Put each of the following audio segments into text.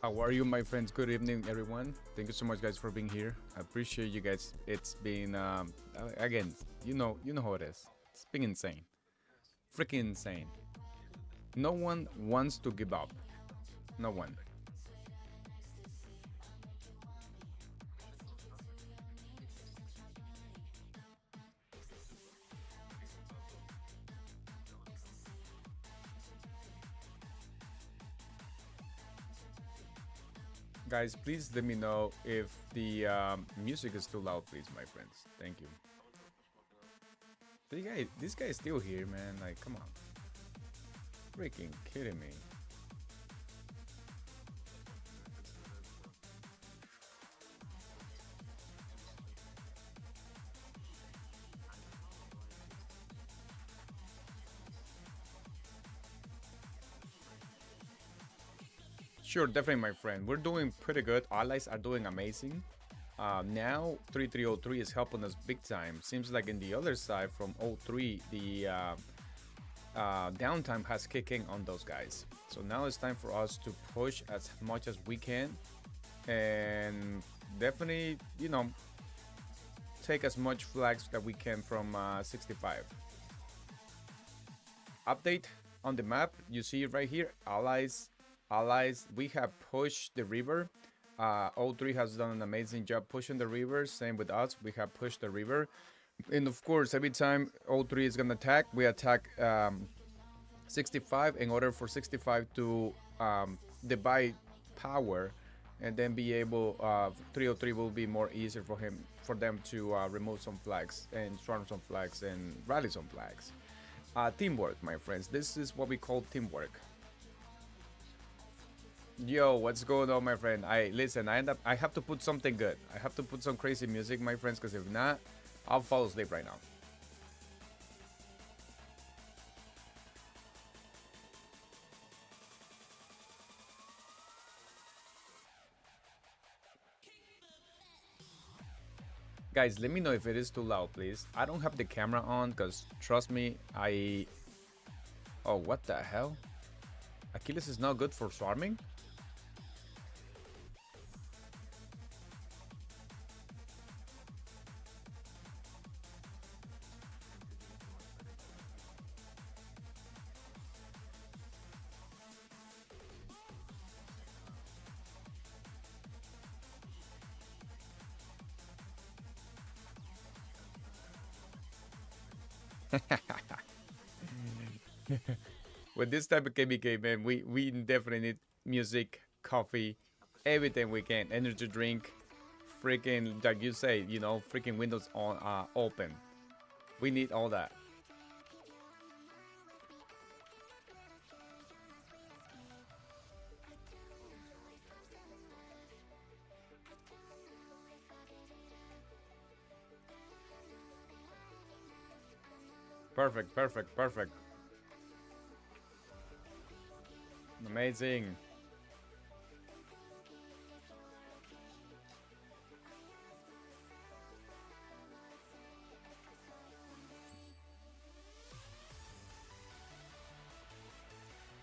How are you, my friends? Good evening, everyone. Thank you so much, guys, for being here. I appreciate you guys. It's been again, you know how it is. It's been insane, freaking insane. No one wants to give up. No one. Guys, please let me know if the music is too loud, please, my friends. Thank you. This guy is still here, man. Like, come on, freaking kidding me. Sure, definitely, my friend. We're doing pretty good. Allies are doing amazing. Now 3303 is helping us big time. Seems like in the other side from 03, the downtime has kicked in on those guys. So now it's time for us to push as much as we can, and definitely, take as much flags that we can from 65. Update on the map, you see it right here. Allies, we have pushed the river. O3 has done an amazing job pushing the river. Same with us, we have pushed the river. And of course, every time O3 is gonna attack, we attack 65 in order for 65 to divide power, and then be able 303 will be more easier for them to remove some flags and storm some flags and rally some flags. Teamwork, my friends. This is what we call teamwork. Yo, what's going on, my friend? I have to put something good. I have to put some crazy music, my friends, because if not, I'll fall asleep right now. Guys, let me know if it is too loud, please. I don't have the camera on because, trust me, Oh, what the hell? Akiles is not good for swarming? With this type of KBK, man, we definitely need music, coffee, everything we can. Energy drink, freaking, like you say, freaking windows on open. We need all that. Perfect, perfect, perfect. Amazing.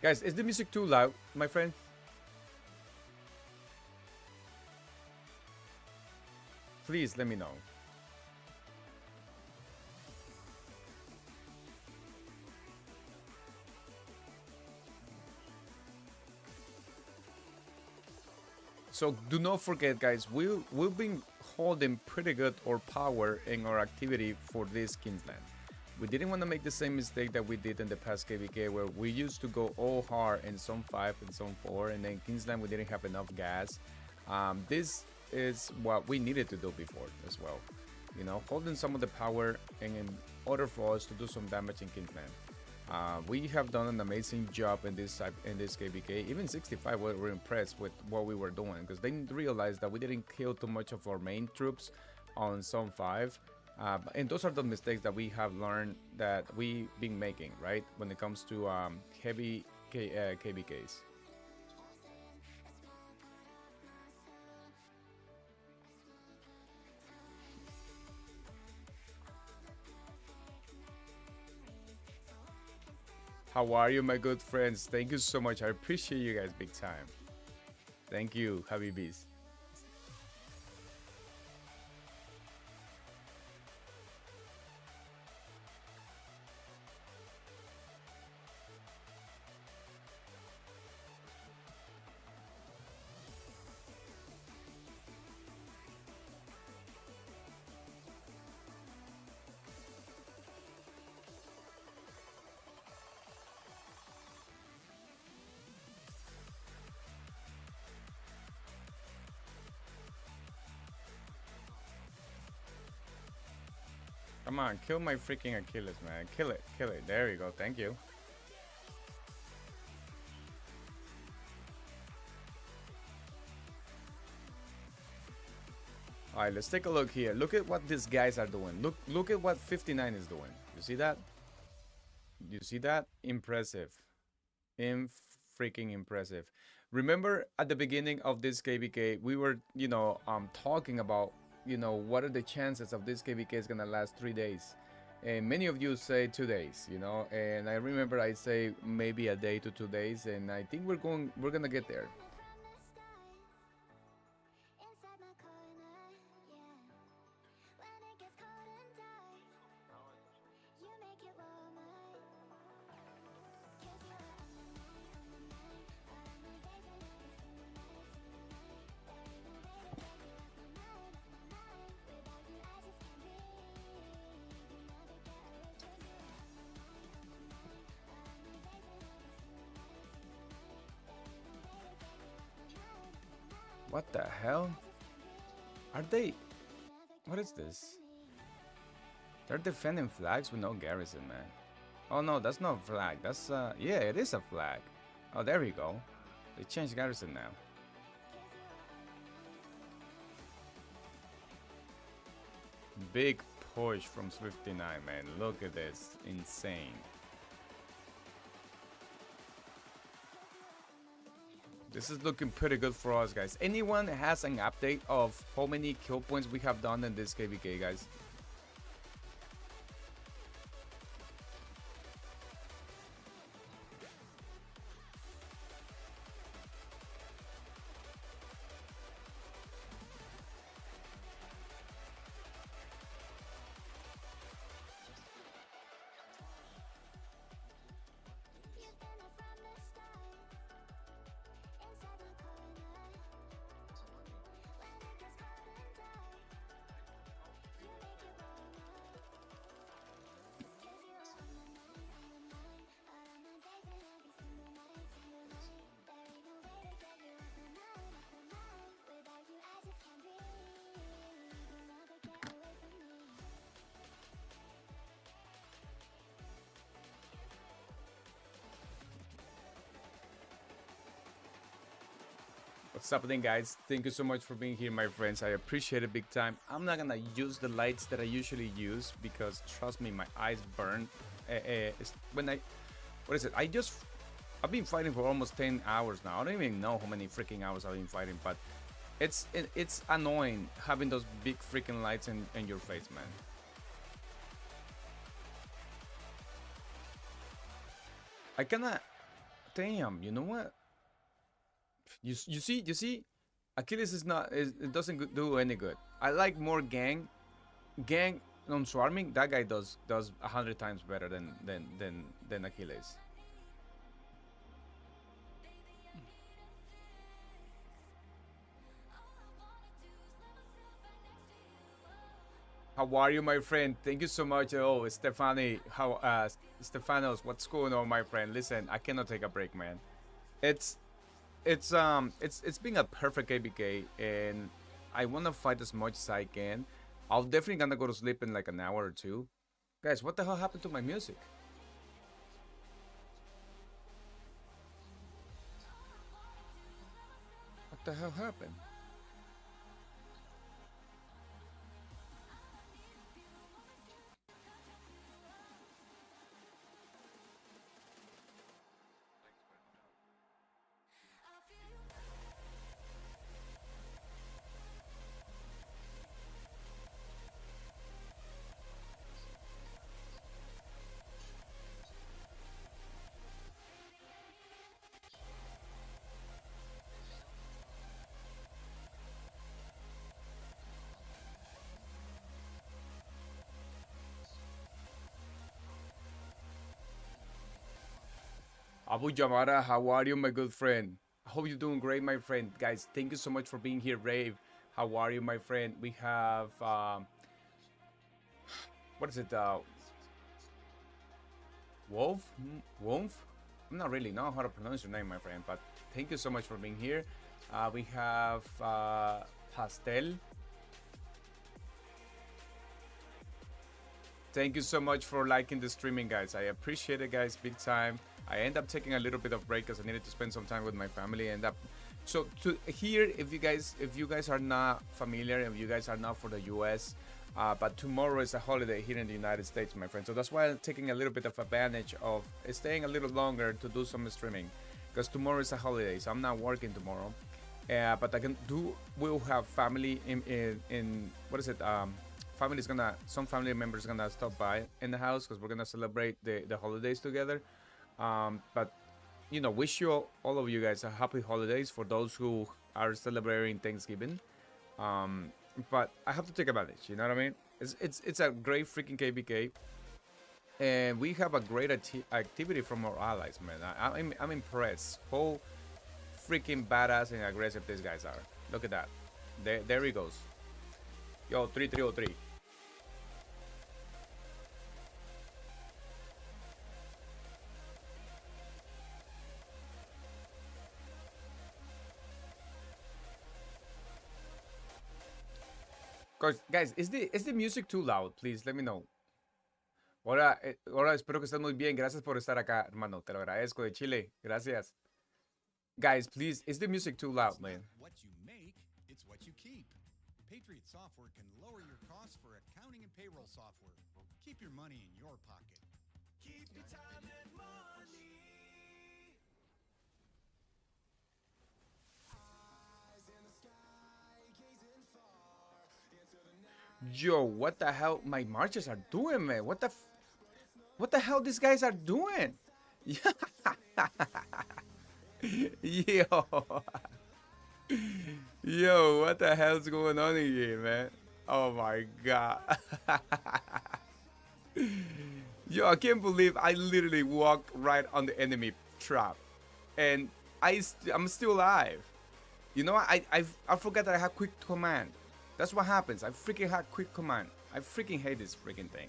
Guys, is the music too loud, my friend? Please let me know. So do not forget, guys, we've been holding pretty good our power in our activity for this Kingsland. We didn't want to make the same mistake that we did in the past KVK, where we used to go all hard in Zone 5 and Zone 4, and then Kingsland we didn't have enough gas. This is what we needed to do before as well. Holding some of the power in order for us to do some damage in Kingsland. We have done an amazing job in this KBK. Even 65 were impressed with what we were doing, because they realized that we didn't kill too much of our main troops on Zone 5. And those are the mistakes that we have learned that we've been making, right, when it comes to heavy KBKs. How are you, my good friends? Thank you so much. I appreciate you guys big time. Thank you, Habibis. Come on, kill my freaking Achilles, man. Kill it, kill it. There you go. Thank you. All right, let's take a look here. Look at what these guys are doing. Look at what 59 is doing. You see that? You see that? Impressive. Freaking impressive. Remember at the beginning of this KVK, we were, talking about, what are the chances of this KVK is gonna last 3 days? And many of you say 2 days, and I remember I say maybe a day to 2 days, and I think we're gonna get there. What the hell? Are they... What is this? They're defending flags with no garrison, man. Oh no, that's not a flag. That's yeah, it is a flag. Oh, there we go. They changed garrison now. Big push from 59, man. Look at this. Insane. This is looking pretty good for us, guys. Anyone has an update of how many kill points we have done in this KVK, guys? What's happening, guys? Thank you so much for being here, my friends. I appreciate it big time. I'm not gonna use the lights that I usually use because, trust me, my eyes burn. When I, what is it? I've been fighting for almost 10 hours now. I don't even know how many freaking hours I've been fighting, but it's annoying having those big freaking lights in your face, man. I kinda, damn, you know what? You see, Achilles is not, it doesn't do any good. I like more gang on swarming. That guy does 100 times better than Achilles. How are you, my friend? Thank you so much. Oh, Stefani, Stefanos, what's going on, my friend? Listen, I cannot take a break, man. It's been a perfect ABK, and I want to fight as much as I can. I'll definitely gonna go to sleep in like an hour or two. Guys, what the hell happened to my music? What the hell happened? Abu Jamara, how are you, my good friend? I hope you're doing great, my friend. Guys, thank you so much for being here, Rave. How are you, my friend? We have, what is it, Wolf? Wolf? I'm not really know how to pronounce your name, my friend, but thank you so much for being here. We have Pastel. Thank you so much for liking the streaming, guys. I appreciate it, guys, big time. I end up taking a little bit of break because I needed to spend some time with my family. And so to here, if you guys are not familiar, if you guys are not for the US, but tomorrow is a holiday here in the United States, my friend. So that's why I'm taking a little bit of advantage of staying a little longer to do some streaming, because tomorrow is a holiday, so I'm not working tomorrow. But we'll have family in what is it? Some family members gonna stop by in the house because we're gonna celebrate the holidays together. But wish all of you guys a happy holidays for those who are celebrating Thanksgiving. But I have to take advantage, you know what I mean? It's a great freaking KBK, and we have a great activity from our allies, man. I'm impressed how freaking badass and aggressive these guys are. Look at that. There he goes. Yo, 3303. Guys, is the music too loud? Please let me know. Hola, espero que estés muy bien. Gracias por estar acá, hermano. Te lo agradezco de Chile. Gracias. Guys, please, is the music too loud, man? What you make, it's what you keep. Patriot Software can lower your costs for accounting and payroll software. Keep your money in your pocket. Keep your time and money. Eyes in the sky, gazing far into the night. Yo, what the hell my marches are doing, man? What the hell these guys are doing? Yo. Yo, what the hell's going on in here, man? Oh my god. Yo, I can't believe I literally walked right on the enemy trap. And I'm still alive. You know what? I forgot that I have quick command. That's what happens. I freaking had quick command. I freaking hate this freaking thing.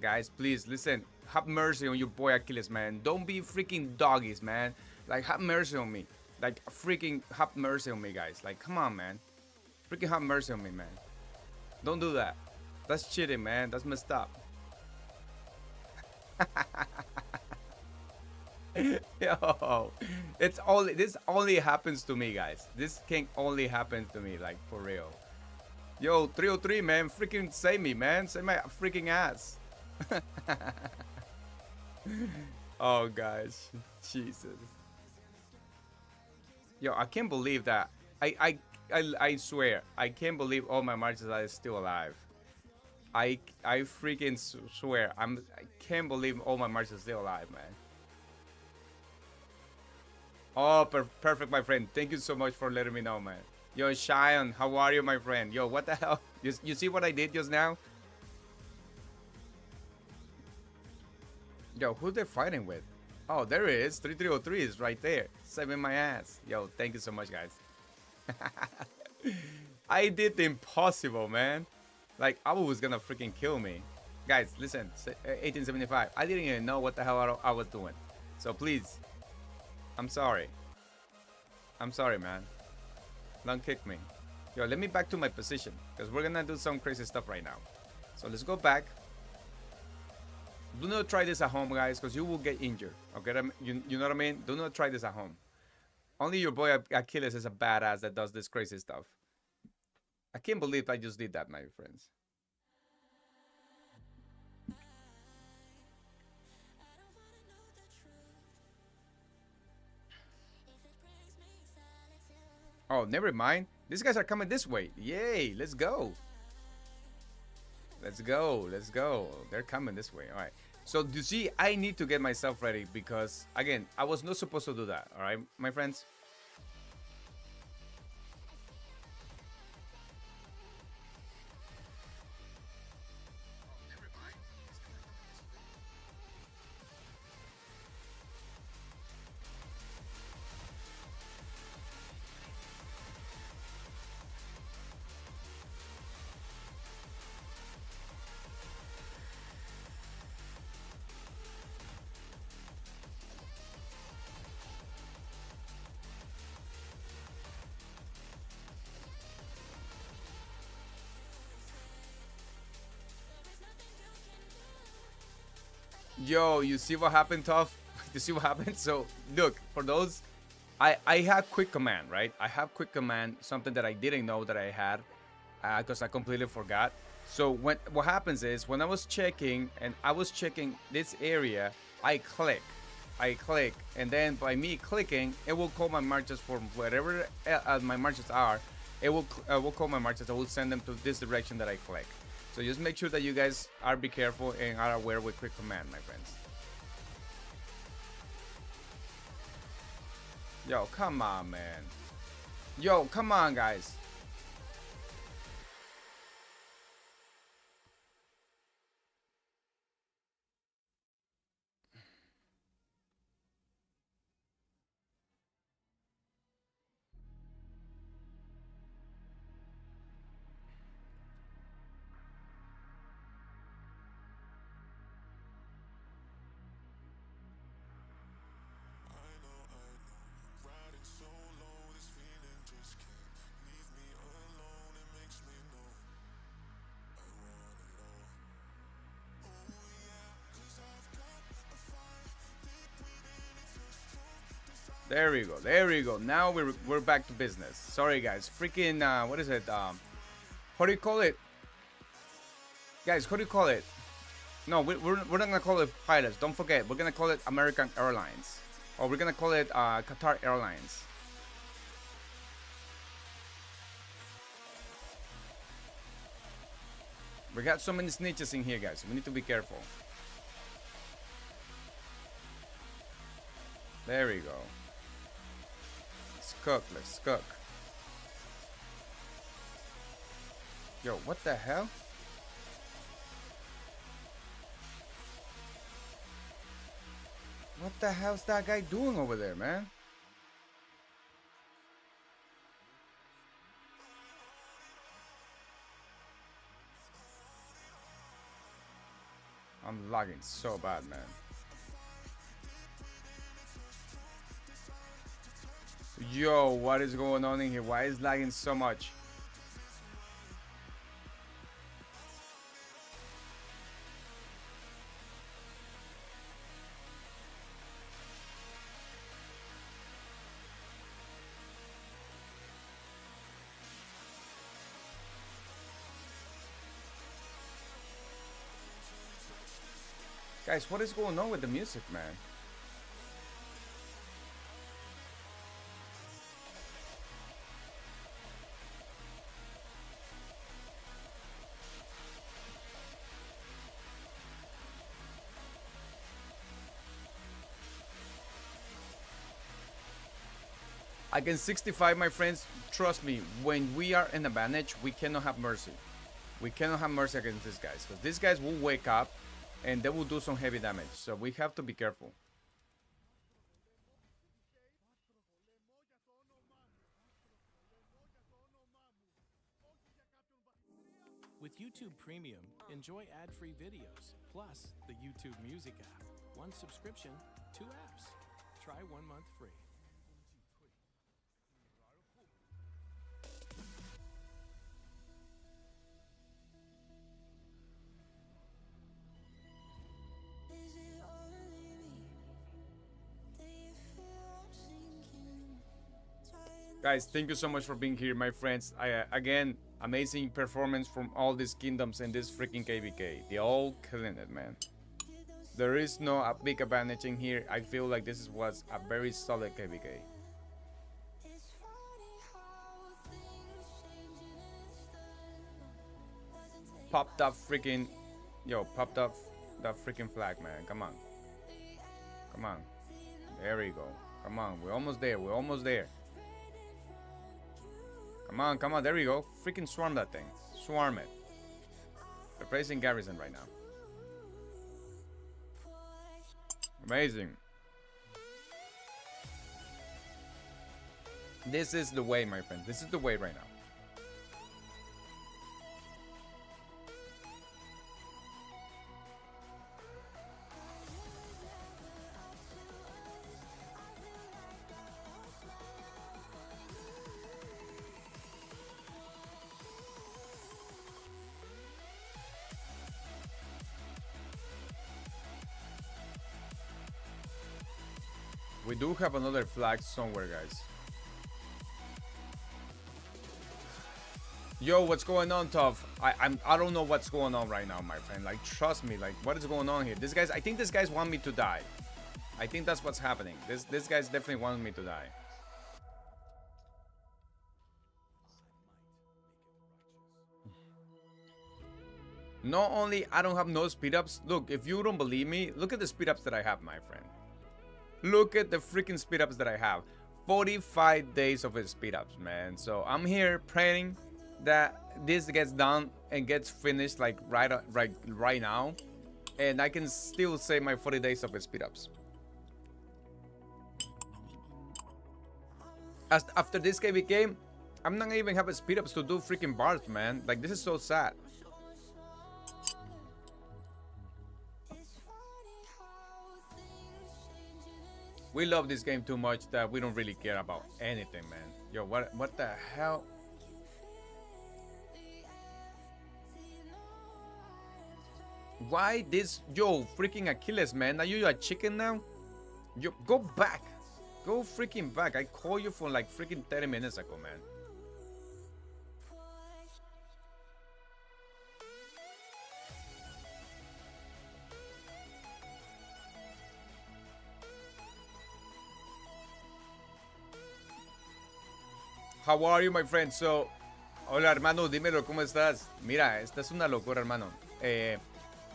Guys, please listen. Have mercy on your boy Akiles, man. Don't be freaking doggies, man. Like, have mercy on me. Like, freaking have mercy on me, guys. Like, come on, man. Freaking have mercy on me, man. Don't do that. That's cheating, man. That's messed up. Yo, this only happens to me, guys. This can only happen to me, like, for real. Yo, 303, man. Freaking save me, man. Save my freaking ass. Oh, guys. Jesus. Yo, I can't believe that. I swear, I can't believe all my marches are still alive. I freaking swear, I can't believe all my marches are still alive, man. Oh, perfect, my friend. Thank you so much for letting me know, man. Yo, Cheyenne, how are you, my friend? Yo, what the hell? You see what I did just now? Yo, who they fighting with? Oh, there it is. 3303 is right there. Saving my ass. Yo, thank you so much, guys. I did the impossible, man. Like, Abu was gonna freaking kill me. Guys, listen. 1875. I didn't even know what the hell I was doing. So please. I'm sorry. I'm sorry, man. Don't kick me. Yo, let me back to my position, because we're gonna do some crazy stuff right now. So let's go back. Do not try this at home, guys, because you will get injured. Okay, you know what I mean? Do not try this at home. Only your boy Akiles is a badass that does this crazy stuff. I can't believe I just did that, my friends. Oh, never mind. These guys are coming this way. Yay, let's go. Let's go. Let's go. They're coming this way. All right. So you see, I need to get myself ready because, again, I was not supposed to do that. All right, my friends. Yo, you see what happened, Tough? You see what happened? So, look, for those, I have quick command, right? I have quick command, something that I didn't know that I had, because I completely forgot. So what happens is when I was checking and I was checking this area, I click, and then by me clicking, it will call my marches from wherever my marches are. It will call my marches. I will send them to this direction that I click. So just make sure that you guys are be careful and are aware with quick command, my friends. Yo, come on, man. Yo, come on, guys. There we go. There we go. Now we're back to business. Sorry, guys. Freaking what is it? What do you call it, guys? What do you call it? No, we're not gonna call it pilots. Don't forget, we're gonna call it American Airlines, or we're gonna call it Qatar Airlines. We got so many snitches in here, guys. We need to be careful. There we go. Let's cook. Let's cook. Yo, what the hell? What the hell's that guy doing over there, man? I'm lagging so bad, man. Yo, what is going on in here? Why is lagging so much? Guys, what is going on with the music, man? Against 65, my friends, trust me, when we are in advantage, we cannot have mercy. We cannot have mercy against these guys, because these guys will wake up and they will do some heavy damage. So we have to be careful. With YouTube Premium, enjoy ad-free videos, plus the YouTube Music app. One subscription, 2 apps. Try 1 month free. Guys, thank you so much for being here, my friends. Again, amazing performance from all these kingdoms in this freaking KVK. They all killing it, man. There is no a big advantage in here. I feel like this was a very solid KVK. Popped up freaking, yo, popped up that freaking flag, man. Come on. Come on. There we go. Come on, we're almost there. We're almost there. Come on, come on, there we go. Freaking swarm that thing. Swarm it. Replacing garrison right now. Amazing. This is the way, my friend. This is the way right now. We do have another flag somewhere, guys. Yo, what's going on, Tough? I don't know what's going on right now, my friend. Like, trust me, like, what is going on here? This guy's, I think these guys want me to die. I think that's what's happening. This guy's definitely wanting me to die. Not only I don't have no speed ups. Look, if you don't believe me, look at the speed ups that I have, my friend. Look at the freaking speed ups that I have. 45 days of speed ups, man. So I'm here praying that this gets done and gets finished like right now, and I can still say my 40 days of speed ups. After this KVK, I'm not gonna even have a speed ups to do freaking bars, man. Like, this is so sad. We love this game too much that we don't really care about anything, man. Yo, what the hell? Why this? Yo, freaking Akiles, man. Are you a chicken now? Yo, go back. Go freaking back. I called you for like freaking 30 minutes ago, man. How are you, my friend? So, hola, hermano, dímelo, ¿cómo estás? Mira, esta es una locura, hermano.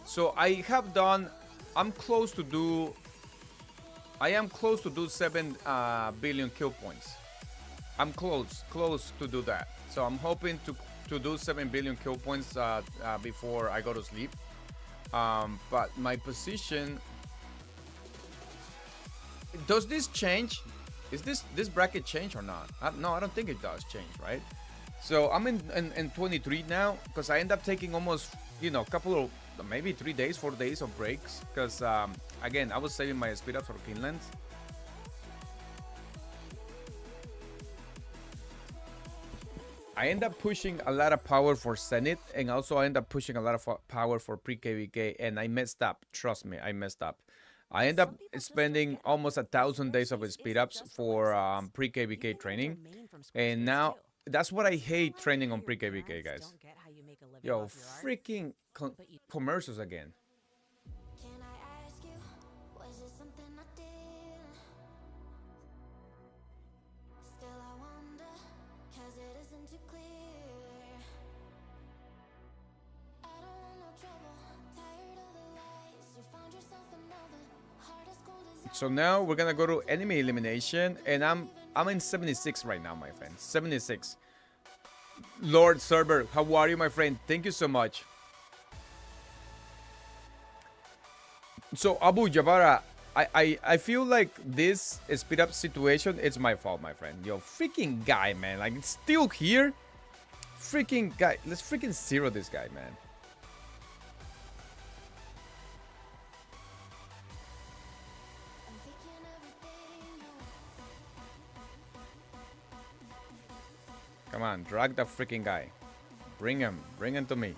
So I have done, I am close to do 7 billion kill points. I'm close to do that. So I'm hoping to do 7 billion kill points before I go to sleep. But my position, does this change? Is this bracket change or not? No, I don't think it does change, right? So I'm in 23 now, because I end up taking almost, you know, a couple of, maybe 3 days, 4 days of breaks, because again, I was saving my speed up for Kingsland. I end up pushing a lot of power for Zenith, and also I end up pushing a lot of power for pre-KVK, and I messed up. Trust me, I messed up. I end up spending almost 1,000 days of speed ups for pre-KVK training, and now that's what I hate training on pre-KVK, guys. Yo, freaking commercials again. So now we're gonna go to enemy elimination, and I'm in 76 right now, my friend. 76. Lord Server, how are you, my friend? Thank you so much. So Abu Jabara, I feel like this speed up situation, it's my fault, my friend. Yo, freaking guy, man. Like, it's still here. Freaking guy. Let's freaking zero this guy, man. Come on, drag the freaking guy. Bring him to me.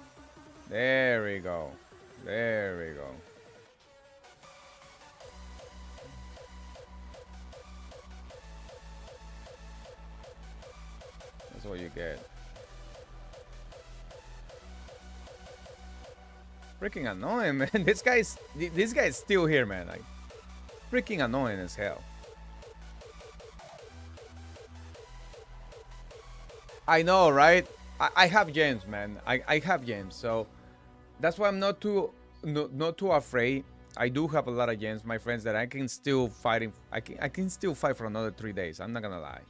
There we go. There we go. That's what you get. Freaking annoying, man. This guy's still here, man. Like, freaking annoying as hell. I know, right? I have gems, man. I have gems, so that's why I'm not too afraid. I do have a lot of gems, my friends, that I can still fight. I can still fight for another 3 days. I'm not gonna lie.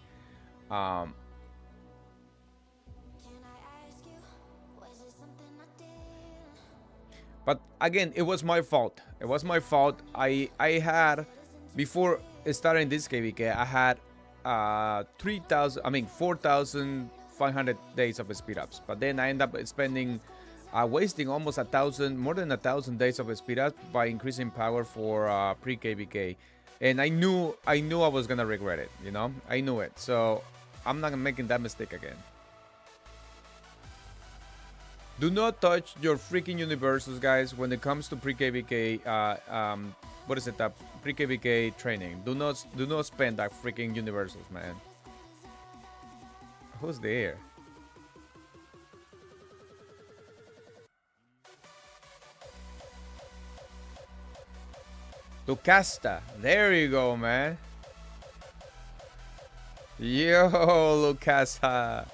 But again, it was my fault. It was my fault. I had, before starting this KVK, I had 4,500 days of speed ups, but then I end up spending wasting almost more than 1,000 days of speed ups by increasing power for pre-KVK, and I knew I was gonna regret it, you know. I knew it, so I'm not making that mistake again. Do not touch your freaking universes, guys. When it comes to pre-KVK, what is it, that pre-KVK training. Do not spend that freaking universals, man. Who's there? Lucasta. There you go, man. Yo, Lucasta.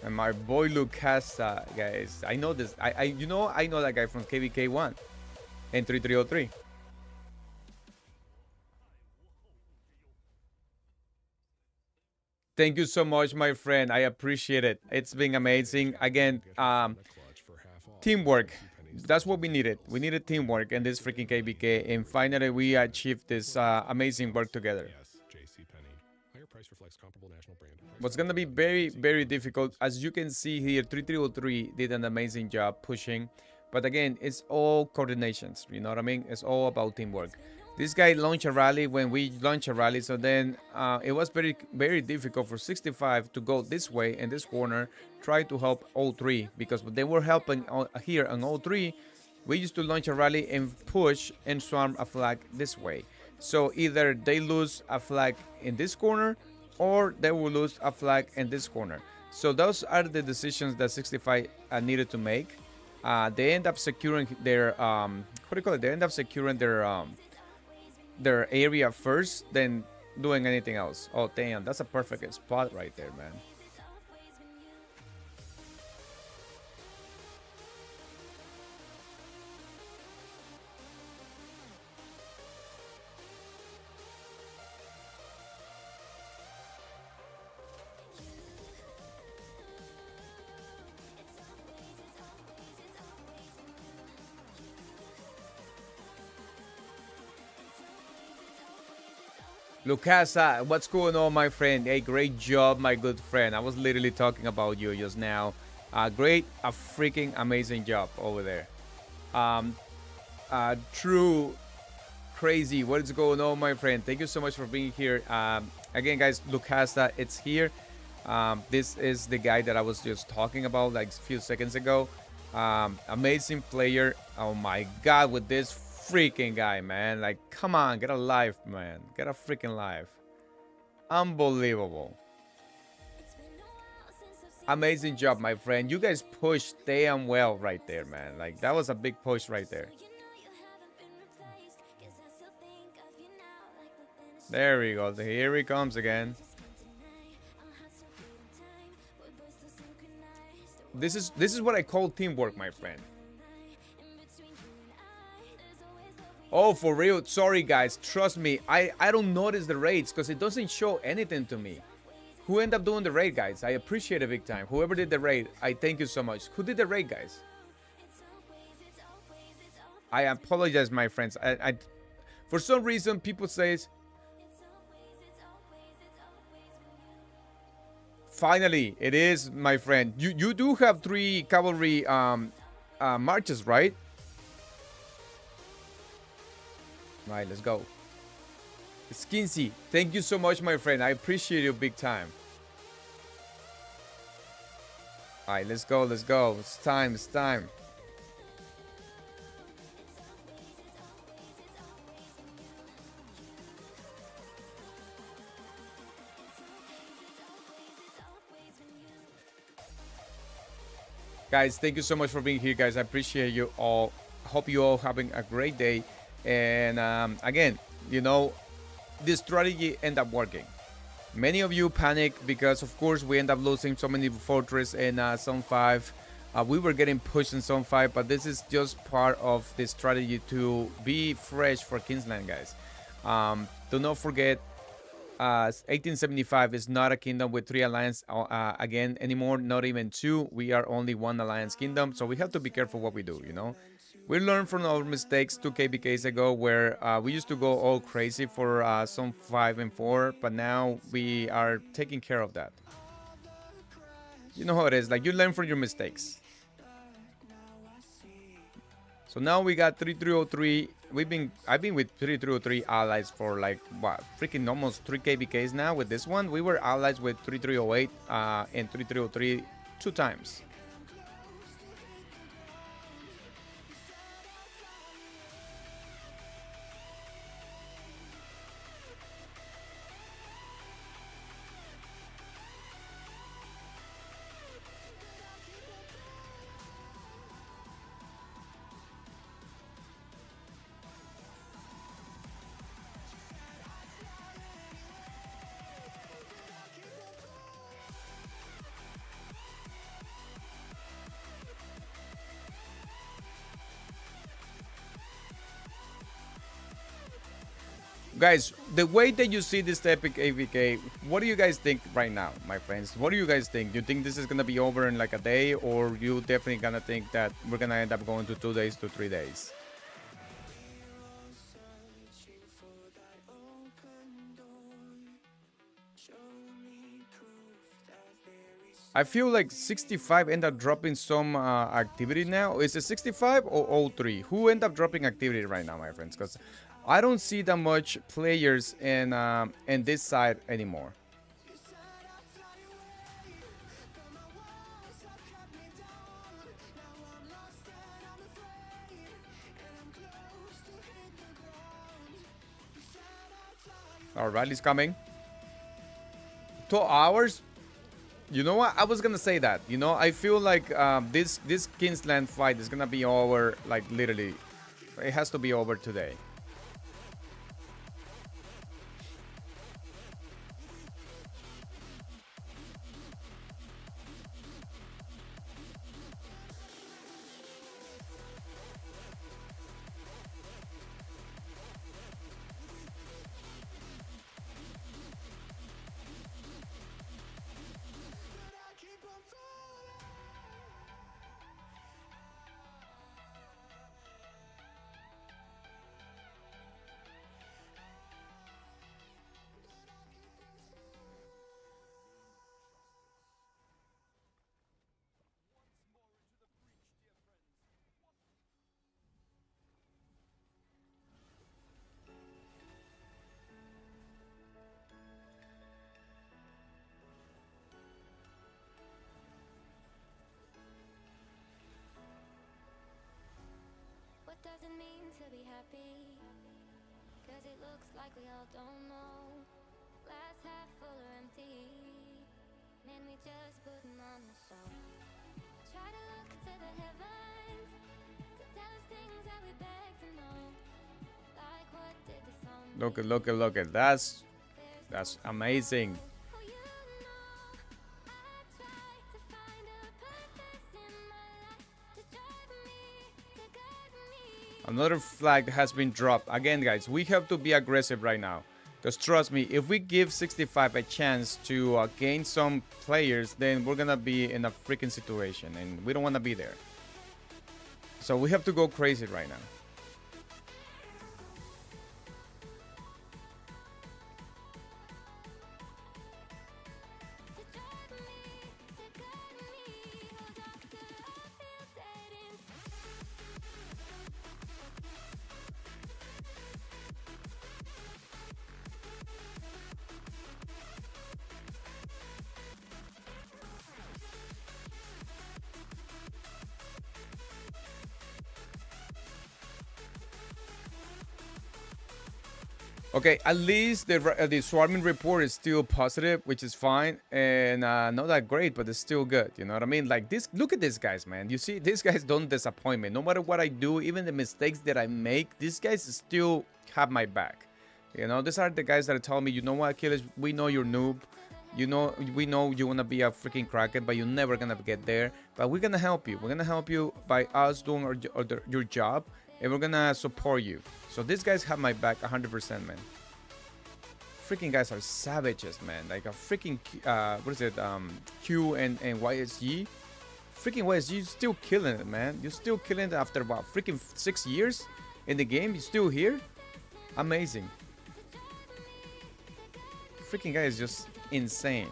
And my boy Lucasta, guys. I know this. I know that guy from KVK1 and 3303. Thank you so much, my friend. I appreciate it. It's been amazing. Again, teamwork. That's what we needed. We needed teamwork in this freaking KVK, and finally we achieved this amazing work together. What's gonna be very, very difficult, as you can see here, 3303 did an amazing job pushing, but again, it's all coordinations. You know what I mean? It's all about teamwork. This guy launched a rally when we launched a rally, so then it was very, very difficult for 65 to go this way in this corner, try to help all three, because they were helping here on all three. We used to launch a rally and push and swarm a flag this way. So either they lose a flag in this corner, or they will lose a flag in this corner. So those are the decisions that 65 needed to make. They end up securing their what do you call it? They end up securing their area first, then doing anything else. Oh damn, that's a perfect spot right there, man. Lucasa, what's going on, my friend? Hey, great job, my good friend. I was literally talking about you just now. Great, a freaking amazing job over there. True, crazy. What is going on, my friend? Thank you so much for being here. Again, guys, Lucasa, it's here. This is the guy that I was just talking about like a few seconds ago. Amazing player. Oh my God, with this freaking guy, man. Like, come on, get a life, man. Get a freaking life. Unbelievable. Amazing job, my friend. You guys pushed damn well right there, man. Like, that was a big push right there. There we go. Here he comes again. This is what I call teamwork, my friend. Oh, for real? Sorry, guys. Trust me. I don't notice the raids because it doesn't show anything to me. Who ended up doing the raid, guys? I appreciate it big time. Whoever did the raid, I thank you so much. Who did the raid, guys? I apologize, my friends. I for some reason, people say... Finally, it is, my friend. You do have 3 cavalry marches, right? Right, let's go. Skinsy, thank you so much, my friend. I appreciate you big time. All right, let's go, let's go. It's time, it's time. Guys, thank you so much for being here, guys. I appreciate you all. Hope you all having a great day. And again, you know, this strategy ended up working. Many of you panicked because, of course, we end up losing so many fortress in Zone 5. We were getting pushed in Zone 5, but this is just part of the strategy to be fresh for Kingsland, guys. Do not forget, 1875 is not a kingdom with 3 alliance again anymore, not even 2. We are only 1 alliance kingdom, so we have to be careful what we do, you know. We learned from our mistakes 2 KBKs ago where we used to go all crazy for Zone 5 and 4, but now we are taking care of that. You know how it is, like you learn from your mistakes. So now we got 3303. I've been with 3303 allies for like what, freaking almost 3 KBKs now. With this one, we were allies with 3308 and 3303 2 times. Guys, the way that you see this epic AVK, what do you guys think right now, my friends? What do you guys think? Do you think this is gonna be over in like a day, or you definitely gonna think that we're gonna end up going to 2 days to 3 days? I feel like 65 end up dropping some activity now. Is it 65 or 03? Who end up dropping activity right now, my friends? Because I don't see that much players in this side anymore. Our rally's coming. 2 hours. You know what? I was gonna say that. You know, I feel like this Kingsland fight is gonna be over. Like literally, it has to be over today. Doesn't mean to be happy, cause it looks like we all don't know. Glass half full or empty, man, we just putting on the show. Try to look to the heavens to tell us things that we beg to know. Like what did the song Look at that's amazing. Another flag has been dropped. Again, guys, we have to be aggressive right now. Because trust me, if we give 65 a chance to gain some players, then we're going to be in a freaking situation. And we don't want to be there. So we have to go crazy right now. Okay, at least the swarming report is still positive, which is fine, and not that great, but it's still good. You know what I mean? Like this, look at these guys, man. You see, these guys don't disappoint me. No matter what I do, even the mistakes that I make, these guys still have my back. You know, these are the guys that tell me, you know what, Akiles, we know you're noob. You know, we know you want to be a freaking crackhead, but you're never going to get there. But we're going to help you. We're going to help you by us doing your job, and we're going to support you. So these guys have my back 100%, man. Freaking guys are savages, man. Like a freaking, what is it, Q and YSG. Freaking YSG, you're still killing it, man. You're still killing it after about freaking 6 years in the game. You're still here. Amazing. Freaking guy is just insane.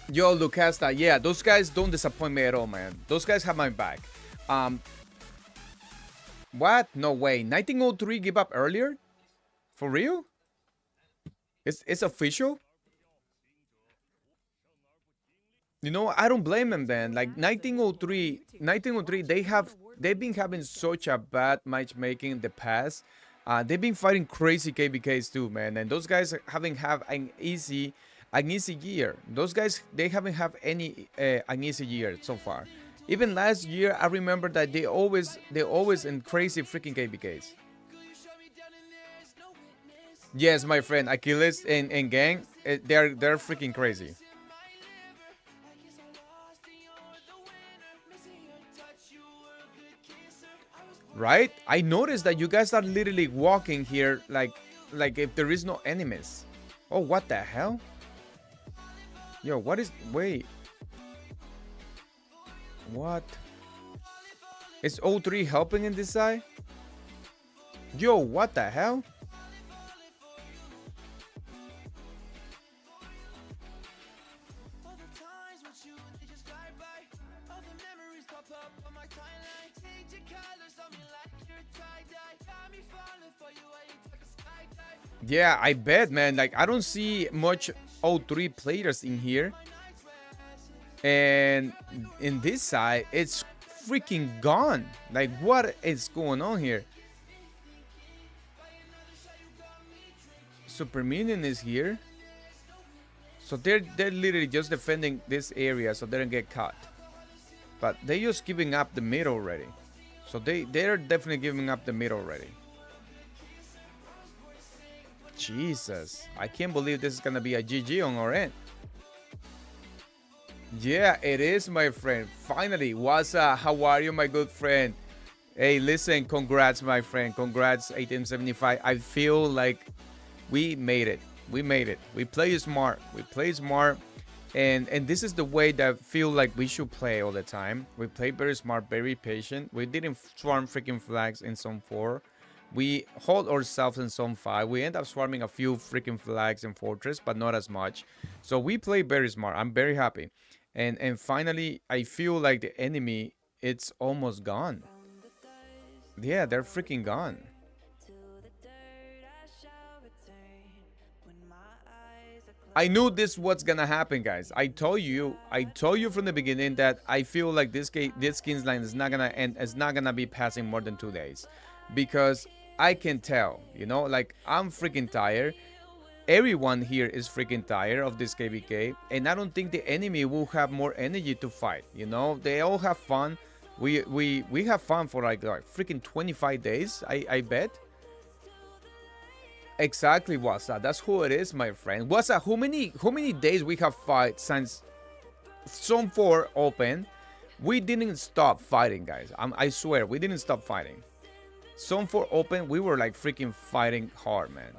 Yo, Lucasta, yeah, those guys don't disappoint me at all, man. Those guys have my back. What? No way. 1903 give up earlier? For real? It's official? You know, I don't blame them then. Like 1903, they've been having such a bad matchmaking in the past. They've been fighting crazy KBKs too, man. And those guys haven't have an easy year. Those guys, they haven't have any an easy year so far. Even last year, I remember that they always in crazy freaking KBKs. Yes, my friend, Akiles and gang, they're freaking crazy. Right? I noticed that you guys are literally walking here like if there is no enemies. Oh, what the hell? Yo, what is... Wait. What? Is O3 helping in this side? Yo, what the hell? Yeah, I bet, man. Like, I don't see much O3 players in here. And in this side, it's freaking gone. Like, what is going on here? Super Minion is here. So they're literally just defending this area so they don't get caught. But they're just giving up the mid already. So they're definitely giving up the mid already. Jesus, I can't believe this is gonna be a GG on our end. Yeah, it is, my friend. Finally, what's up? How are you, my good friend? Hey, listen, congrats, my friend. Congrats, 1875. I feel like we made it. We made it. We play smart. We play smart. And this is the way that I feel like we should play all the time. We play very smart, very patient. We didn't swarm freaking flags in Zone 4. We hold ourselves in Zone 5. We end up swarming a few freaking flags in Fortress, but not as much. So we play very smart. I'm very happy. And finally, I feel like the enemy, it's almost gone. Yeah, they're freaking gone. I knew this was gonna happen, guys. I told you from the beginning that I feel like this Kingsland is not gonna end. It's not gonna be passing more than 2 days, because I can tell, you know, like, I'm freaking tired. Everyone here is freaking tired of this KVK, and I don't think the enemy will have more energy to fight. You know, they all have fun. We have fun for like freaking 25 days. I bet. Exactly, Wasa. That's who it is, my friend. Wasa, how many days we have fight since Zone 4 open? We didn't stop fighting, guys. I swear, we didn't stop fighting. Zone 4 open, we were like freaking fighting hard, man.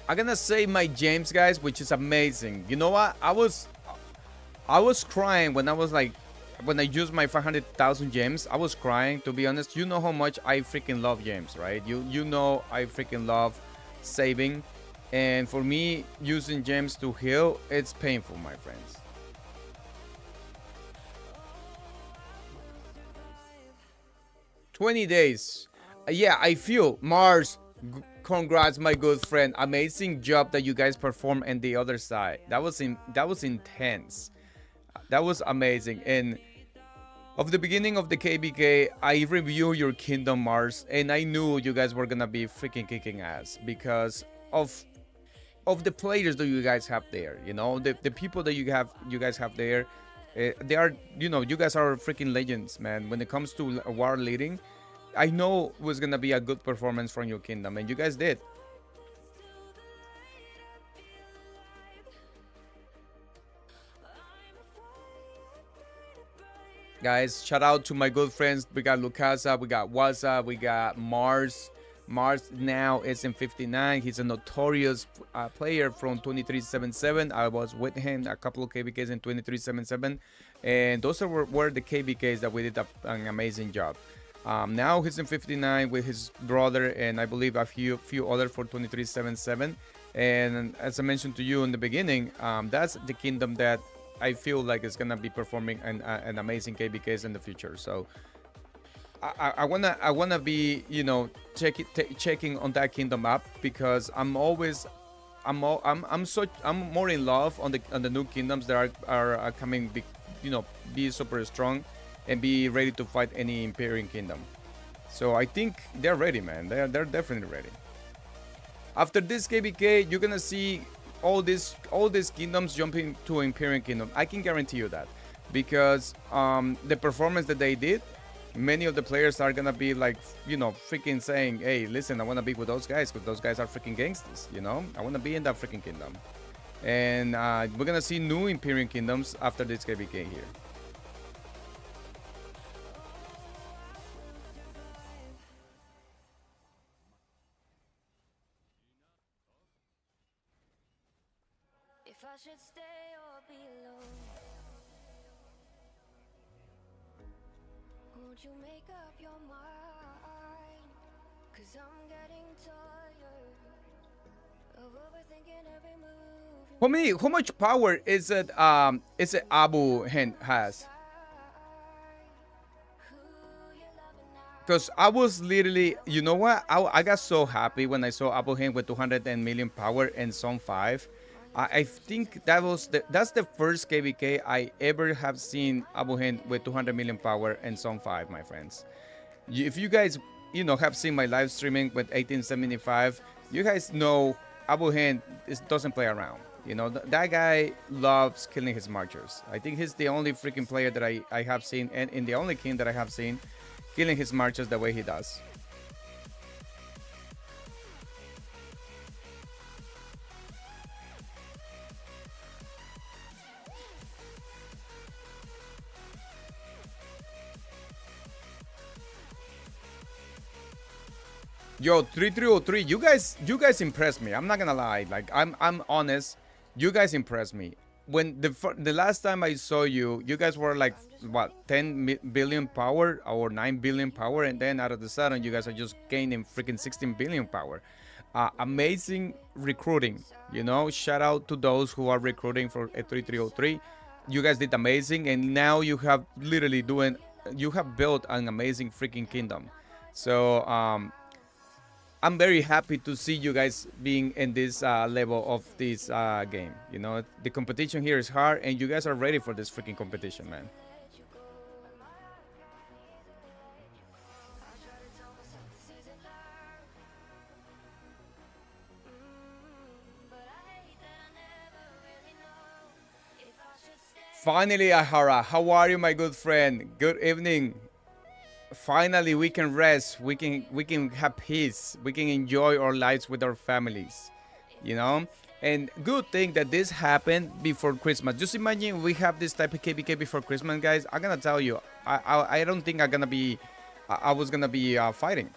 I'm gonna save my gems, guys, which is amazing. You know what? I was crying when I used my 500,000 gems. I was crying, to be honest. You know how much I freaking love gems, right? You know I freaking love saving, and for me, using gems to heal, it's painful, my friends. "20 days. Yeah, I feel Mars. Congrats, my good friend. Amazing job that you guys performed on the other side. That was intense. That was amazing. And of the beginning of the KBK, I reviewed your kingdom, Mars, and I knew you guys were gonna be freaking kicking ass because of the players that you guys have there. You know, the people that you guys have there. They are, you know, you guys are freaking legends, man. When it comes to war leading, I know it was gonna be a good performance from your kingdom, and you guys did. Guys, shout out to my good friends. We got Lucasa, we got Waza, we got Mars. Mars now is in 59. He's a notorious player from 2377. I was with him a couple of KBKs in 2377, and those were the KBKs that we did an amazing job. Now he's in 59 with his brother, and I believe a few others for 2377. And as I mentioned to you in the beginning, that's the kingdom that I feel like is gonna be performing an amazing KBKs in the future. So I wanna be, you know, checking on that kingdom up, because I'm more in love on the new kingdoms that are coming, be super strong and be ready to fight any Imperial kingdom. So I think they're ready, man. They're definitely ready. After this KBK, you're gonna see all these kingdoms jumping to Imperial kingdom. I can guarantee you that, because the performance that they did, many of the players are gonna be like, you know, freaking saying, hey, listen, I want to be with those guys, because those guys are freaking gangsters, you know. I want to be in that freaking kingdom. And we're gonna see new Imperial kingdoms after this KBK here. If I should stay or be alone, won't you make up your mind? 'Cause I'm getting tired of overthinking every move. How much power is it AbuHind has? Because I was literally, you know what, I got so happy when I saw AbuHind with 200 million power in Zone 5. I think that's the first KBK I ever have seen AbuHind with 200 million power in Zone 5, my friends. If you guys, you know, have seen my live streaming with 1875, you guys know AbuHind doesn't play around. You know, that guy loves killing his marchers. I think he's the only freaking player that I have seen, and in the only king that I have seen, killing his marchers the way he does. Yo, 3303, you guys impressed me. I'm not gonna lie. Like, I'm honest. You guys impressed me. When the last time I saw you, you guys were like, what, 10 billion power or 9 billion power, and then out of the sudden, you guys are just gaining freaking 16 billion power. Amazing recruiting. You know, shout out to those who are recruiting for 3303. You guys did amazing, and now you have built an amazing freaking kingdom. So I'm very happy to see you guys being in this level of this game. You know, the competition here is hard, and you guys are ready for this freaking competition, man. Finally, Ahara, how are you, my good friend? Good evening. Finally, we can rest. We can have peace. We can enjoy our lives with our families, you know. And good thing that this happened before Christmas. Just imagine we have this type of KBK before Christmas, guys. I'm gonna tell you, I don't think I was gonna be fighting.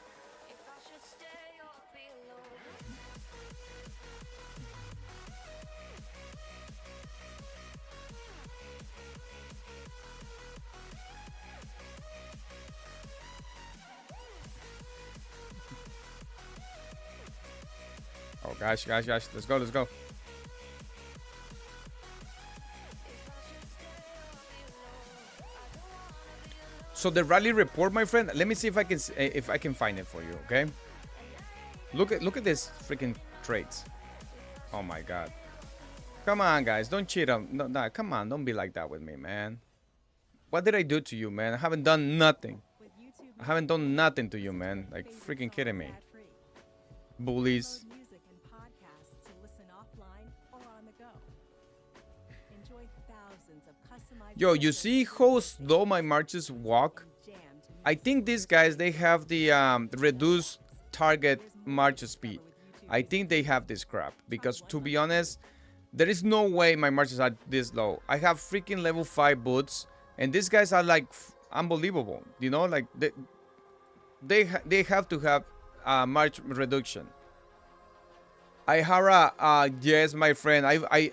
Oh gosh, let's go. So the rally report, my friend, let me see if I can find it for you, okay? Look at this freaking traits. Oh my god. Come on, guys, don't cheat on no, come on, don't be like that with me, man. What did I do to you, man? I haven't done nothing. I haven't done nothing to you, man. Like, freaking kidding me. Bullies. Yo, you see how slow my marches walk? I think these guys, they have the reduced target march speed. I think they have this crap, because to be honest, there is no way my marches are this low. I have freaking level 5 boots, and these guys are like unbelievable. You know, like they have to have march reduction. Ihara, yes, my friend. I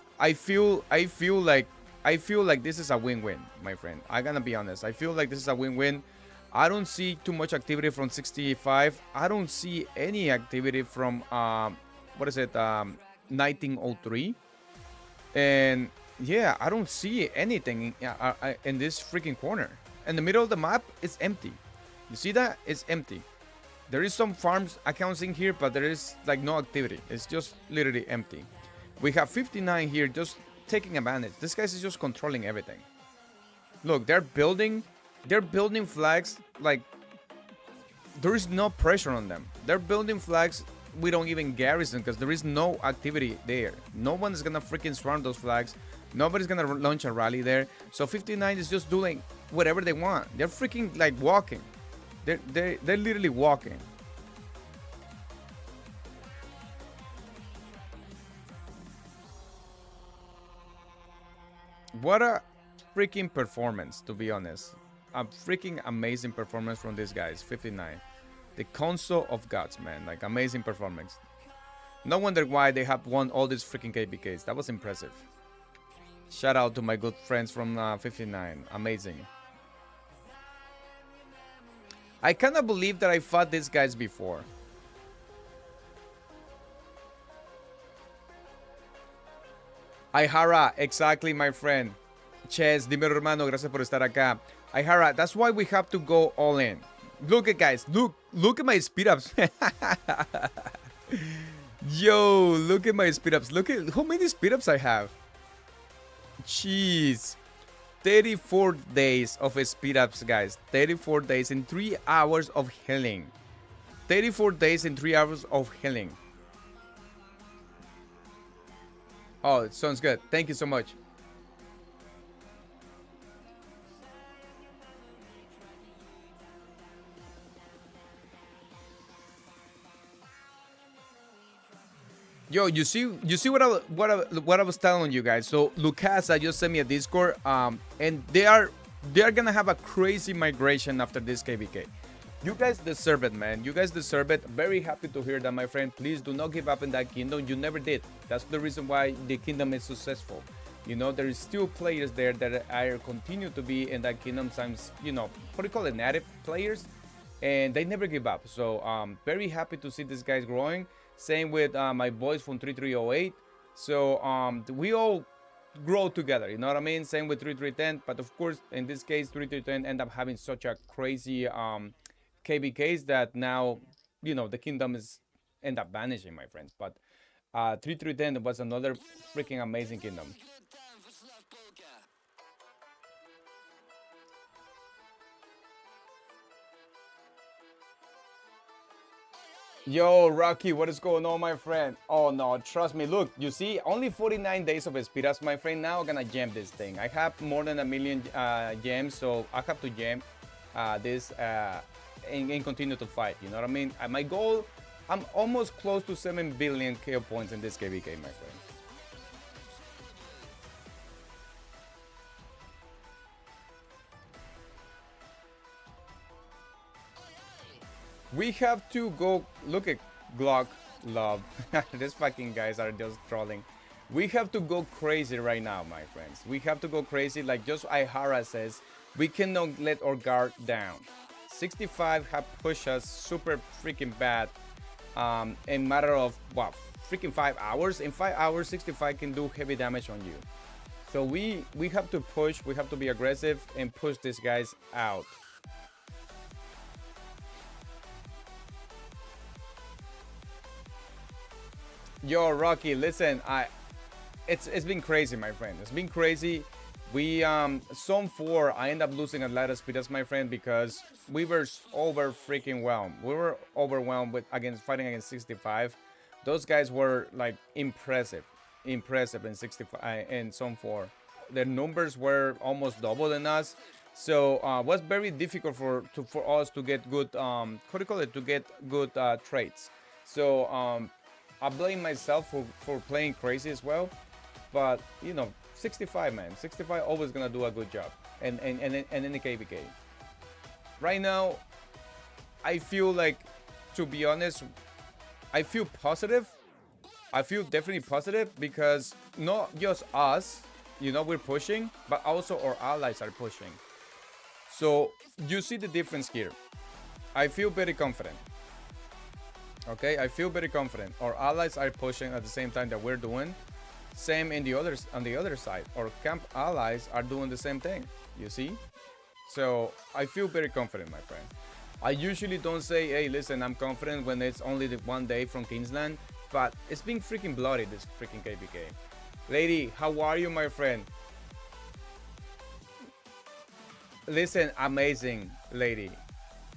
feel like this is a win-win, my friend. I'm gonna be honest. I feel like this is a win-win. I don't see too much activity from 65. I don't see any activity from, what is it, 1903. And yeah, I don't see anything in this freaking corner. In the middle of the map, it's empty. You see that? It's empty. There is some farms accounts in here, but there is like no activity. It's just literally empty. We have 59 here just taking advantage. This guy is just controlling everything. Look, they're building flags like there is no pressure on them. They're building flags. We don't even garrison because there is no activity there. No one's gonna freaking swarm those flags. Nobody's gonna launch a rally there. So 59 is just doing whatever they want. They're freaking like walking. They're literally walking. What a freaking performance, to be honest. A freaking amazing performance from these guys. 59. The console of gods, man. Like, amazing performance. No wonder why they have won all these freaking KBKs. That was impressive. Shout out to my good friends from 59. Amazing. I cannot believe that I fought these guys before. Aihara, exactly, my friend. Ches, dímelo, hermano, gracias por estar acá. Aihara, that's why we have to go all in. Look at guys, look at my speed ups. Yo, look at my speed ups. Look at how many speed ups I have. Jeez. 34 days of speed ups, guys. 34 days and 3 hours of healing. 34 days and 3 hours of healing. Oh, it sounds good. Thank you so much. Yo, you see what I was telling you guys. So Lucasa just sent me a Discord, and they're gonna have a crazy migration after this KBK. You guys deserve it, man. You guys deserve it. Very happy to hear that, my friend. Please do not give up in that kingdom. You never did. That's the reason why the kingdom is successful. You know, there is still players there that are continue to be in that kingdom. Times, you know, what do you call it, native players, and they never give up. So very happy to see these guys growing. Same with my boys from 3308. So we all grow together, you know what I mean? Same with 3310, but of course in this case 3310 end up having such a crazy KBKs that now, you know, the kingdom is end up vanishing, my friends. But 3310 was another freaking amazing kingdom. Yo, Rocky, what is going on, my friend? Oh no, trust me. Look, you see, only 49 days of speed ups, my friend. Now I'm gonna jam this thing. I have more than 1 million gems, so I have to jam this and continue to fight. You know what I mean? My goal, I'm almost close to 7 billion kill points in this KVK, my friend. We have to go. Look at Glock Love. These fucking guys are just trolling. We have to go crazy right now, my friends. We have to go crazy. Like just Aihara says, we cannot let our guard down. 65 have pushed us super freaking bad in matter of what, freaking 5 hours. In 5 hours, 65 can do heavy damage on you. So we have to push. We have to be aggressive and push these guys out. Yo, Rocky, listen, it's been crazy, my friend. It's been crazy. We Zone 4, I end up losing a lot of speed as my friend because we were over freaking whelmed. We were overwhelmed with fighting against 65. Those guys were like impressive in 65 in Zone 4. Their numbers were almost double than us. So it was very difficult for us to get good to get good traits. So I blame myself for playing crazy as well, but you know, 65, man, 65 always gonna do a good job, and in the KBK. Right now, I feel like, to be honest, I feel positive. I feel definitely positive because not just us, you know, we're pushing, but also our allies are pushing. So you see the difference here. I feel very confident. Okay, I feel very confident. Our allies are pushing at the same time that we're doing. Same in the others on the other side. Our camp allies are doing the same thing. You see? So I feel very confident, my friend. I usually don't say, hey, listen, I'm confident when it's only the 1 day from Kingsland, but it's been freaking bloody, this freaking KBK. Lady, how are you, my friend? Listen, amazing, lady.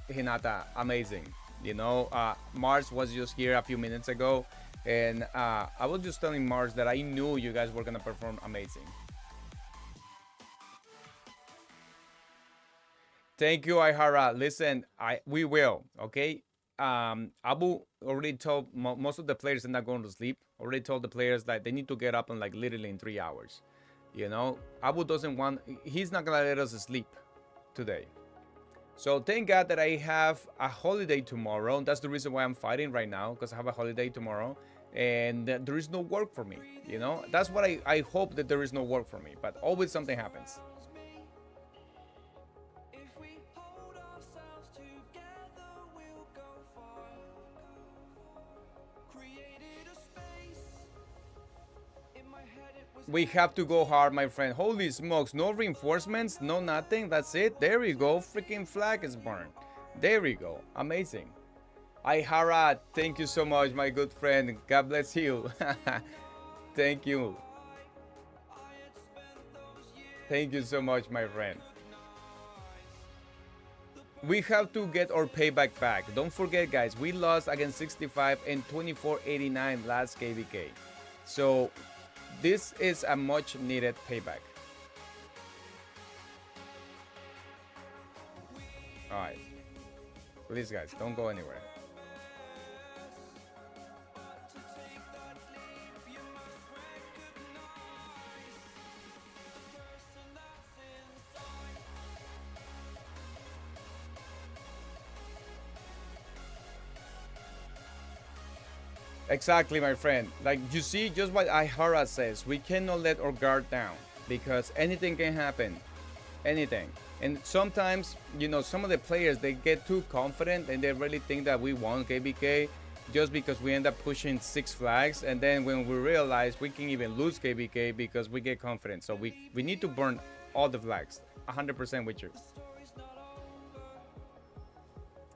Hinata, amazing. You know, Mars was just here a few minutes ago, and I was just telling Mars that I knew you guys were gonna perform amazing. Thank you, Aihara. Listen, we will, okay? Abu already told most of the players are not going to sleep. Already told the players that they need to get up in like literally in 3 hours. You know, Abu doesn't want, he's not gonna let us sleep today. So thank God that I have a holiday tomorrow. That's the reason why I'm fighting right now, because I have a holiday tomorrow and there is no work for me. You know, that's what I hope, that there is no work for me, but always something happens. We have to go hard, my friend. Holy smokes, no reinforcements, no nothing. That's it. There we go. Freaking flag is burned. There we go. Amazing. Aihara, thank you so much, my good friend. God bless you. Thank you. Thank you so much, my friend. We have to get our payback back. Don't forget, guys, we lost against 65 and 2489 last KVK. So this is a much needed payback. All right, please, guys, don't go anywhere. Exactly, my friend. Like, you see, just what Aihara says, we cannot let our guard down because anything can happen. Anything. And sometimes, you know, some of the players, they get too confident and they really think that we won KBK just because we end up pushing 6 flags. And then when we realize we can even lose KBK because we get confident. So we need to burn all the flags. 100% with you.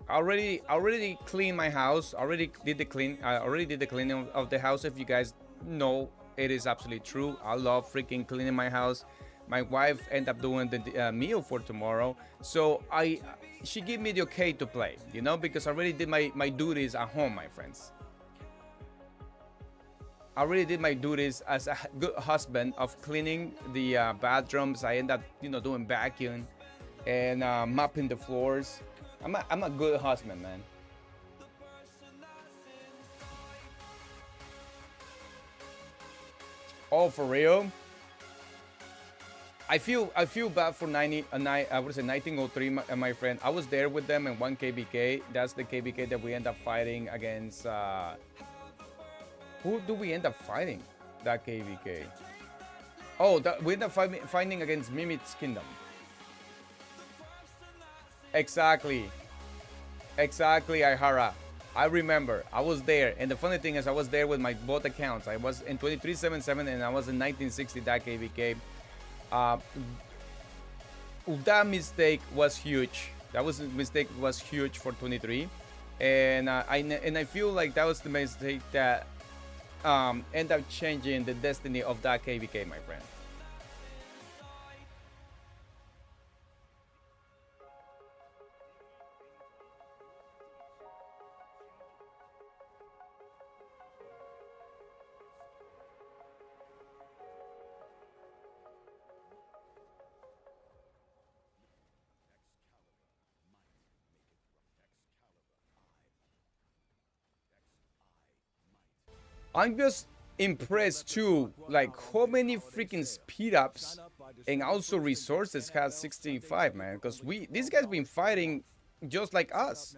Already cleaned my house. Already did the cleaning of the house. If you guys know, it is absolutely true. I love freaking cleaning my house. My wife ended up doing the meal for tomorrow, so she gave me the okay to play, you know, because I already did my duties at home, my friends. I already did my duties as a good husband of cleaning the bathrooms. I end up, you know, doing vacuum and mopping the floors. I'm a good husband, man. Oh, for real? I feel bad for 1903, my friend. I was there with them in 1 KBK. That's the KBK that we end up fighting against. Who do we end up fighting that KBK? Oh, we end up fighting against Mythic's kingdom. Exactly, Aihara. I remember. I was there, and the funny thing is, I was there with my both accounts. I was in 2377, and I was in 1960 that KVK. That mistake was huge. Mistake was huge for 23, and I feel like that was the mistake that ended up changing the destiny of that KVK, my friend. I'm just impressed too, like how many freaking speed ups and also resources has 65, man, because these guys been fighting just like us,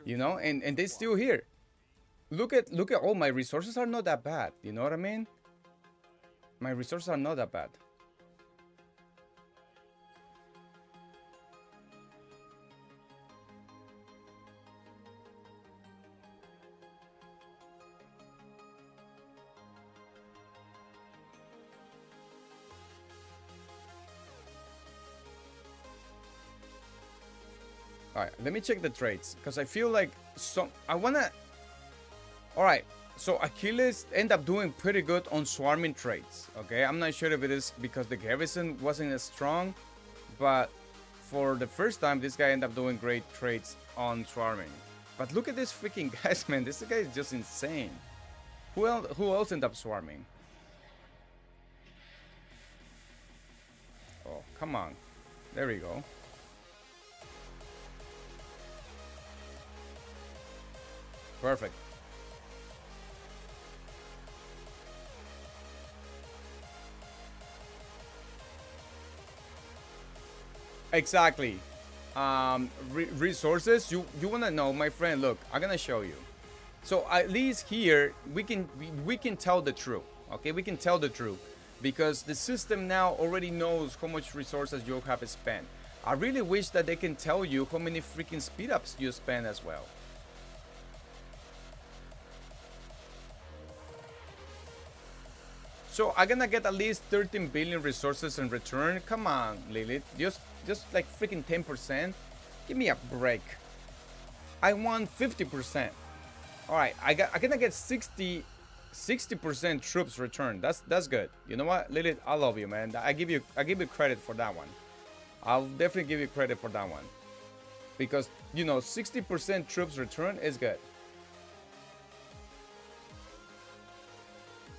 you know, and they're still here. Look at all my resources are not that bad, you know what I mean? My resources are not that bad. All right, let me check the traits because I feel like I wanna. All right, so Akiles end up doing pretty good on swarming traits. Okay, I'm not sure if it is because the garrison wasn't as strong, but for the first time, this guy ended up doing great traits on swarming. But look at this freaking guys, man. This guy is just insane. Who else ended up swarming? Oh, come on. There we go. Perfect. Exactly. Resources. You want to know, my friend? Look, I'm gonna show you. So at least here we can tell the truth. Okay, we can tell the truth because the system now already knows how much resources you have spent. I really wish that they can tell you how many freaking speed ups you spend as well. So I'm gonna get at least 13 billion resources in return. Come on, Lilith. Just like freaking 10%. Give me a break. I want 50%. All right, I'm gonna get 60% troops return. That's good. You know what, Lilith? I love you, man. I give you credit for that one. I'll definitely give you credit for that one because 60% troops return is good.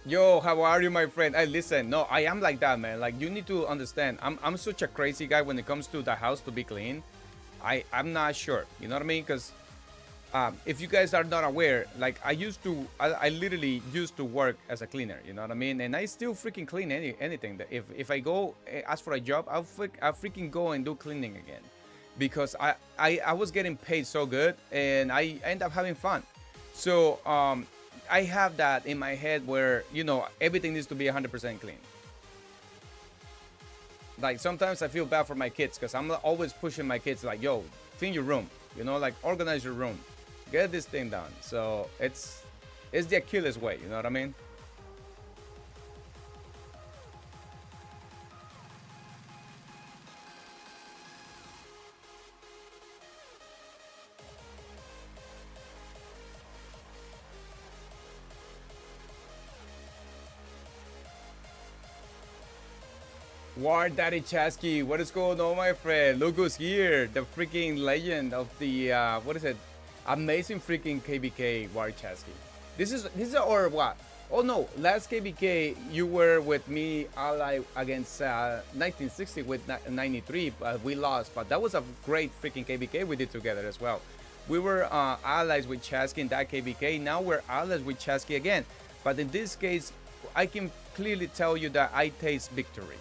Yo, how are you, my friend? Hey, listen, no, I am like that, man. Like, you need to understand, I'm such a crazy guy when it comes to the house to be clean. I'm not sure, you know what I mean? Because if you guys are not aware, like I literally used to work as a cleaner, you know what I mean? And I still freaking clean anything. If I go ask for a job, I'll freaking go and do cleaning again, because I was getting paid so good and I end up having fun. So I have that in my head where everything needs to be 100% clean. Like sometimes I feel bad for my kids because I'm always pushing my kids like, yo, clean your room, like organize your room, get this thing done. So it's the Akiles way, you know what I mean? War Daddy Chasky, what is going on, my friend? Look who's here, the freaking legend of the what is it? Amazing freaking KBK War Chasky. This is or what? Oh no, last KBK you were with me ally against 1960 with 93, but we lost. But that was a great freaking KBK we did together as well. We were allies with Chasky in that KBK. Now we're allies with Chasky again. But in this case, I can clearly tell you that I taste victory.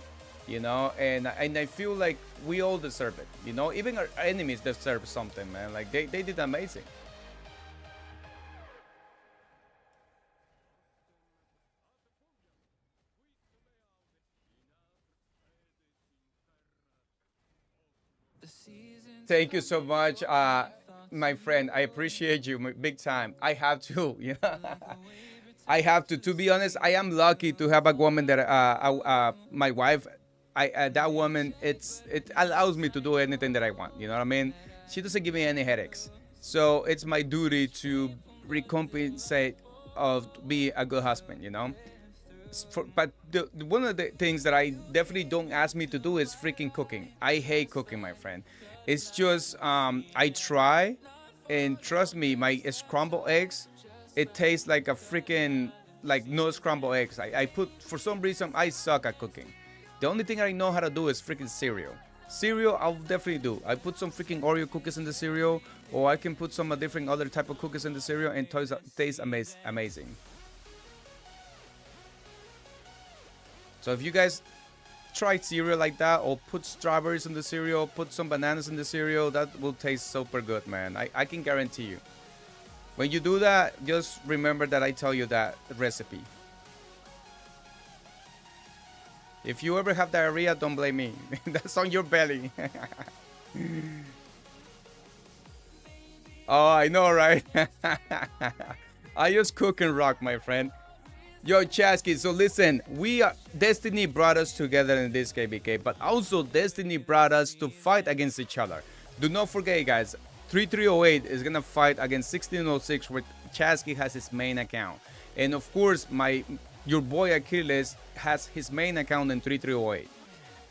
And I feel like we all deserve it. Even our enemies deserve something, man. Like they did amazing. Thank you so much, my friend. I appreciate you big time. I have to, I have to. To be honest, I am lucky to have a woman that my wife. That woman, it allows me to do anything that I want. You know what I mean? She doesn't give me any headaches. So it's my duty to recompensate of be a good husband. But one of the things that I definitely don't ask me to do is freaking cooking. I hate cooking, my friend. It's just I try, and trust me, my scrambled eggs, it tastes like a freaking no scrambled eggs. I put, for some reason, I suck at cooking. The only thing I know how to do is freaking cereal. Cereal, I'll definitely do. I put some freaking Oreo cookies in the cereal, or I can put some different other type of cookies in the cereal, and it tastes amazing. So if you guys try cereal like that, or put strawberries in the cereal, put some bananas in the cereal, that will taste super good, man. I can guarantee you. When you do that, just remember that I tell you that recipe. If you ever have diarrhea, don't blame me. That's on your belly. Oh, I know, right? I just cook and rock, my friend. Yo, Chasky, so listen, Destiny brought us together in this KBK, but also Destiny brought us to fight against each other. Do not forget, guys, 3308 is gonna fight against 1606, where Chasky has his main account, and of course your boy Akiles has his main account in 3308.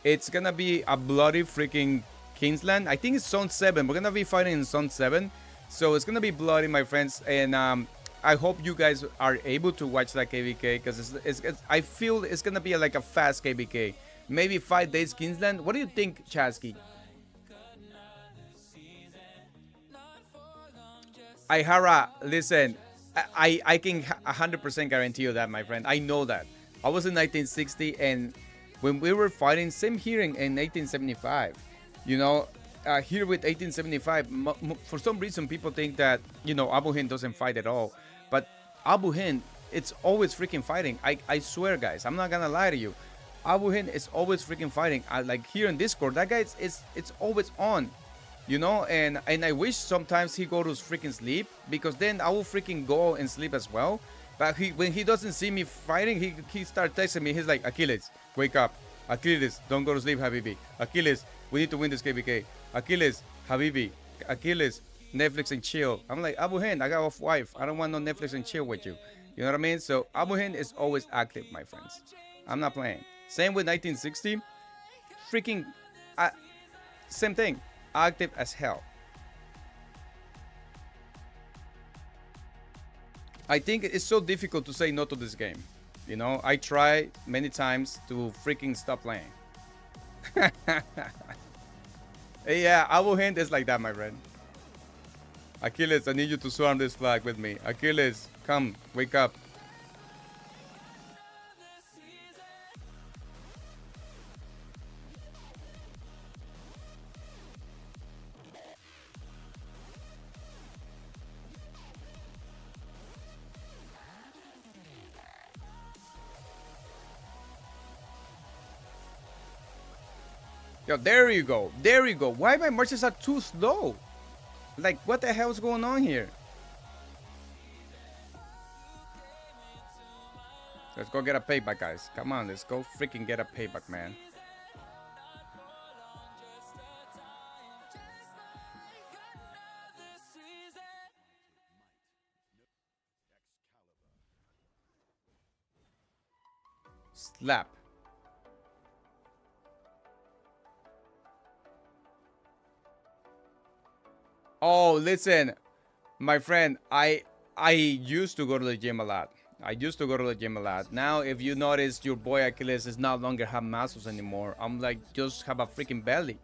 It's gonna be a bloody freaking Kingsland. I think it's Zone 7. We're gonna be fighting in Zone 7, so it's gonna be bloody, my friends. And I hope you guys are able to watch that KVK, because I feel it's gonna be like a fast KVK. Maybe 5 days Kingsland. What do you think, Chasky? Ihara, listen, I can 100% guarantee you that, my friend. I know that. I was in 1960, and when we were fighting, same here in 1875. You know, here with 1875, for some reason, people think that, you know, AbuHind doesn't fight at all. But AbuHind, it's always freaking fighting. I swear, guys, I'm not gonna lie to you. AbuHind is always freaking fighting. Like here in Discord, that guy it's always on. You know, and I wish sometimes he go to freaking sleep, because then I will freaking go and sleep as well. But when he doesn't see me fighting, he start texting me. He's like, Akiles, wake up. Akiles, don't go to sleep, Habibi. Akiles, we need to win this KBK. Akiles, Habibi. Akiles, Netflix and chill. I'm like, AbuHind, I got a wife. I don't want no Netflix and chill with you. You know what I mean? So AbuHind is always active, my friends. I'm not playing. Same with 1960. Freaking, same thing. Active as hell. I think it's so difficult to say no to this game. You know, I try many times to freaking stop playing. Yeah, AbuHind is like that, my friend. Akiles, I need you to swarm this flag with me. Akiles, come, wake up. Yo, there you go. There you go. Why my marches are too slow? Like, what the hell is going on here? Let's go get a payback, guys. Come on, let's go freaking get a payback, man. Slap. Oh, listen, my friend, I used to go to the gym a lot. Now, if you notice, your boy Akiles is no longer have muscles anymore. I'm like, just have a freaking belly.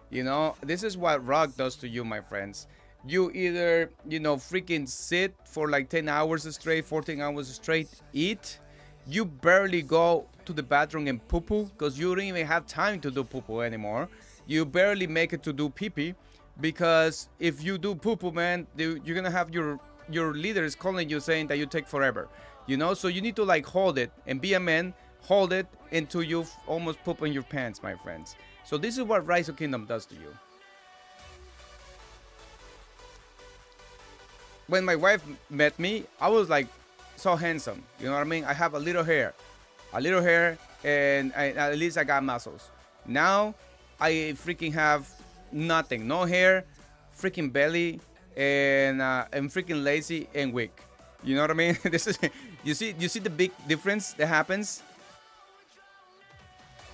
You know, this is what rock does to you, my friends. You either, you know, freaking sit for like 10 hours straight, 14 hours straight, eat. You barely go to the bathroom and poo-poo, because you don't even have time to do poo-poo anymore. You barely make it to do pee-pee. Because if you do poo-poo, man, you're gonna have your leaders calling you saying that you take forever, you know. So you need to like hold it and be a man, hold it until you almost poop in your pants, my friends. So this is what Rise of Kingdom does to you. When my wife met me, I was like so handsome, you know what I mean? I have a little hair, and at least I got muscles. Now I freaking have nothing, no hair, freaking belly, and freaking lazy and weak. You know what I mean? This is you see the big difference that happens.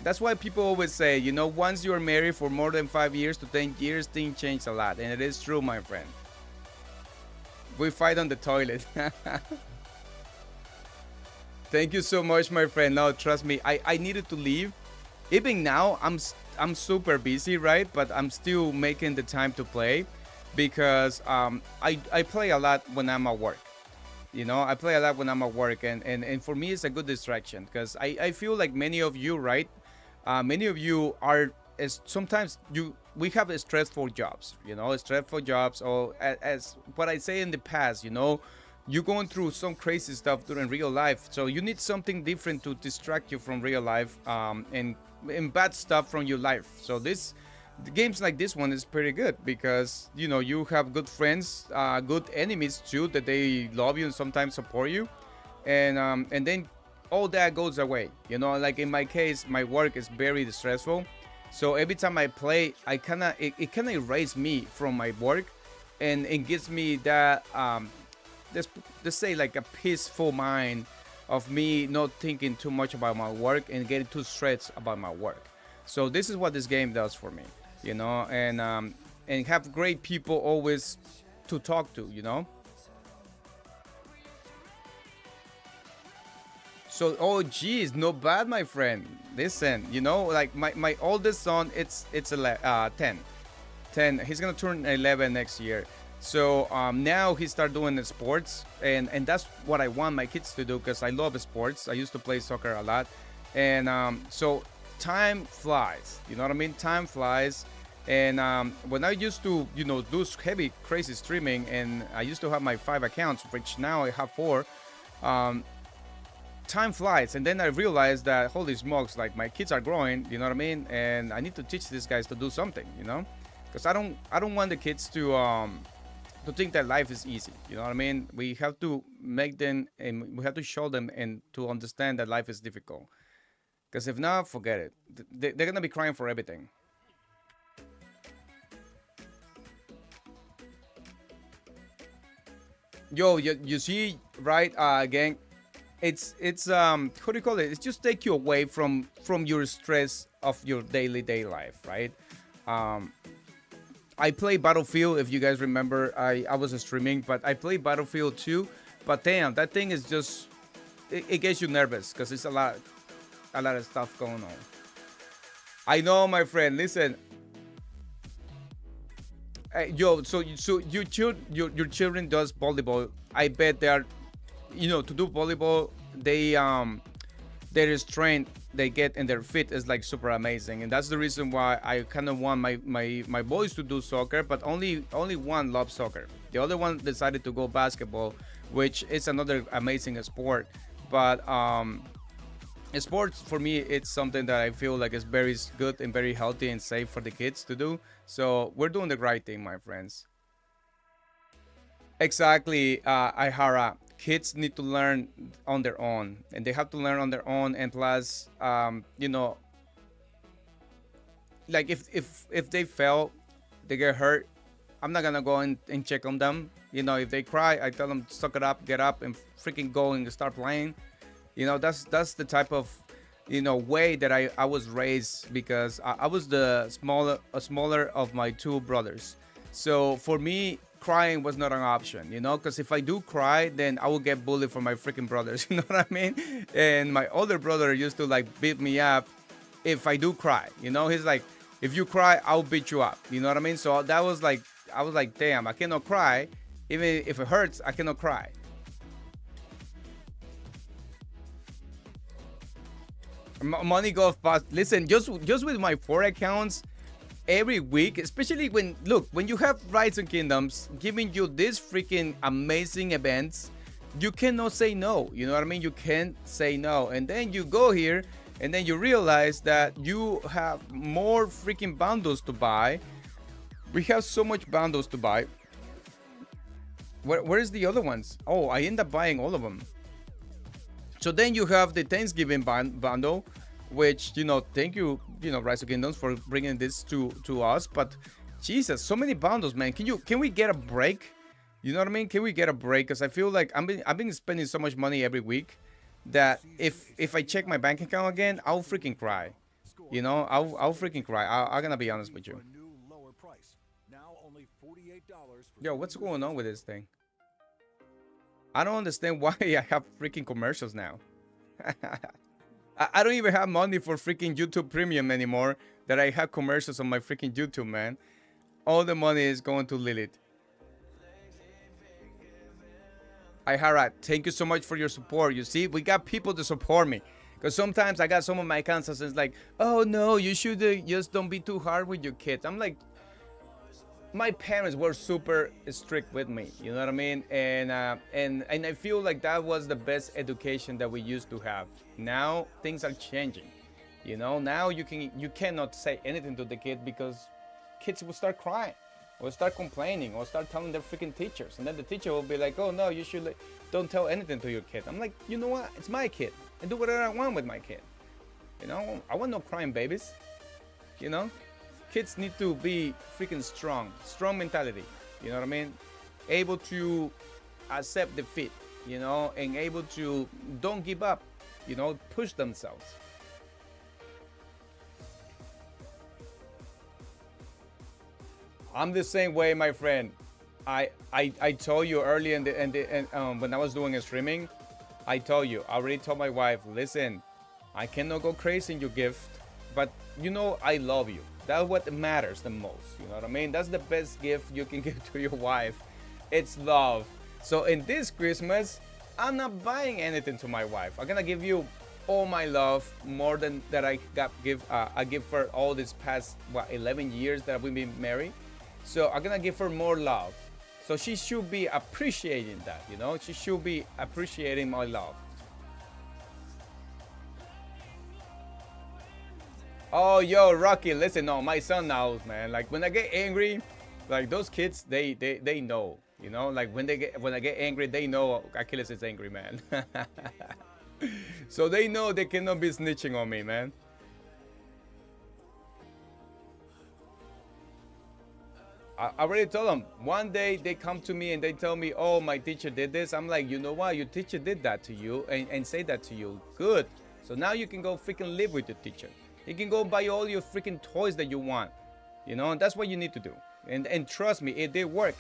That's why people always say, you know, once you're married for more than 5 years to 10 years, things change a lot, and it is true, my friend. We fight on the toilet. Thank you so much, my friend. No, trust me, I needed to leave. Even now, I'm super busy, right? But I'm still making the time to play, because I play a lot when I'm at work. You know, I play a lot when I'm at work, and for me, it's a good distraction, because I feel like many of you, right? Many of you are, sometimes we have stressful jobs, you know, stressful jobs, or as what I say in the past, you know, you're going through some crazy stuff during real life, so you need something different to distract you from real life, and bad stuff from your life. So the games like this one is pretty good, because you know you have good friends, good enemies too, that they love you and sometimes support you, and then all that goes away. You know, like in my case, my work is very stressful, So every time I play, it kind of erases me from my work, and it gives me that let's say like a peaceful mind of me not thinking too much about my work and getting too stressed about my work. So this is what this game does for me, you know, and have great people always to talk to, you know. So, oh geez, not bad, my friend. Listen, you know, like my oldest son, it's 10. He's gonna turn 11 next year. So now he started doing the sports, and that's what I want my kids to do, because I love sports. I used to play soccer a lot, and so time flies. You know what I mean? Time flies. And when I used to, you know, do heavy, crazy streaming, and I used to have my 5 accounts, which now I have 4. Time flies, and then I realized that holy smokes, like my kids are growing, you know what I mean, and I need to teach these guys to do something, you know, because I don't want the kids to think that life is easy, you know what I mean. We have to make them, and we have to show them and to understand that life is difficult, because if not, forget it. They're gonna be crying for everything. Yo, you see, right, gang, it's how do you call it? It's just take you away from your stress of your day life, right? I play Battlefield, if you guys remember. I was streaming, but I play Battlefield 2. But damn, that thing is just it gets you nervous, because it's a lot of stuff going on. I know, my friend. Listen, yo, so your children does volleyball. I bet they are, you know, to do volleyball, they their strength they get in their feet is like super amazing, and that's the reason why I kind of want my boys to do soccer, but only one loves soccer. The other one decided to go basketball, which is another amazing sport. But sports for me, it's something that I feel like is very good and very healthy and safe for the kids to do. So we're doing the right thing, my friends. Exactly, Ihara. Kids need to learn on their own, and they have to learn on their own. And plus, you know, like if they fail, they get hurt, I'm not gonna go and check on them. You know, if they cry, I tell them suck it up, get up, and freaking go and start playing. You know, that's the type of, you know, way that I was raised, because I was the smaller of my 2 brothers. So for me, crying was not an option, you know, because if I do cry, then I will get bullied from my freaking brothers. You know what I mean? And my older brother used to like beat me up if I do cry. You know, he's like, if you cry, I'll beat you up. You know what I mean? So that was like, I was like, damn, I cannot cry. Even if it hurts, I cannot cry. Money goes fast. Listen, just with my 4 accounts, every week, especially when you have Rise of Kingdoms giving you these freaking amazing events, you cannot say no. You know what I mean? You can't say no. And then you go here, and then you realize that you have more freaking bundles to buy. We have so much bundles to buy. Where is the other ones? Oh, I end up buying all of them. So then you have the Thanksgiving bundle, which, you know, thank you, you know, Rise of Kingdoms for bringing this to us. But Jesus, so many bundles, man. Can we get a break? You know what I mean? Can we get a break? Because I feel like I've been spending so much money every week that if I check my bank account again, I'll freaking cry. You know, I'll freaking cry. I'm gonna be honest with you. Yo, what's going on with this thing? I don't understand why I have freaking commercials now. I don't even have money for freaking YouTube Premium anymore, that I have commercials on my freaking YouTube, man. All the money is going to Lilith. Ihara, thank you so much for your support. You see, we got people to support me. Because sometimes I got some of my accounts and it's like, oh no, you should just don't be too hard with your kids. I'm like, my parents were super strict with me, you know what I mean? And I feel like that was the best education that we used to have. Now things are changing, you know. Now you cannot say anything to the kid, because kids will start crying or start complaining or start telling their freaking teachers, and then the teacher will be like, oh no, you should don't tell anything to your kid. I'm like, you know what? It's my kid. I do whatever I want with my kid. You know, I want no crying babies. You know, kids need to be freaking strong mentality. You know what I mean? Able to accept defeat, you know, and able to don't give up, you know, push themselves. I'm the same way, my friend. I told you earlier when I was doing a streaming, I already told my wife, listen, I cannot go crazy in your gift, but you know I love you. That's what matters the most. You know what I mean? That's the best gift you can give to your wife. It's love. So in this Christmas, I'm not buying anything to my wife. I'm gonna give you all my love, more than that I give her all this past 11 years that we've been married. So I'm gonna give her more love. So she should be appreciating that, you know? She should be appreciating my love. Oh, yo, Rocky, listen, no, my son knows, man. Like when I get angry, like those kids, they know, you know? Like when I get angry, they know Akiles is angry, man. So they know they cannot be snitching on me, man. I already told them. One day they come to me and they tell me, oh, my teacher did this. I'm like, you know what? Your teacher did that to you and say that to you. Good. So now you can go freaking live with your teacher. You can go buy all your freaking toys that you want. You know, and that's what you need to do. And trust me, it did work.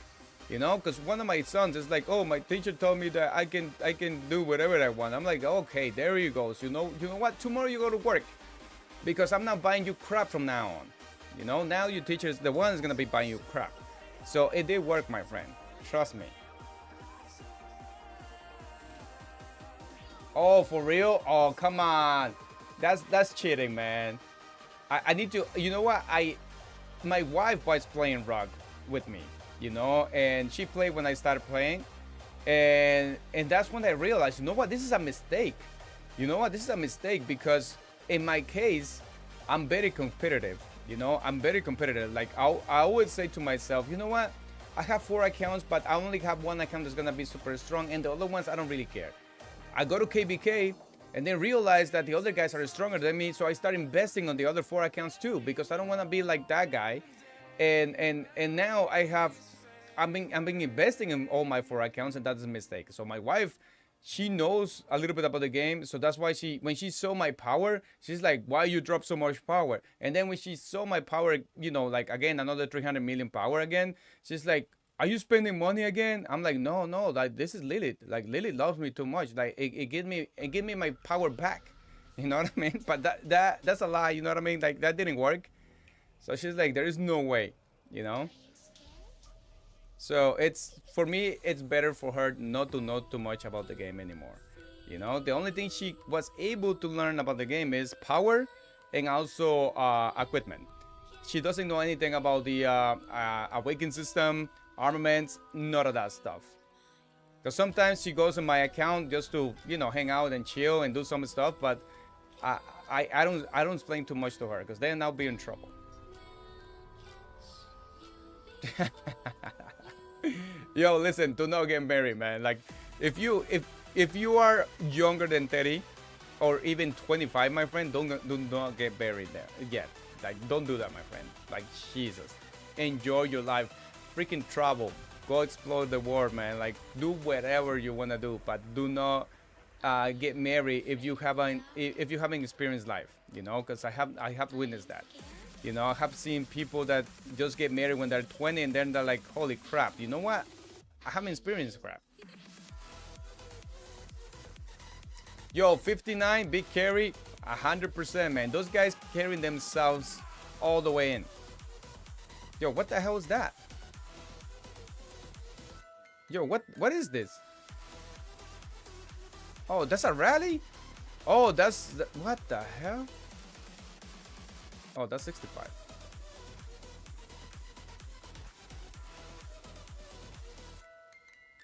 You know, because one of my sons is like, oh, my teacher told me that I can do whatever I want. I'm like, okay, there you go. So you know what? Tomorrow you go to work, because I'm not buying you crap from now on. You know, now your teacher is the one that's gonna be buying you crap. So it did work, my friend. Trust me. Oh, for real? Oh, come on. That's cheating, man. I need to. You know what? My wife was playing rug with me. You know, and she played when I started playing, and that's when I realized, you know what, this is a mistake. You know what, this is a mistake, because in my case, I'm very competitive. You know, I'm very competitive. Like I always say to myself, you know what, I have 4 accounts, but I only have 1 account that's gonna be super strong, and the other ones I don't really care. I go to KBK and then realize that the other guys are stronger than me, so I start investing on the other 4 accounts too, because I don't want to be like that guy. And now I've been investing in all my 4 accounts, and that's a mistake. So my wife, she knows a little bit about the game, so that's why when she saw my power, she's like, why you drop so much power? And then when she saw my power, you know, like again another 300 million power again, she's like, are you spending money again? I'm like, no, like this is Lilith. Like Lilith loves me too much. Like it give me my power back. You know what I mean? But that's a lie. You know what I mean? Like that didn't work. So she's like, there is no way, you know? So for me, it's better for her not to know too much about the game anymore. You know, the only thing she was able to learn about the game is power and also equipment. She doesn't know anything about the awakening system, armaments, none of that stuff. Because sometimes she goes on my account just to, you know, hang out and chill and do some stuff, but I don't explain too much to her, because then I'll be in trouble. Yo, listen, do not get married, man. Like if you are younger than 30 or even 25, my friend, do not get married there yet. Like don't do that, my friend. Like Jesus, enjoy your life, freaking travel, go explore the world, man. Like do whatever you want to do, but do not get married if you haven't experienced life, you know, because I have witnessed that. You know, I have seen people that just get married when they're 20 and then they're like, holy crap, you know what? I haven't experienced crap. Yo, 59, big carry, 100%, man. Those guys carrying themselves all the way in. Yo, what the hell is that? Yo, what is this? Oh, that's a rally? Oh, what the hell? Oh, that's 65.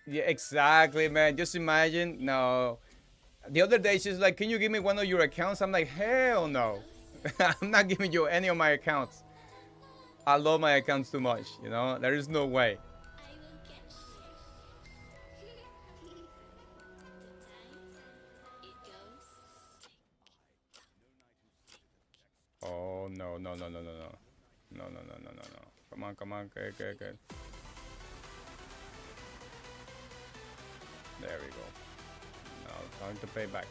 Yeah, exactly, man. Just imagine. No. The other day, she's like, can you give me one of your accounts? I'm like, hell no. I'm not giving you any of my accounts. I love my accounts too much, you know? There is no way. Oh, no. Come on, come on. Okay. There we go. Now time to pay back.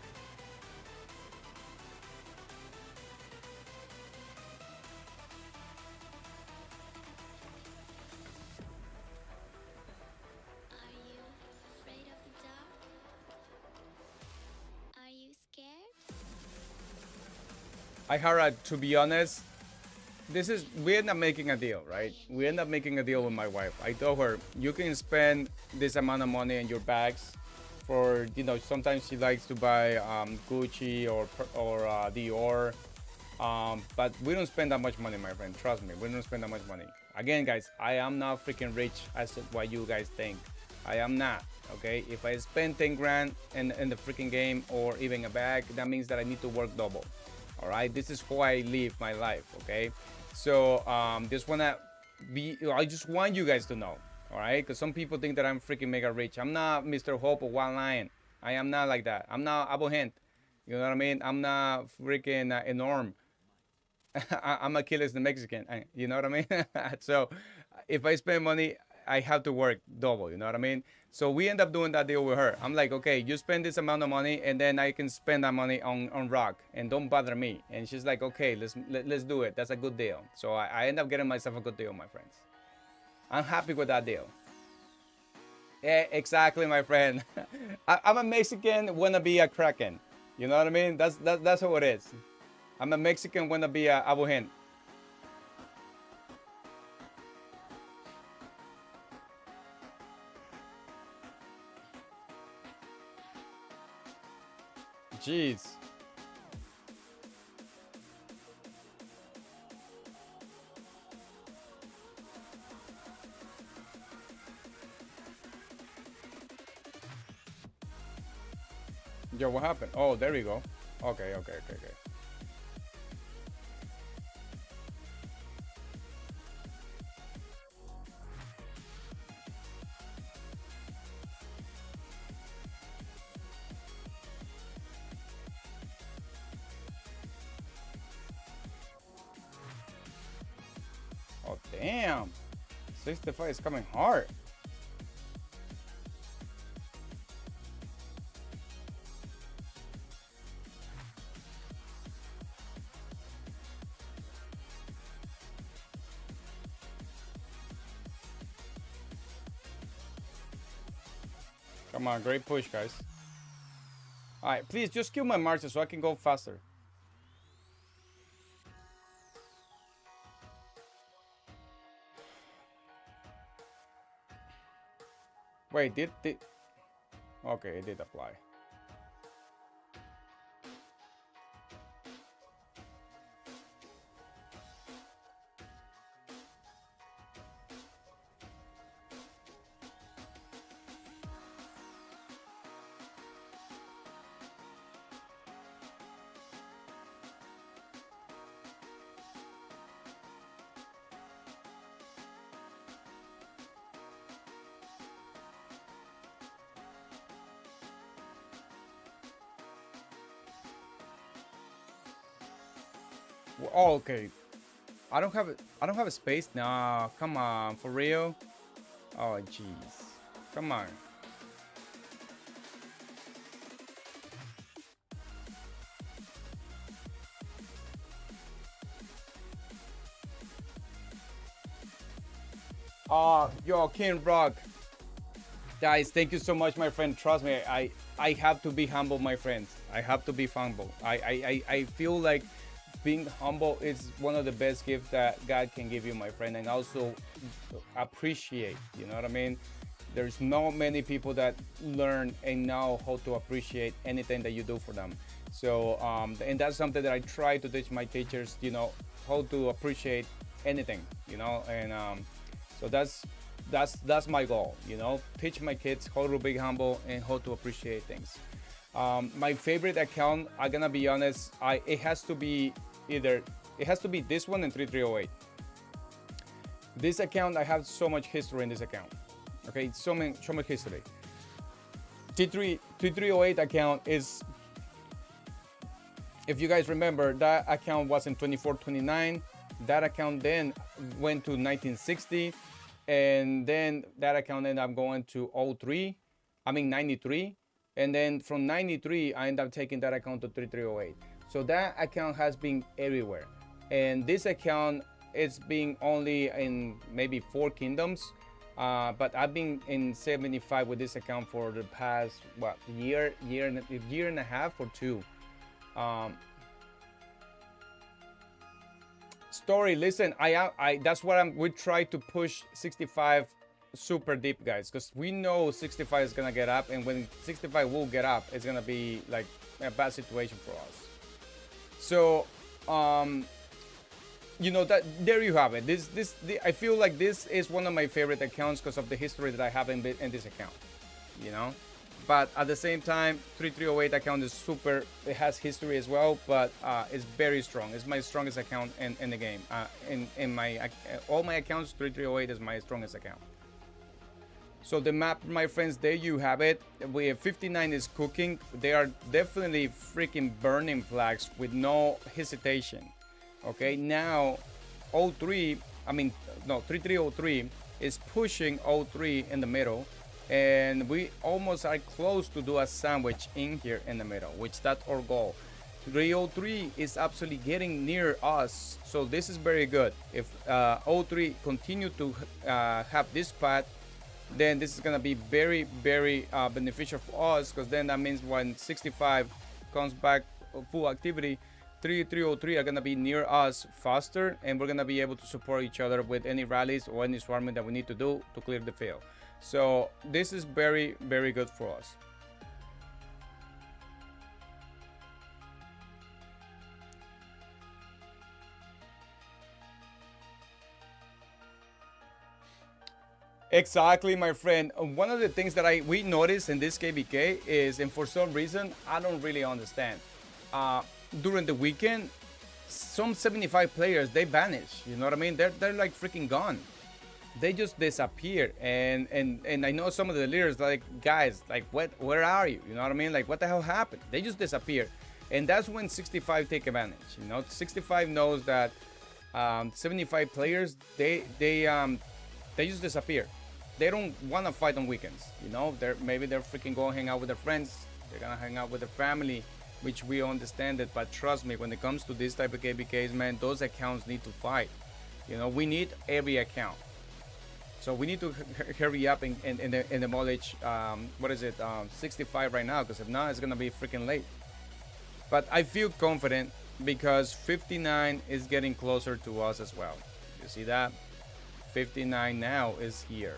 Are you afraid of the dark? Are you scared? Ihara, to be honest, we end up making a deal, right? We end up making a deal with my wife. I told her, you can spend this amount of money in your bags for, you know, sometimes she likes to buy Gucci or Dior. But we don't spend that much money, my friend. Trust me, we don't spend that much money. Again, guys, I am not freaking rich as what you guys think. I am not, okay? If I spend 10 grand in the freaking game or even a bag, that means that I need to work double. All right, this is how I live my life, okay? So I just want you guys to know, all right? Because some people think that I'm freaking mega rich. I'm not Mr. Hope or One Lion. I am not like that. I'm not AbuHind. You know what I mean? I'm not freaking enorm. I'm Akiles the Mexican. You know what I mean? So if I spend money, I have to work double. You know what I mean? So we end up doing that deal with her. I'm like, okay, you spend this amount of money, and then I can spend that money on rock, and don't bother me. And she's like, okay, let's do it. That's a good deal. So I end up getting myself a good deal, my friends. I'm happy with that deal. Yeah, exactly, my friend. I'm a Mexican, wanna be a Kraken. You know what I mean? That's how it is. I'm a Mexican, wanna be a AbuHind. Jeez. Yo, what happened? Oh, there we go. Okay. Oh, damn. 65 is coming hard. Come on, great push, guys. All right, please just kill my marches so I can go faster. Wait, did okay, it did apply. Oh, okay. I don't have a space. Nah, come on, for real. Oh, jeez. Come on. Oh, yo, King Rock. Guys, thank you so much, my friend. Trust me, I have to be humble, my friends. I have to be humble. I feel like being humble is one of the best gifts that God can give you, my friend, and also appreciate. You know what I mean? There's not many people that learn and know how to appreciate anything that you do for them. So, and that's something that I try to teach my teachers. You know, how to appreciate anything. You know, and so that's my goal. You know, teach my kids how to be humble and how to appreciate things. My favorite account, I'm gonna be honest, it has to be this one and 3308. This account, I have so much history in this account. Okay, so much history. T308 account is, if you guys remember, that account was in 24-29. That account then went to 1960, and then that account ended up going to 93, and then from 93 I ended up taking that account to 3308. So that account has been everywhere, and this account is being only in maybe 4 kingdoms, but I've been in 75 with this account for the past year and a half or 2. Story, listen, I that's what we try to push 65 super deep, guys, because we know 65 is gonna get up, and when 65 will get up, it's gonna be like a bad situation for us. So you know, that there you have it. I feel like this is one of my favorite accounts because of the history that I have in this account, you know. But at the same time, 3308 account is super. It has history as well, but it's very strong. It's my strongest account in the game. In my all my accounts, 3308 is my strongest account. So the map, my friends, there you have it. We have 59 is cooking. They are definitely freaking burning flags with no hesitation. Okay, now 3303 is pushing 03 in the middle, and we almost are close to do a sandwich in here in the middle, which that's our goal. 303 is absolutely getting near us, so this is very good. If 03 continue to have this path, then this is gonna be very, very beneficial for us, because then that means when 65 comes back full activity, 3303 are gonna be near us faster, and we're gonna be able to support each other with any rallies or any swarming that we need to do to clear the field. So this is very, very good for us. Exactly, my friend. One of the things that we noticed in this KVK is, and for some reason I don't really understand, during the weekend some 75 players, they vanish, you know what I mean? They're like freaking gone. They just disappear, and I know some of the leaders like, guys, like, where are you? You know what I mean? Like, what the hell happened? They just disappear, and that's when 65 take advantage. You know, 65 knows that 75 players, they just disappear. They don't want to fight on weekends. You know, maybe they're freaking going hang out with their friends. They're gonna hang out with their family, which we understand it. But trust me, when it comes to this type of KBKs, man, those accounts need to fight. You know, we need every account. So we need to hurry up and demolish, what is it, 65 right now, because if not, it's gonna be freaking late. But I feel confident because 59 is getting closer to us as well. You see that? 59 now is here.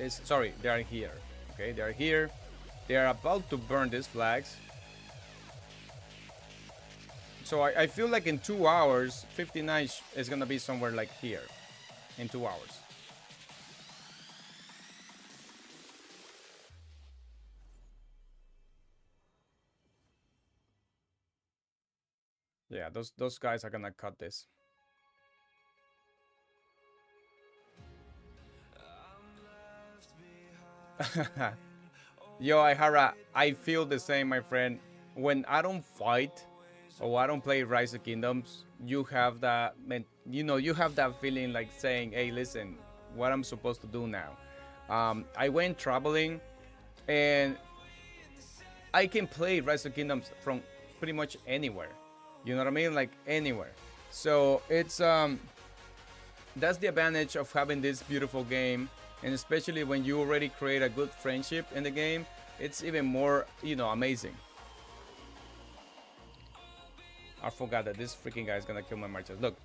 Sorry, they are here. Okay, they are here. They are about to burn these flags. So I feel like in 2 hours, 59 is gonna be somewhere like here. In 2 hours. Yeah, those guys are gonna cut this. Yo, Ihara, I feel the same, my friend. When I don't fight or I don't play Rise of Kingdoms, you have that, you have that feeling like saying, hey, listen, what I'm supposed to do now. I went traveling, and I can play Rise of Kingdoms from pretty much anywhere. You know what I mean? Like anywhere. So it's that's the advantage of having this beautiful game. And especially when you already create a good friendship in the game, it's even more, amazing. I forgot that this freaking guy is gonna kill my marchers. Look.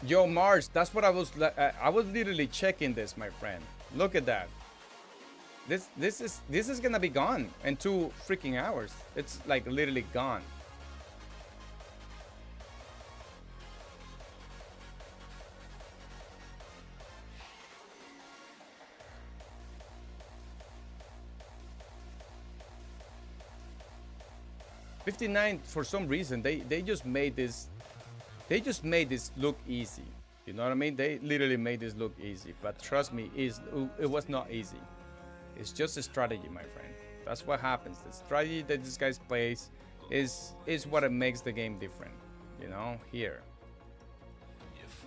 Yo, Mars, that's what I was literally checking this, my friend. Look at that. This is gonna be gone in 2 freaking hours. It's like literally gone. $59, for some reason, they just made this They just made this look easy. You know what I mean? They literally made this look easy. But trust me, it was not easy. It's just a strategy, my friend. That's what happens. The strategy that this guy plays is what it makes the game different. You know, here.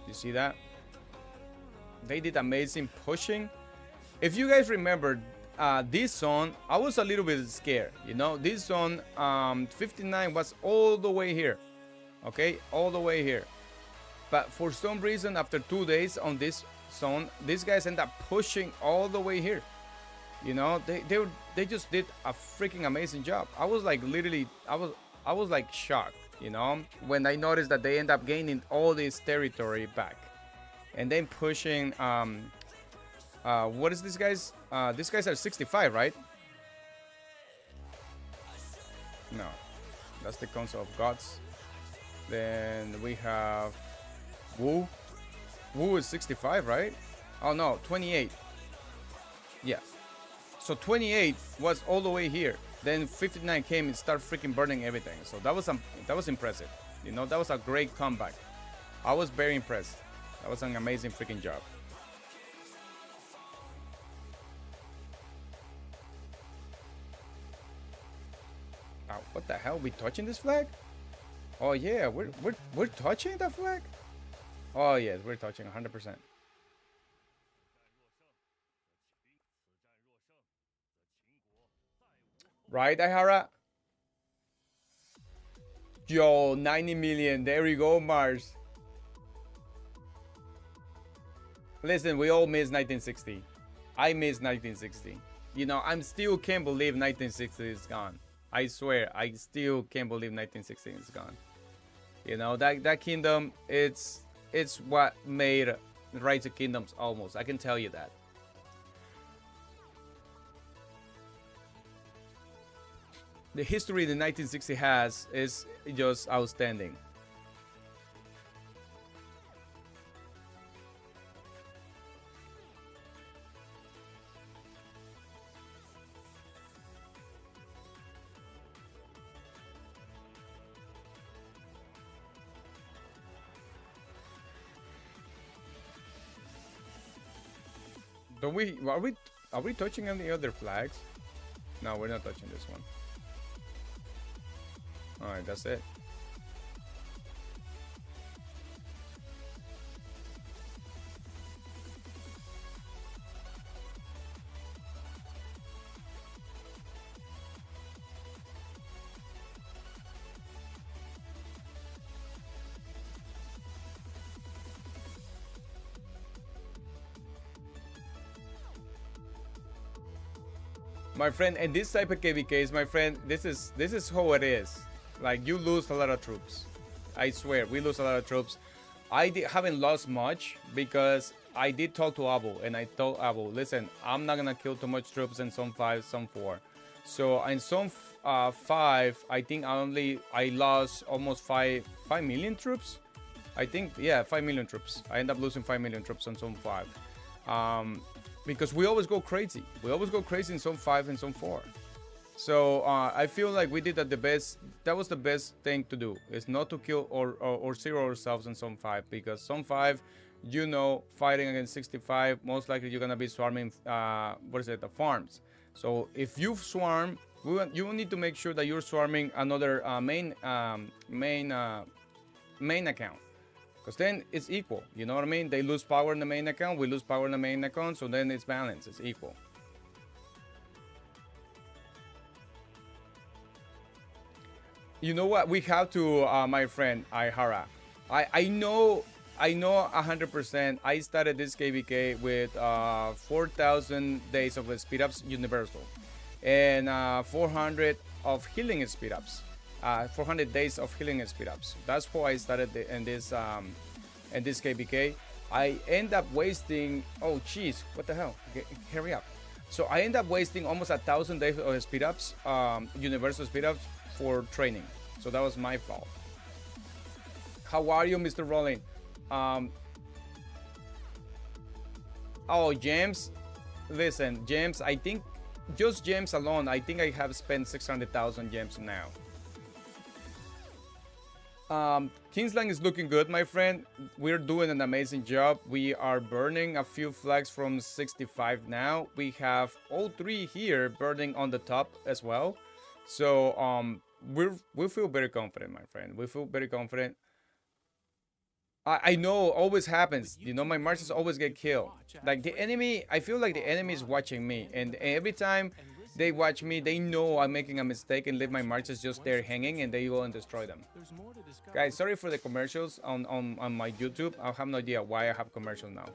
You see that? They did amazing pushing. If you guys remember this zone, I was a little bit scared. You know, this zone 59 was all the way here. Okay, all the way here. But for some reason, after 2 days on this zone, these guys end up pushing all the way here. You know, they just did a freaking amazing job. I was like literally, I was like shocked. You know, when I noticed that they end up gaining all this territory back, and then pushing. What is this guys? These guys are 65, right? No, that's the Council of Gods. Then we have Wu. Wu is 65, right? Oh no, 28. Yeah. So 28 was all the way here. Then 59 came and started freaking burning everything. So that was impressive. You know, that was a great comeback. I was very impressed. That was an amazing freaking job. Oh, what the hell? We touching this flag? Oh yeah, we're touching that flag? Oh yes, we're touching 100%. Right, Ihara? Yo, 90 million. There we go, Mars. Listen, we all miss 1960. I miss 1960. You know, I still can't believe 1960 is gone. I swear, I still can't believe 1960 is gone. You know, that kingdom, it's what made Rise of Kingdoms almost. I can tell you that. The history the 1960 has is just outstanding. Don't we are we touching any other flags? No, we're not touching this one. Alright, that's it. My friend, and this type of KVKs, my friend, this is how it is. Like, you lose a lot of troops. I swear, we lose a lot of troops. Haven't lost much because I did talk to Abu, and I told Abu, listen, I'm not gonna kill too much troops in Zone 5, Zone 4. So in Zone 5, I think I lost almost 5 million troops. I think, yeah, 5 million troops. I end up losing 5 million troops on Zone 5. Because we always go crazy. We always go crazy in Zone 5 and Zone 4. So I feel like we did the best. That was the best thing to do, is not to kill or zero ourselves in Zone 5, because Zone 5, you know, fighting against 65, most likely you're gonna be swarming the farms. So if you swarm, you will need to make sure that you're swarming another main account, because then it's equal. You know what I mean? They lose power in the main account, we lose power in the main account, so then it's balanced, it's equal. You know what? We have to, my friend Ihara. I know 100%. I started this KVK with 4,000 days of speed ups universal, and 400 of healing speed ups. 400 days of healing speed ups. That's how I started in this KVK. I end up wasting. Oh, jeez, what the hell? Hurry up. So I end up wasting almost 1,000 days of speed ups, universal speed ups, for training. So that was my fault. How are you, Mr. Rolling? Oh, gems. Listen, gems. I think just gems alone, I think I have spent 600,000 gems now. Kingsland is looking good, my friend. We're doing an amazing job. We are burning a few flags from 65 now. We have all three here burning on the top as well. So we feel very confident, my friend. We feel very confident. I know always happens. You know, my marches always get killed. Like the enemy, I feel like the enemy is watching me, and every time they watch me, they know I'm making a mistake and leave my marches just there hanging, and they go and destroy them. Guys, sorry for the commercials on my YouTube. I have no idea why I have commercials now.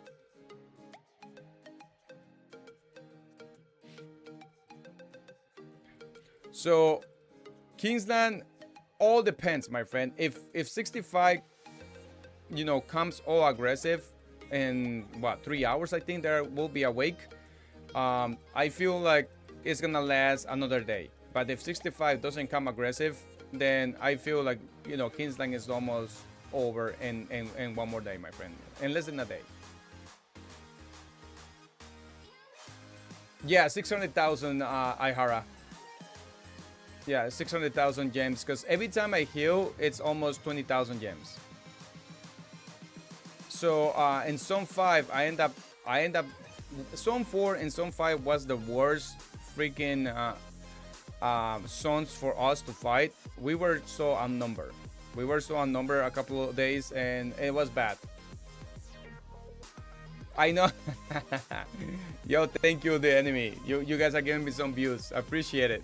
So Kingsland, all depends, my friend. If 65, you know, comes all aggressive in what 3 hours, I think there will be awake. I feel like it's gonna last another day. But if 65 doesn't come aggressive, then I feel like, you know, Kingsland is almost over in one more day, my friend, in less than a day. Yeah, 600,000 Ihara. Yeah, 600,000 gems, because every time I heal, it's almost 20,000 gems. So in Zone 5, I end up Zone 4 and Zone 5 was the worst freaking zones for us to fight. We were so outnumbered. We were so outnumbered a couple of days, and it was bad. I know. Yo, thank you, the enemy. You guys are giving me some views. I appreciate it.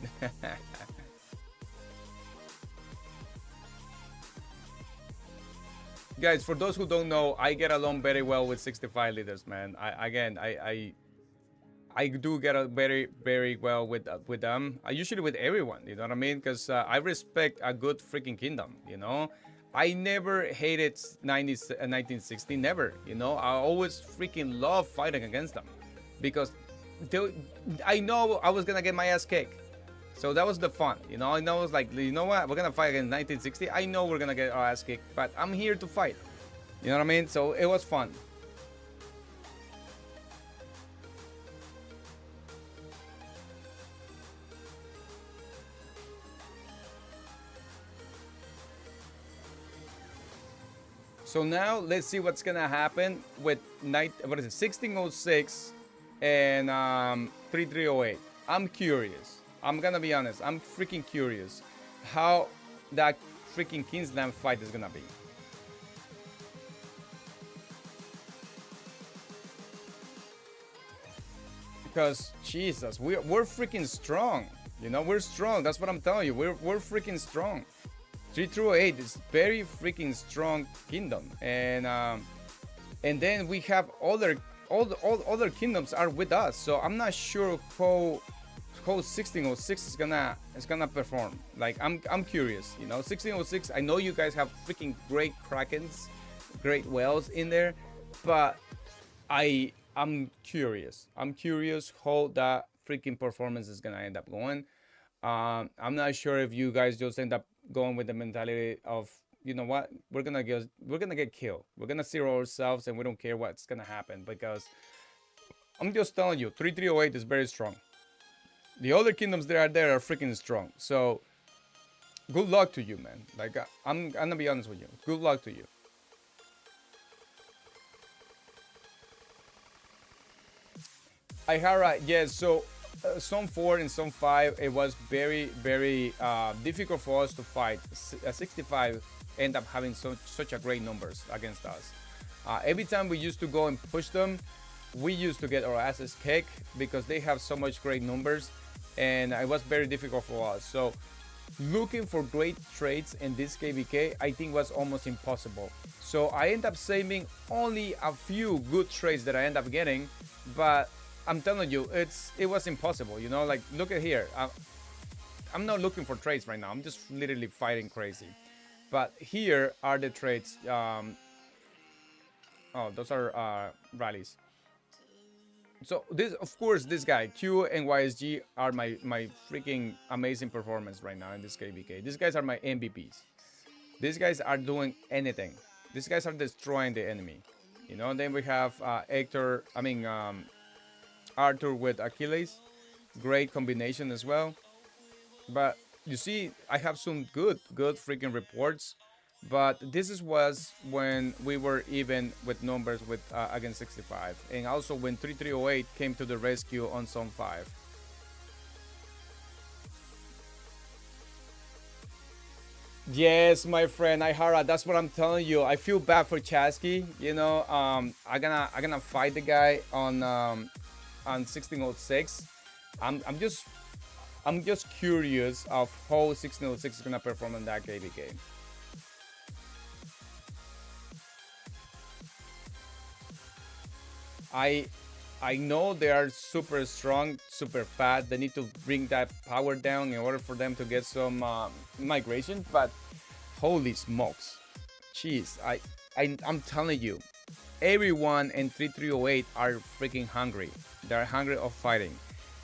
Guys, for those who don't know, I get along very well with 65 leaders, man. I do get a very well with them. I usually with everyone, you know what I mean? Because I respect a good freaking kingdom, you know. I never hated 1960, never, you know. I always freaking love fighting against them because I know I was gonna get my ass kicked. So that was the fun, you know. I know it was like, you know what, we're gonna fight against 1960. I know we're gonna get our ass kicked, but I'm here to fight. You know what I mean? So it was fun. So now let's see what's gonna happen with 1606 and 3308. I'm curious. I'm gonna be honest. I'm freaking curious how that freaking Kingsland fight is gonna be. Because Jesus, we're freaking strong. You know, we're strong. That's what I'm telling you. We're freaking strong. 3308 is very freaking strong kingdom, and then we have all other kingdoms are with us. So I'm not sure how 1606 is gonna perform. Like I'm curious. You know, 1606. I know you guys have freaking great krakens, great whales in there, but I'm curious. I'm curious how that freaking performance is gonna end up going. I'm not sure if you guys just end up going with the mentality of, you know what, we're gonna get killed. We're gonna zero ourselves and we don't care what's gonna happen, because I'm just telling you, 3308 is very strong. The other kingdoms that are there are freaking strong. So good luck to you, man. Like I'm gonna be honest with you. Good luck to you. Ihara, yes. So Zone 4 and Zone 5, it was very difficult for us to fight. 65 end up having such a great numbers against us. Every time we used to go and push them, we used to get our asses kicked because they have so much great numbers, and it was very difficult for us. So looking for great trades in this KVK, I think was almost impossible. So I end up saving only a few good trades that I end up getting, but I'm telling you, it was impossible, you know. Like, look at here. I'm not looking for trades right now. I'm just literally fighting crazy. But here are the trades. Oh, those are rallies. So this, of course, this guy Q and YSG are my freaking amazing performance right now in this KVK. These guys are my MVPs. These guys are doing anything. These guys are destroying the enemy. You know. And then we have Arthur with Akiles, great combination as well. But you see, I have some good freaking reports. But was when we were even with numbers with against 65, and also when 3308 came to the rescue on Zone 5. Yes, my friend Ihara, that's what I'm telling you. I feel bad for Chasky. You know, I'm gonna fight the guy on 1606. I'm just curious of how 1606 is gonna perform in that KVK. I know they are super strong, super fast. They need to bring that power down in order for them to get some migration. But holy smokes, jeez! I'm telling you, everyone in 3308 are freaking hungry. They're hungry of fighting.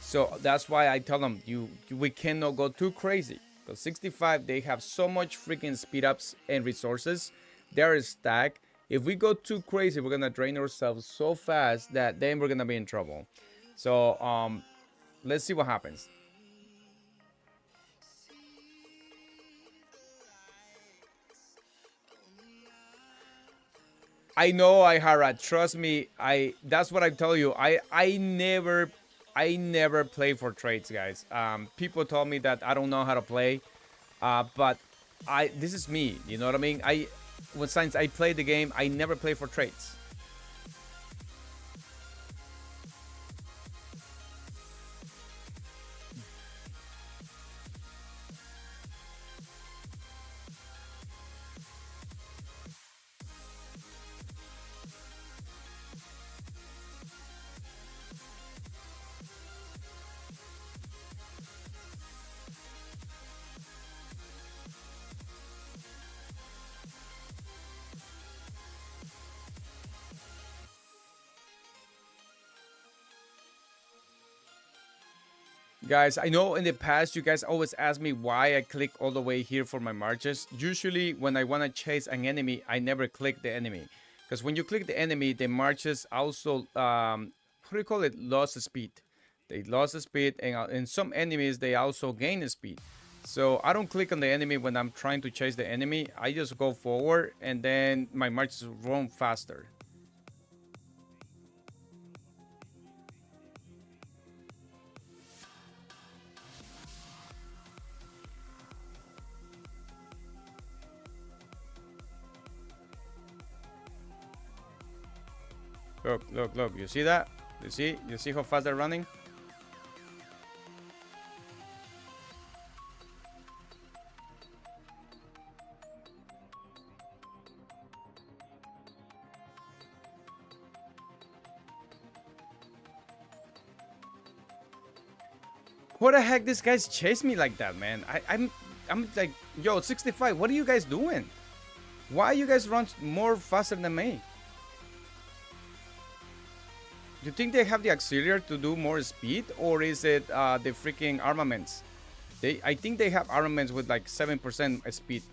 So that's why I tell them we cannot go too crazy. Because 65 they have so much freaking speed ups and resources. They're stacked. If we go too crazy, we're gonna drain ourselves so fast that then we're gonna be in trouble. So let's see what happens. I know, Ihara. Trust me. That's what I tell you. I never play for trades, guys. People told me that I don't know how to play, but this is me. You know what I mean? Since I play the game, I never play for trades. Guys, I know in the past you guys always ask me why I click all the way here for my marches. Usually when I want to chase an enemy, I never click the enemy. Because when you click the enemy, the marches also, how do you call it, lost speed. They lost the speed, and in some enemies, they also gain speed. So I don't click on the enemy when I'm trying to chase the enemy. I just go forward, and then my marches run faster. Look, look, look. You see that? You see how fast they're running? What the heck? These guys chase me like that, man. I'm like, yo, 65. What are you guys doing? Why you guys run more faster than me? Do you think they have the auxiliary to do more speed, or is it the freaking armaments? I think they have armaments with like 7% speed.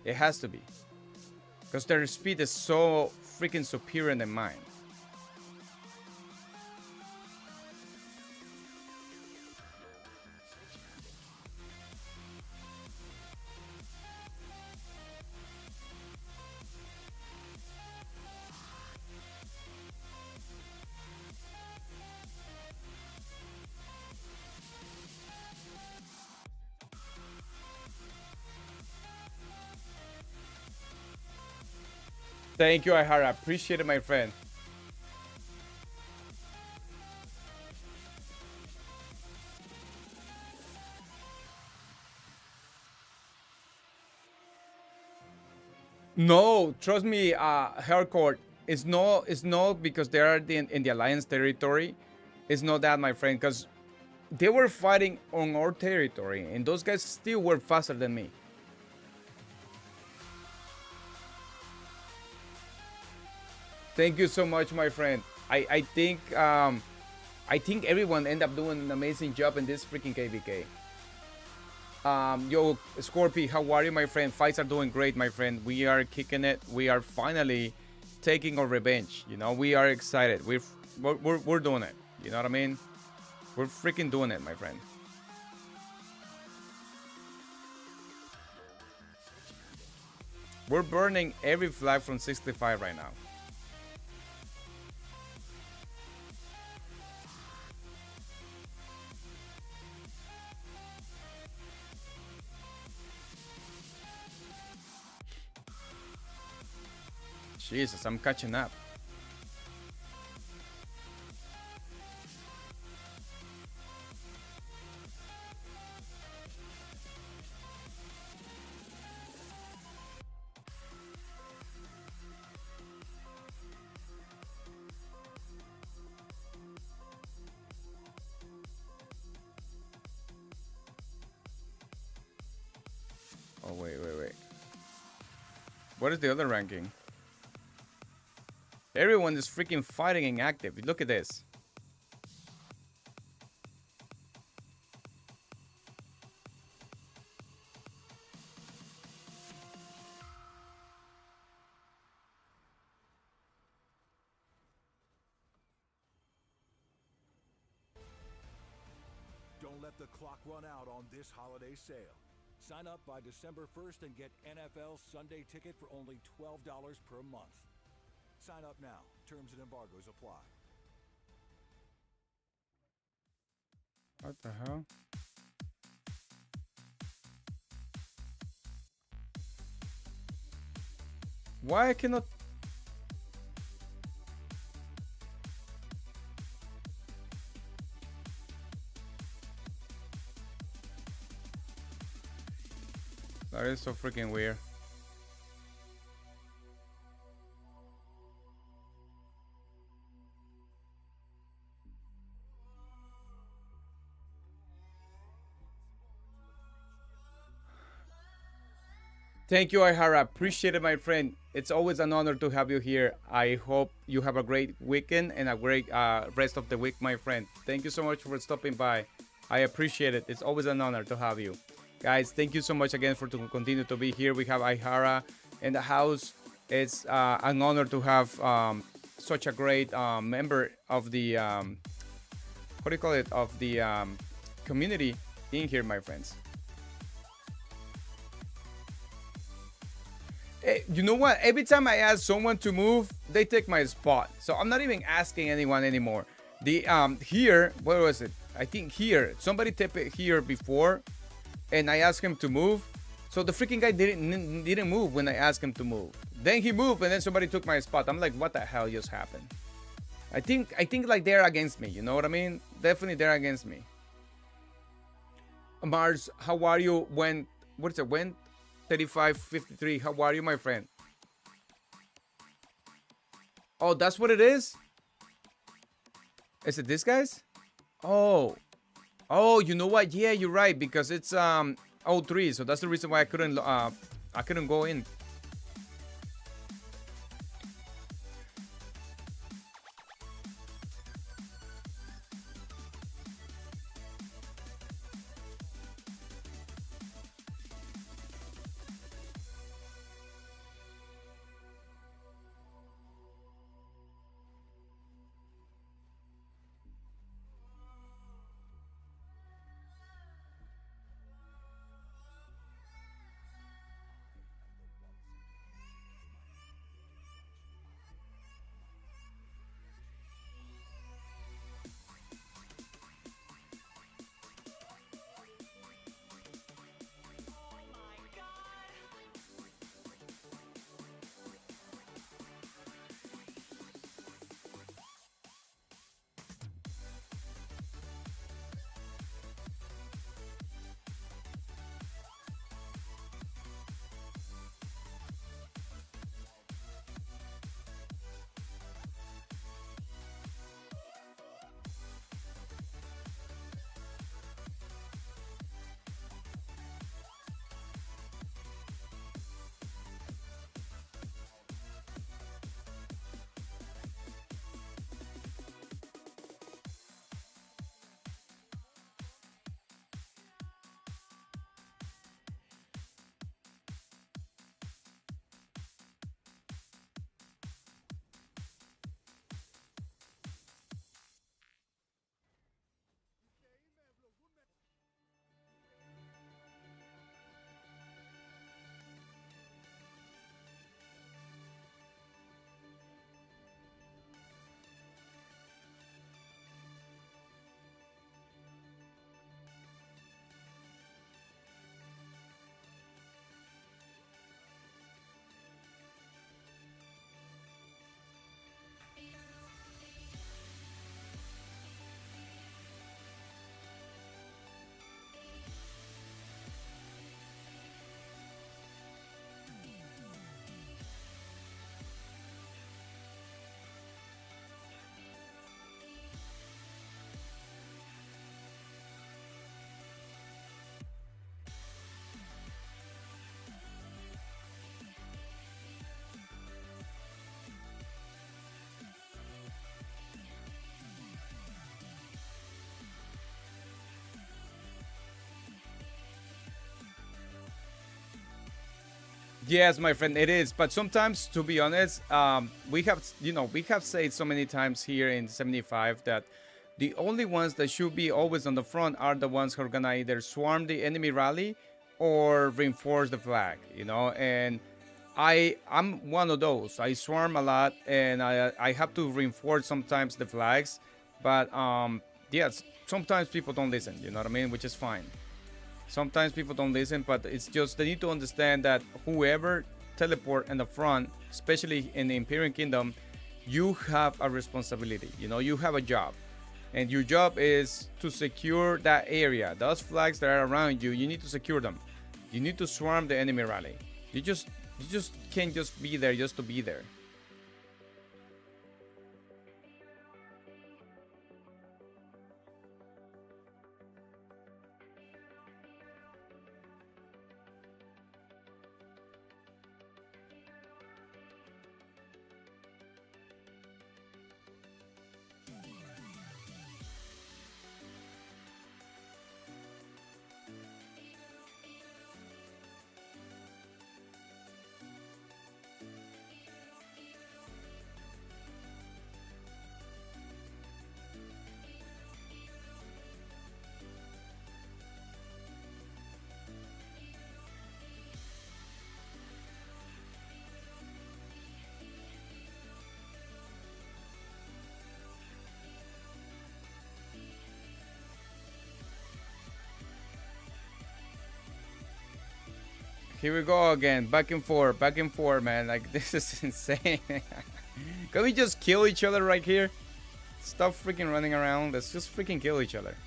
It has to be, because their speed is so freaking superior than mine. Thank you, Ihara. Appreciate it, my friend. No, trust me, Hardcore. It's not because they are in the Alliance territory. It's not that, my friend, because they were fighting on our territory, and those guys still were faster than me. Thank you so much, my friend. I think everyone ended up doing an amazing job in this freaking KVK. Yo, Scorpy, how are you, my friend? Fights are doing great, my friend. We are kicking it. We are finally taking our revenge. You know, we are excited. We're doing it. You know what I mean? We're freaking doing it, my friend. We're burning every flag from 65 right now. Jesus, I'm catching up. Oh, wait. What is the other ranking? Everyone is freaking fighting and active. Look at this. Don't let the clock run out on this holiday sale. Sign up by December 1st and get NFL Sunday Ticket for only $12 per month. Sign up now. Terms and embargoes apply. What the hell? Why I cannot... That is so freaking weird. Thank you, Ihara. Appreciate it, my friend. It's always an honor to have you here. I hope you have a great weekend and a great rest of the week, my friend. Thank you so much for stopping by. I appreciate it. It's always an honor to have you. Guys, thank you so much again for to continue to be here. We have Ihara in the house. It's an honor to have such a great member of the, what do you call it, of the community in here, my friends. You know what? Every time I ask someone to move, they take my spot. So I'm not even asking anyone anymore. The here, what was it? I think here. Somebody tapped it here before, and I asked him to move. So the freaking guy didn't move when I asked him to move. Then he moved, and then somebody took my spot. I'm like, what the hell just happened? I think like they're against me. You know what I mean? Definitely they're against me. Mars, how are you? When what's it? When 3553. How are you, my friend? Oh, that's what it is? Is it this, guys? Oh, you know what? Yeah, you're right, because it's 03, so that's the reason why I couldn't go in. Yes, my friend, it is. But sometimes, to be honest, we have, we have said so many times here in 75 that the only ones that should be always on the front are the ones who are gonna either swarm the enemy rally or reinforce the flag, and I'm one of those. I swarm a lot, and I have to reinforce sometimes the flags, but yes, sometimes people don't listen, you know what I mean, which is fine. Sometimes people don't listen, but it's just they need to understand that whoever teleport in the front, especially in the Imperial Kingdom, you have a responsibility. You have a job, and your job is to secure that area. Those flags that are around you, you need to secure them. You need to swarm the enemy rally. You just can't just be there just to be there. Here we go again, back and forth, man. Like, this is insane. Can we just kill each other right here? Stop freaking running around. Let's just freaking kill each other.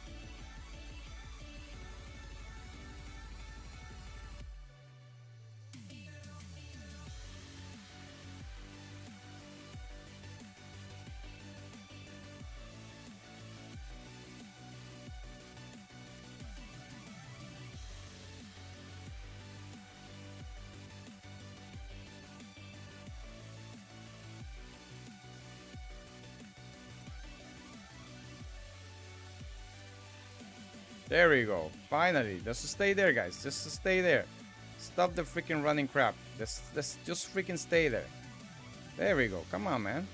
There we go. Finally. Just stay there, guys. Just stay there. Stop the freaking running crap. Let's just freaking stay there. There we go. Come on, man.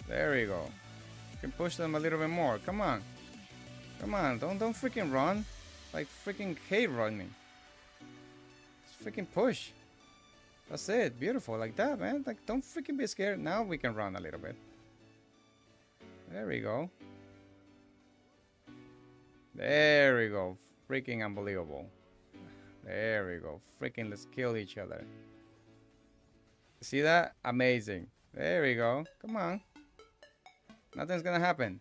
There we go. You can push them a little bit more. Come on. Come on. Don't freaking run. Like freaking hate running. Just freaking push. That's it. Beautiful. Like that, man. Like, don't freaking be scared. Now we can run a little bit. There we go. There we go. Freaking unbelievable. There we go. Freaking let's kill each other. See that? Amazing. There we go. Come on. Nothing's gonna happen.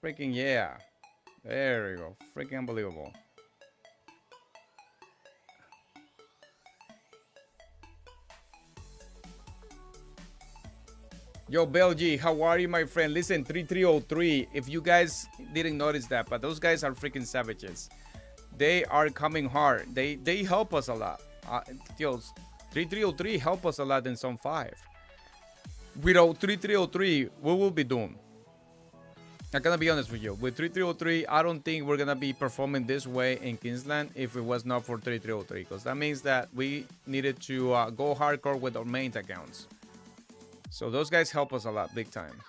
Freaking yeah. There we go. Freaking unbelievable. Yo, Belgi, how are you, my friend? Listen, 3303. If you guys didn't notice that, but those guys are freaking savages. They are coming hard. They help us a lot. Yo, 3303 help us a lot in Zone 5. Without 3303, we will be doomed. I'm gonna be honest with you. With 3303, I don't think we're gonna be performing this way in Kingsland if it was not for 3303, because that means that we needed to go hardcore with our main accounts. So those guys help us a lot, big time.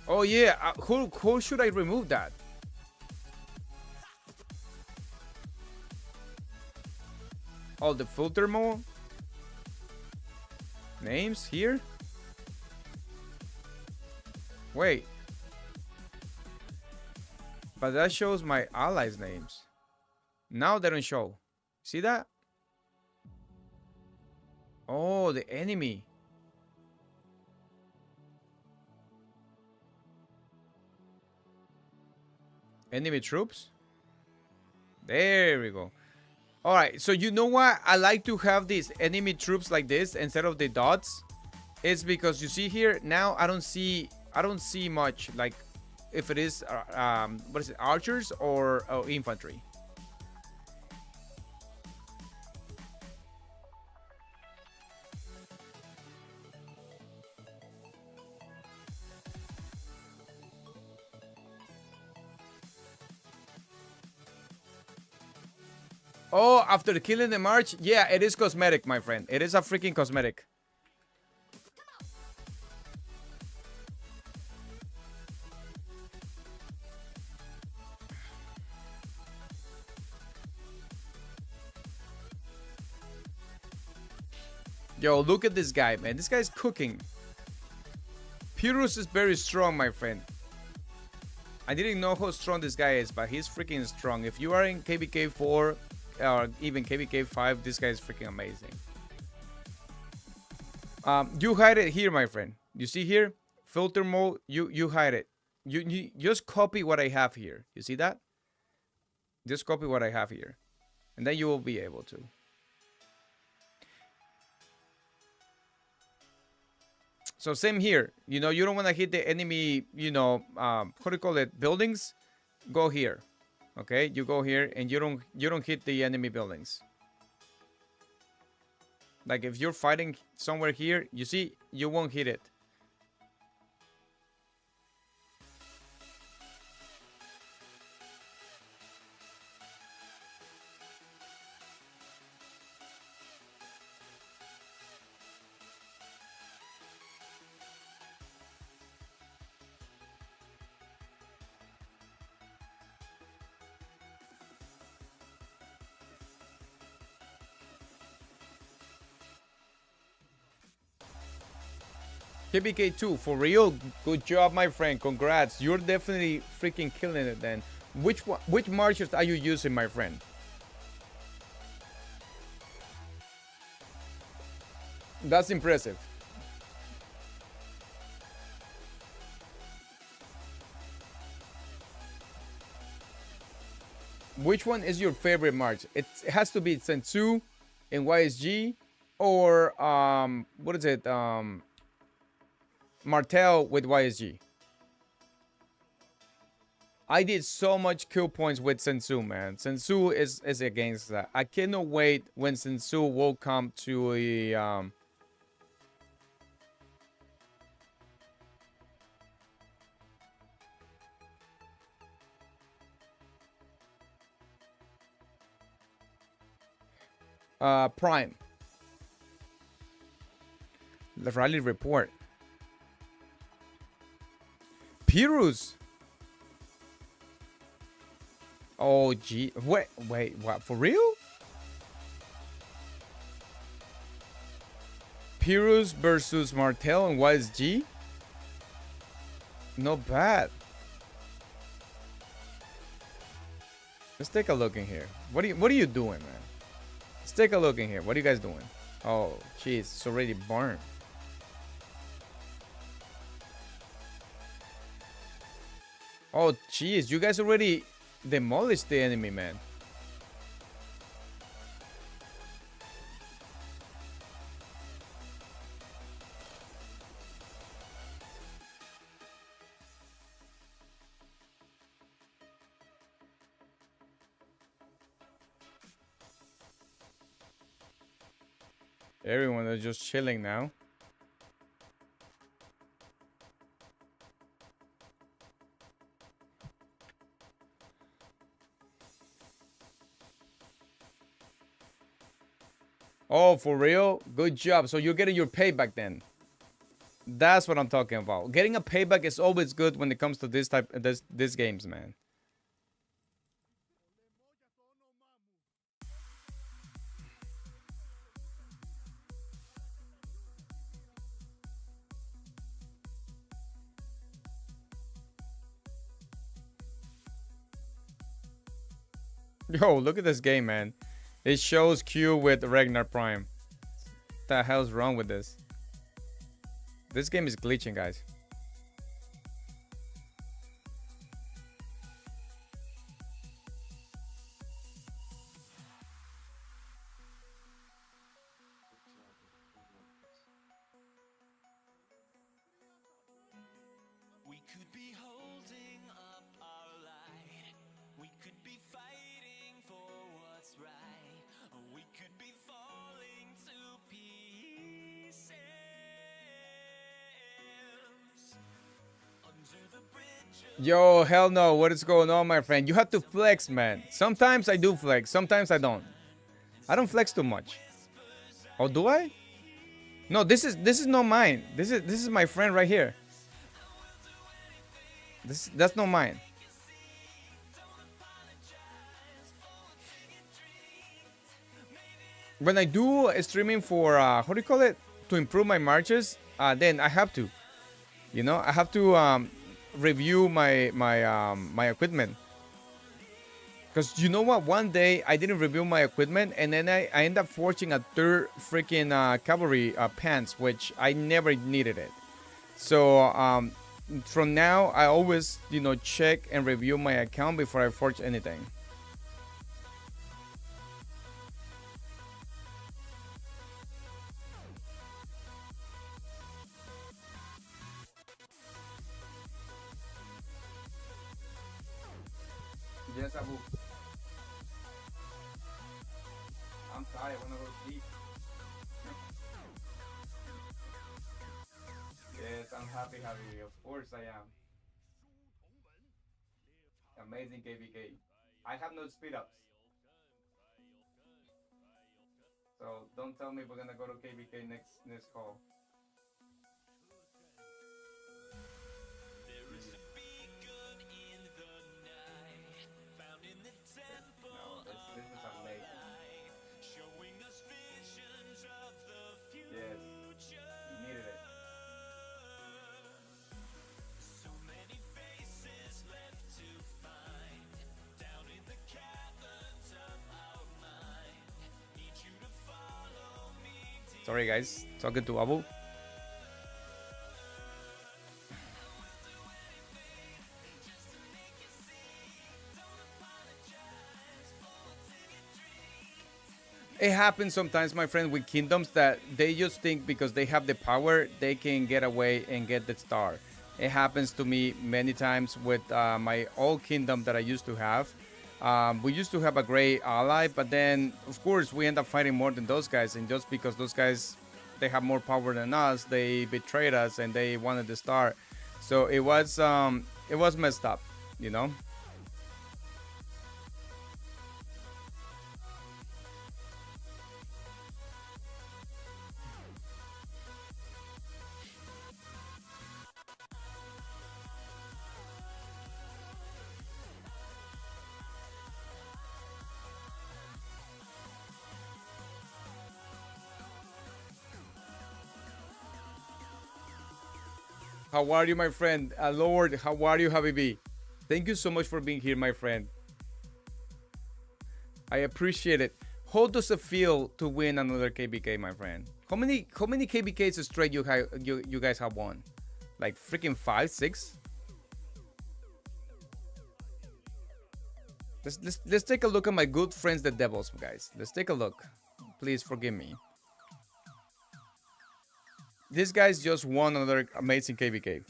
Oh yeah, who should I remove that? Oh, the filter mode? Names here? Wait. But that shows my allies' names. Now they don't show. See that? Oh, the enemy. Enemy troops? There we go. Alright, so you know what? I like to have these enemy troops like this instead of the dots. It's because you see here, now I don't see much, like if it is what is it, archers or infantry. Oh, after killing the march? Yeah, it is cosmetic, my friend. It is a freaking cosmetic. Yo, look at this guy, man. This guy's cooking. Pyrrhus is very strong, my friend. I didn't know how strong this guy is, but he's freaking strong. If you are in KVK 4 or even KVK 5, this guy is freaking amazing. You hide it here, my friend. You see here? Filter mode, you hide it. You just copy what I have here. You see that? Just copy what I have here. And then you will be able to. So same here, you know, you don't want to hit the enemy, you know, how do you call it, buildings? Go here, okay? You go here and you don't hit the enemy buildings. Like if you're fighting somewhere here, you see, you won't hit it. KBK2, for real, good job, my friend. Congrats. You're definitely freaking killing it then. Which marchers are you using, my friend? That's impressive. Which one is your favorite march? It has to be Sensu and YSG, or what is it? Martel with YSG. I did so much kill points with Sensu, man. Sensu is against that. I cannot wait when Sensu will come to a Prime. The rally report. Pyrrhus. Oh, gee. Wait, what? For real? Pyrrhus versus Martel and YSG? Not bad. Let's take a look in here. What are you doing, man? Let's take a look in here. What are you guys doing? Oh, jeez, it's already burned. Oh, jeez, you guys already demolished the enemy, man. Everyone is just chilling now. Oh, for real? Good job. So you're getting your payback then. That's what I'm talking about. Getting a payback is always good when it comes to this games, man. Yo, look at this game, man. It shows Q with Ragnar Prime. What the hell's wrong with this? This game is glitching, guys. We could be holding up our light. We could be fighting for what's right. Or we could be falling to pieces. Under the bridge. Yo, hell no. What is going on, my friend? You have to flex, man. Sometimes I do flex. Sometimes I don't. I don't flex too much. Oh, do I? No, this is not mine. This is my friend right here. That's not mine. When I do a streaming for how do you call it, to improve my marches, then I have to, you know, I have to review my equipment. Because you know what? One day I didn't review my equipment, and then I ended up forging a third freaking cavalry pants, which I never needed it. So from now, I always, you know, check and review my account before I forge anything. Yes, Abu. I'm tired. I wanna go sleep. Yes, I'm happy. Of course I am. Amazing KVK. I have no speed ups. So don't tell me we're gonna go to KVK next call. There is a beacon in the night, found in the temple No, this of is our amazing. life, showing us visions of the Yes, future. you needed it. So many faces left to find, down in the caverns of our mind. Need you to follow me, dear. Sorry guys, talking to Abu. It happens sometimes, my friend, with kingdoms that they just think because they have the power, they can get away and get the star. It happens to me many times with my old kingdom that I used to have. We used to have a great ally, but then, of course, we end up fighting more than those guys. And just because those guys, they have more power than us, they betrayed us and they wanted the star. So it was messed up, you know. How are you, my friend? Lord, how are you, Habibi? Thank you so much for being here, my friend. I appreciate it. How does it feel to win another KBK, my friend? How many KBKs straight you guys have won? Like freaking 5, 6? Let's take a look at my good friends, the Devils, guys. Let's take a look. Please forgive me. This guy's just won another amazing KVK.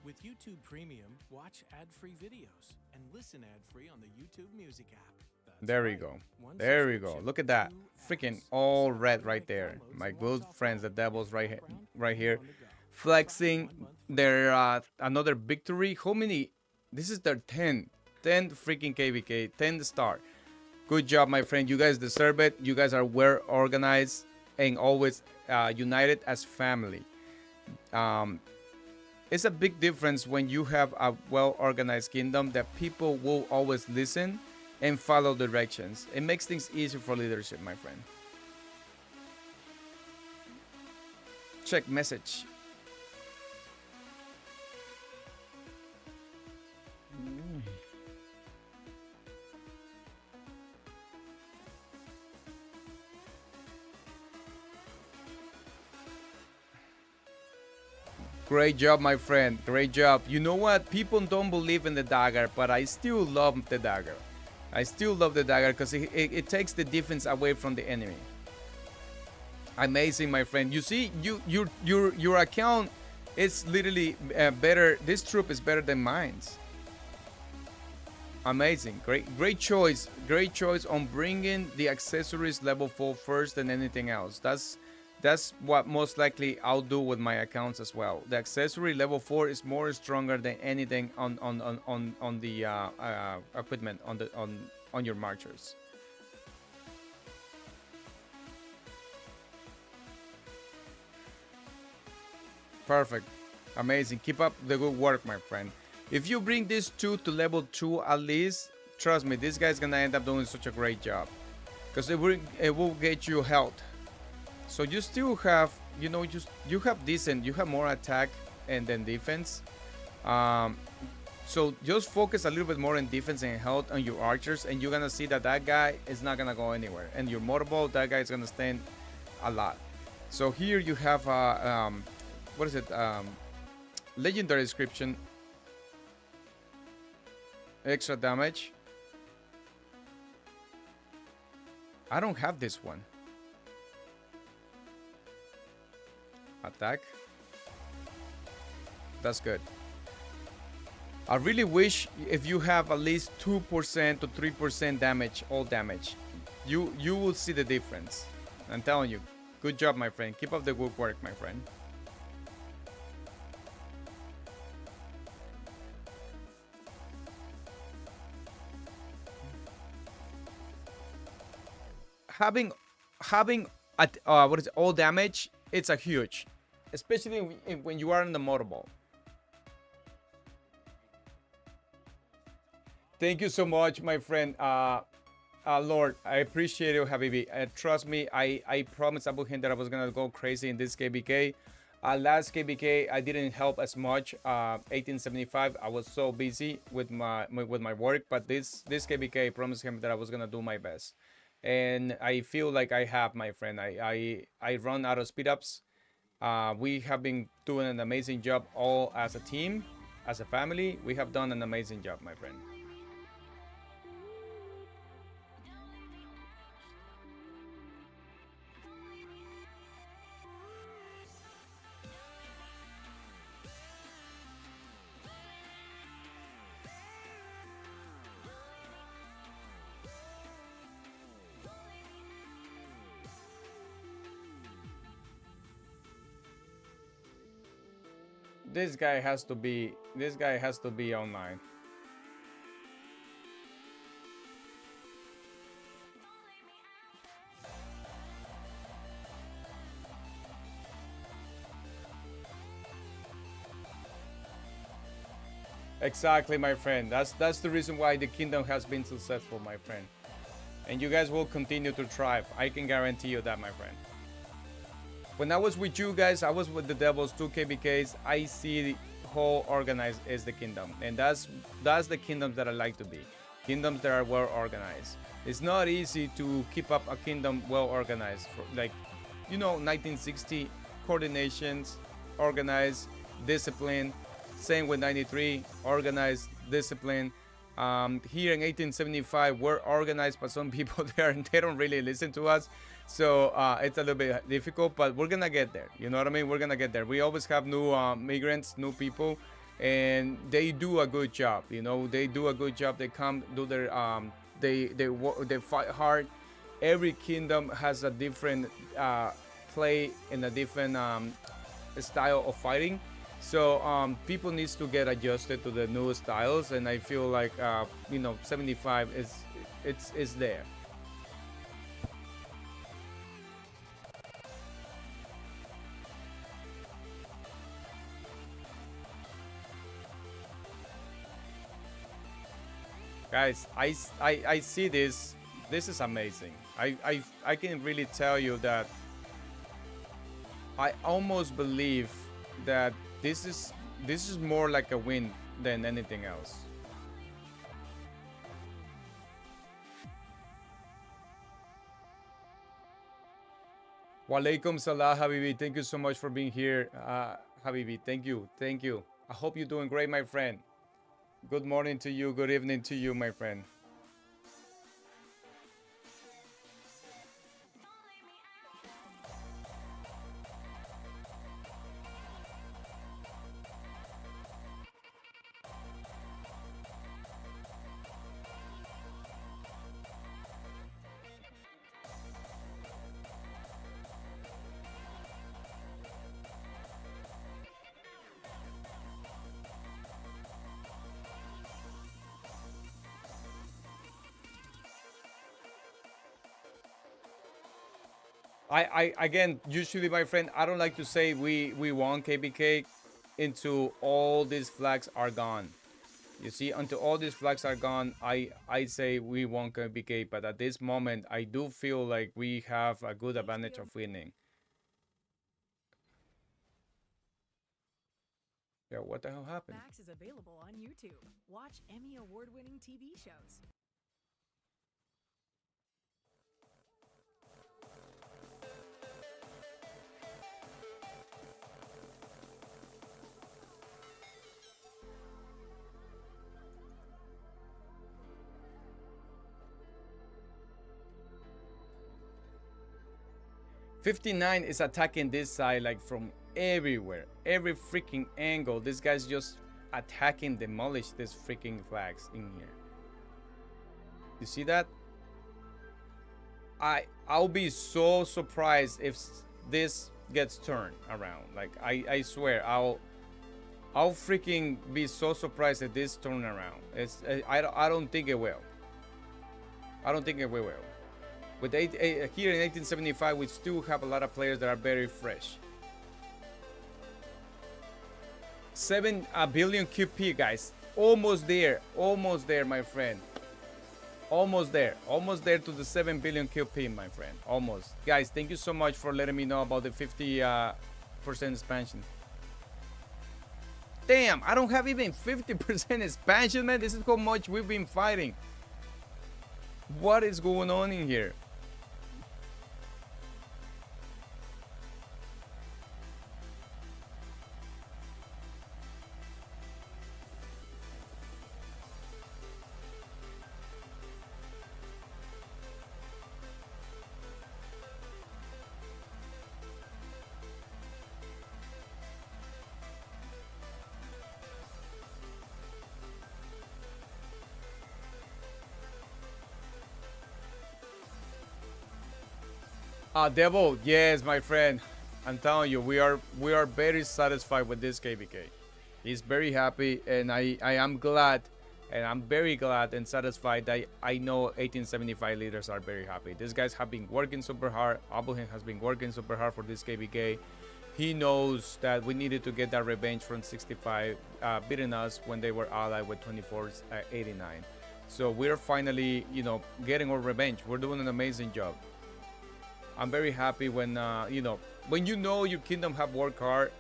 With YouTube Premium, watch ad-free videos and listen ad-free on the YouTube Music app. That's There we right. go. One There we go. subscription, Look at that. 2 Freaking apps. all Subscribe red to right make there. downloads My and good watch friends, the offline Devils, right background right here, on the go. flexing Try 1 month for their another victory. How many? This is their 10 freaking KVK, 10 star. Good job, my friend. You guys deserve it. You guys are well organized and always united as family. It's a big difference when you have a well-organized kingdom that people will always listen and follow directions. It makes things easier for leadership, my friend. Check message. Great job, my friend. Great job. You know what? People don't believe in the dagger, but I still love the dagger. I still love the dagger because it takes the defense away from the enemy. Amazing, my friend. You see, your account is literally better. This troop is better than mine's. Amazing. Great choice. Great choice on bringing the accessories level 4 first than anything else. That's what most likely I'll do with my accounts as well. The accessory level 4 is more stronger than anything on the equipment on on your marchers. Perfect. Amazing. Keep up the good work, my friend. If you bring these two to level 2 at least, trust me, this guy's gonna end up doing such a great job. Because it will get you health. So you still have, you know, you have decent, you have more attack and then defense. So just focus a little bit more on defense and health on your archers, and you're gonna see that that guy is not gonna go anywhere. And your motorboat, that guy is gonna stand a lot. So here you have what is it? Legendary description. Extra damage. I don't have this one. Attack. That's good. I really wish if you have at least 2% to 3% damage, all damage, you will see the difference. I'm telling you. Good job, my friend. Keep up the good work, my friend. Having what is it, all damage, it's a huge, especially when you are in the motorball. Thank you so much, my friend. Lord, I appreciate you, Habibi. Trust me, I promised AbuHind that I was gonna go crazy in this KBK. Last KBK, I didn't help as much. 1875, I was so busy with my work, but this KBK, I promised him that I was gonna do my best. And I feel like I have, my friend. I run out of speed ups. We have been doing an amazing job, all as a team, as a family. We have done an amazing job, my friend. This guy has to be online. Exactly, my friend. That's the reason why the kingdom has been successful, my friend. And you guys will continue to thrive. I can guarantee you that, my friend. When I was with you guys, I was with the Devils, 2 KBKs. I see the whole organized is the kingdom. And that's the kingdoms that I like to be. Kingdoms that are well organized. It's not easy to keep up a kingdom well organized. Like, you know, 1960, coordinations, organized, discipline. Same with 93, organized, discipline. Here in 1875, we're organized, but some people they don't really listen to us. So it's a little bit difficult, but we're gonna get there. You know what I mean? We're gonna get there. We always have new migrants, new people, and they do a good job. You know, they do a good job. They come do their they fight hard. Every kingdom has a different play and a different style of fighting. So people needs to get adjusted to the new styles, and I feel like you know, 75 is there. Guys, I see this. This is amazing. I can really tell you that I almost believe that this is more like a win than anything else. Walaikum salam, Habibi. Thank you so much for being here, Habibi. Thank you. I hope you're doing great, my friend. Good morning to you. Good evening to you, my friend. I again, usually, my friend, I don't like to say we won KBK until all these flags are gone. You see, until all these flags are gone, I say we won KBK. But at this moment, I do feel like we have a good advantage of winning. Yeah, what the hell happened? Max is available on YouTube. Watch Emmy award-winning TV shows. '59 is attacking this side like from everywhere, every freaking angle. This guy's just attacking, demolish these freaking flags in here. You see that? I'll be so surprised if this gets turned around. Like I swear, I'll freaking be so surprised if this turn around. I don't think it will. I don't think it will. With here in 1875, we still have a lot of players that are very fresh. 7 billion QP, guys. Almost there, my friend. Almost there to the 7 billion QP, my friend. Almost. Guys, thank you so much for letting me know about the 50% expansion. Damn, I don't have even 50% expansion, man. This is how much we've been fighting. What is going on in here? Devil, yes, my friend. I'm telling you, we are very satisfied with this KBK. He's very happy, and I am glad, and I'm very glad and satisfied that I know 1875 leaders are very happy. These guys have been working super hard. AbuHind has been working super hard for this KBK. He knows that we needed to get that revenge from 65 beating us when they were allied with 2489. So we're finally, you know, getting our revenge. We're doing an amazing job. I'm very happy when when you know your kingdom have worked hard.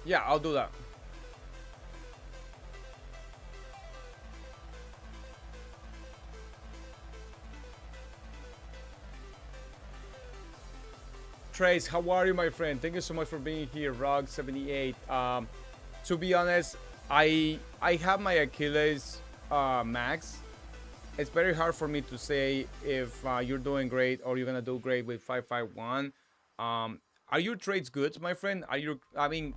Yeah, I'll do that. Trace, how are you, my friend? Thank you so much for being here. Rog78. To be honest, I have my Akiles max. It's very hard for me to say if you're doing great or you're gonna do great with 551. Are your trades good, my friend? Are you? I mean,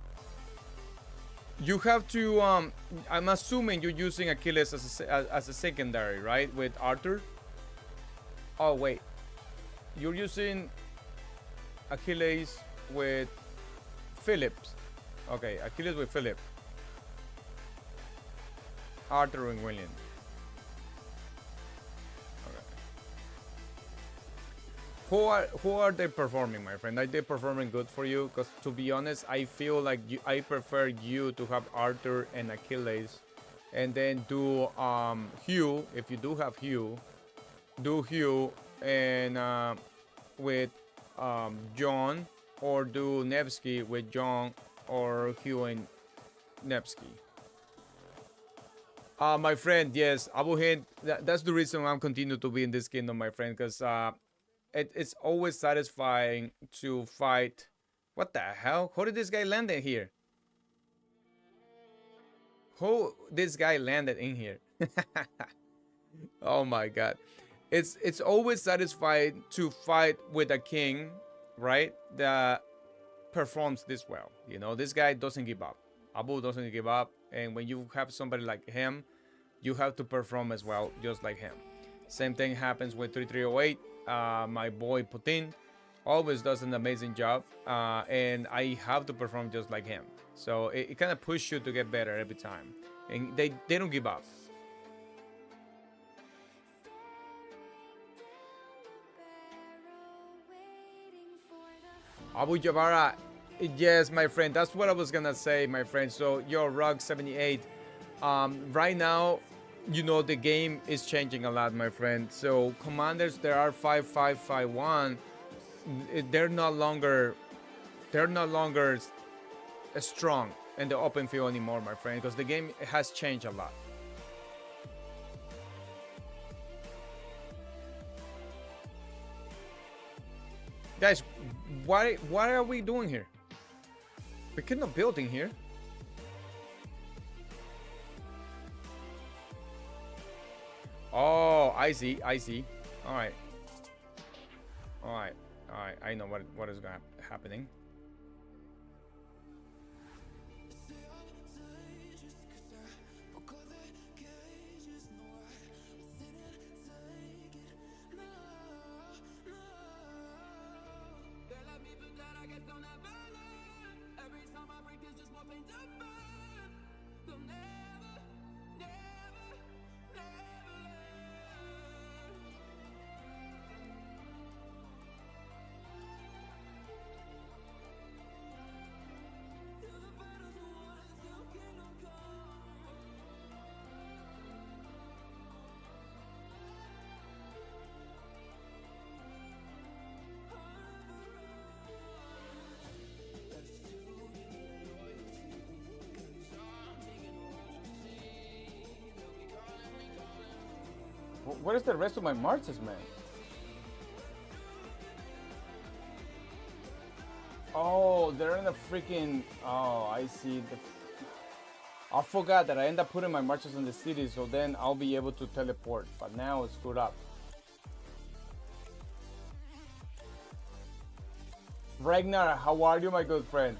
you have to. I'm assuming you're using Akiles as a secondary, right? With Arthur. Oh wait, you're using Akiles with Phillips. Okay, Akiles with Philip. Arthur and William. Who are they performing, my friend? Are they performing good for you? Because to be honest, I feel like I prefer you to have Arthur and Akiles, and then do Hugh if you do have Hugh. Do Hugh and with John, or do Nevsky with John or Hugh and Nevsky. My friend, yes, AbuHind. That's the reason I'm continue to be in this kingdom, my friend, because it's always satisfying to fight. What the hell? How did this guy land in here? How this guy landed in here? Oh my god. It's always satisfying to fight with a king, right? That performs this well. You know, this guy doesn't give up. Abu doesn't give up, and when you have somebody like him, you have to perform as well, just like him. Same thing happens with 3308. My boy Putin always does an amazing job, and I have to perform just like him. So it kind of pushes you to get better every time, and they don't give up. Abu Jabara, yes, my friend, that's what I was gonna say, my friend. So your Rug 78, right now, you know, the game is changing a lot, my friend. So commanders, there are 5551, they're no longer strong in the open field anymore, my friend, because the game has changed a lot. Guys, what are we doing here? We cannot build in here. Oh, I see. All right. I know what is going to happening. What is the rest of my marches, man? Oh, they're in the freaking... Oh, I see. I forgot that I end up putting my marches in the city, so then I'll be able to teleport. But now it's screwed up. Ragnar, how are you, my good friend?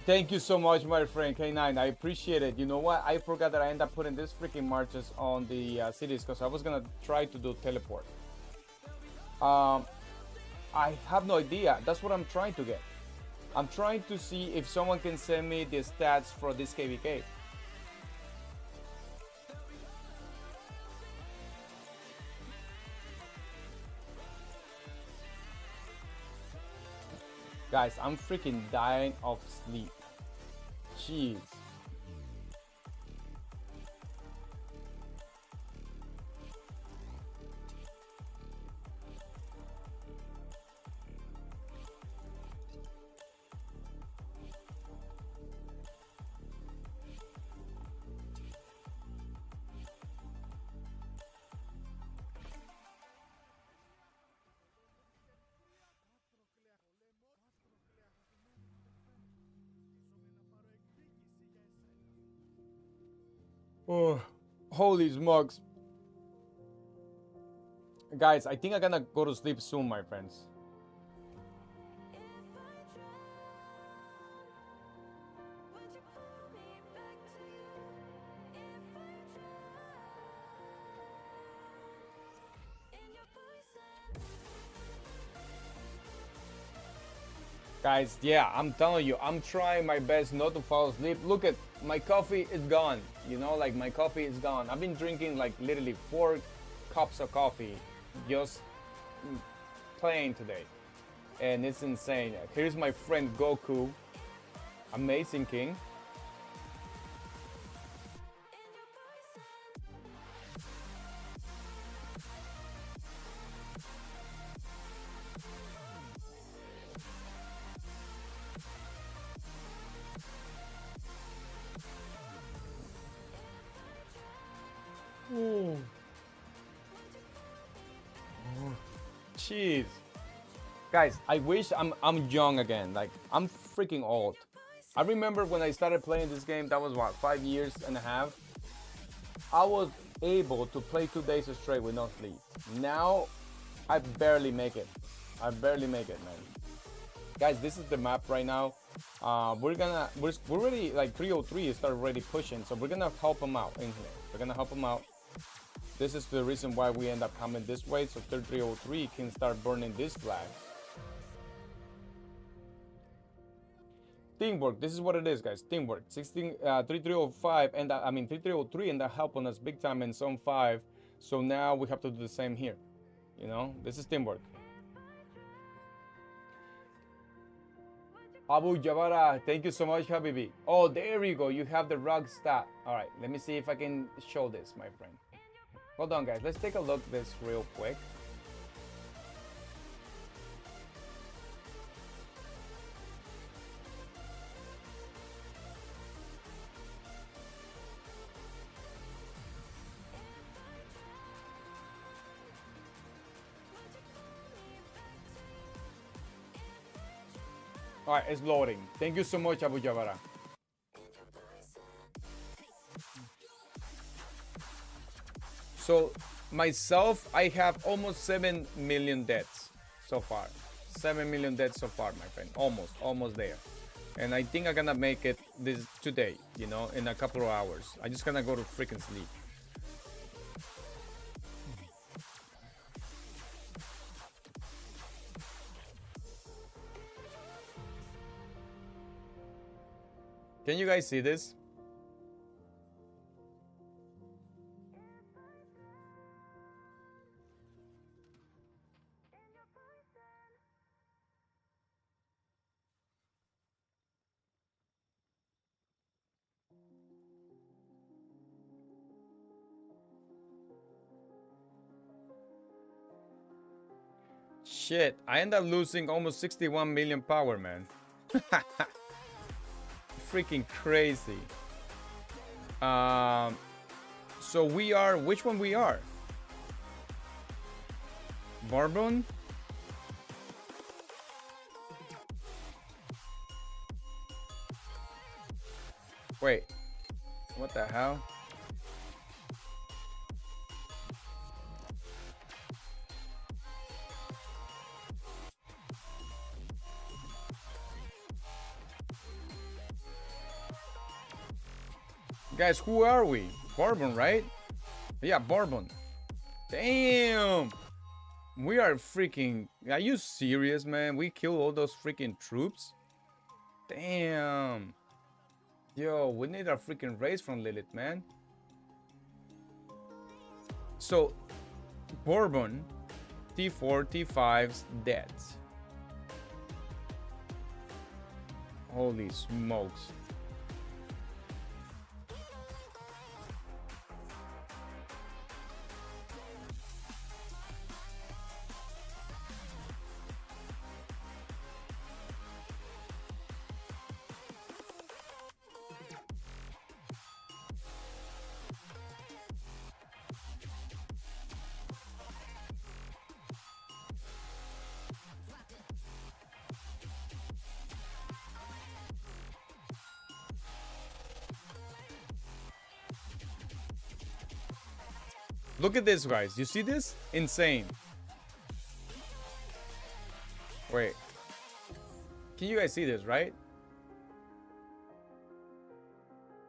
Thank you so much, my friend K9. I appreciate it. You know what? I forgot that I ended up putting this freaking marches on the cities because I was gonna try to do teleport. I have no idea. That's what I'm trying to get. I'm trying to see if someone can send me the stats for this KVK. Guys, I'm freaking dying of sleep. Jeez. Oh, holy smokes. Guys, I think I'm gonna go to sleep soon, my friends. Guys, yeah, I'm telling you, I'm trying my best not to fall asleep. Look at my coffee is gone. You know, like my coffee is gone. I've been drinking like literally 4 cups of coffee just playing today. And it's insane. Here's my friend Goku. Amazing king. Jeez. Guys, I wish I'm young again. Like, I'm freaking old. I remember when I started playing this game, that was what, 5 years and a half. I was able to play 2 days straight with no sleep. Now I barely make it. I barely make it, man. Guys, this is the map right now. We're already like 303 start already pushing, so we're gonna help them out in here. We're gonna help them out. This is the reason why we end up coming this way, so 3303 can start burning this flag. Teamwork, this is what it is, guys. Teamwork. 3305 and 3303 and that helping us big time in zone 5. So now we have to do the same here. You know, this is teamwork. Abu Jabara, thank you so much, Habibi. Oh, there you go. You have the rug stat. All right, let me see if I can show this, my friend. Hold on, guys. Let's take a look at this real quick. All right, it's loading. Thank you so much, Abu Jabara. So myself, I have almost 7 million deaths so far. 7 million deaths so far, my friend. Almost there. And I think I'm gonna make it this today, you know, in a couple of hours. I'm just gonna go to freaking sleep. Can you guys see this? Shit, I end up losing almost 61 million power, man. Freaking crazy. So we are, which one we are? Bourbon? Wait, what the hell? Guys, who are we? Bourbon, right? Yeah, Bourbon. Damn! We are freaking... Are you serious, man? We killed all those freaking troops? Damn! Yo, we need a freaking raise from Lilith, man. So, Bourbon, T4, T5's dead. Holy smokes. Look at this, guys. You see this? Insane. Wait. Can you guys see this, right?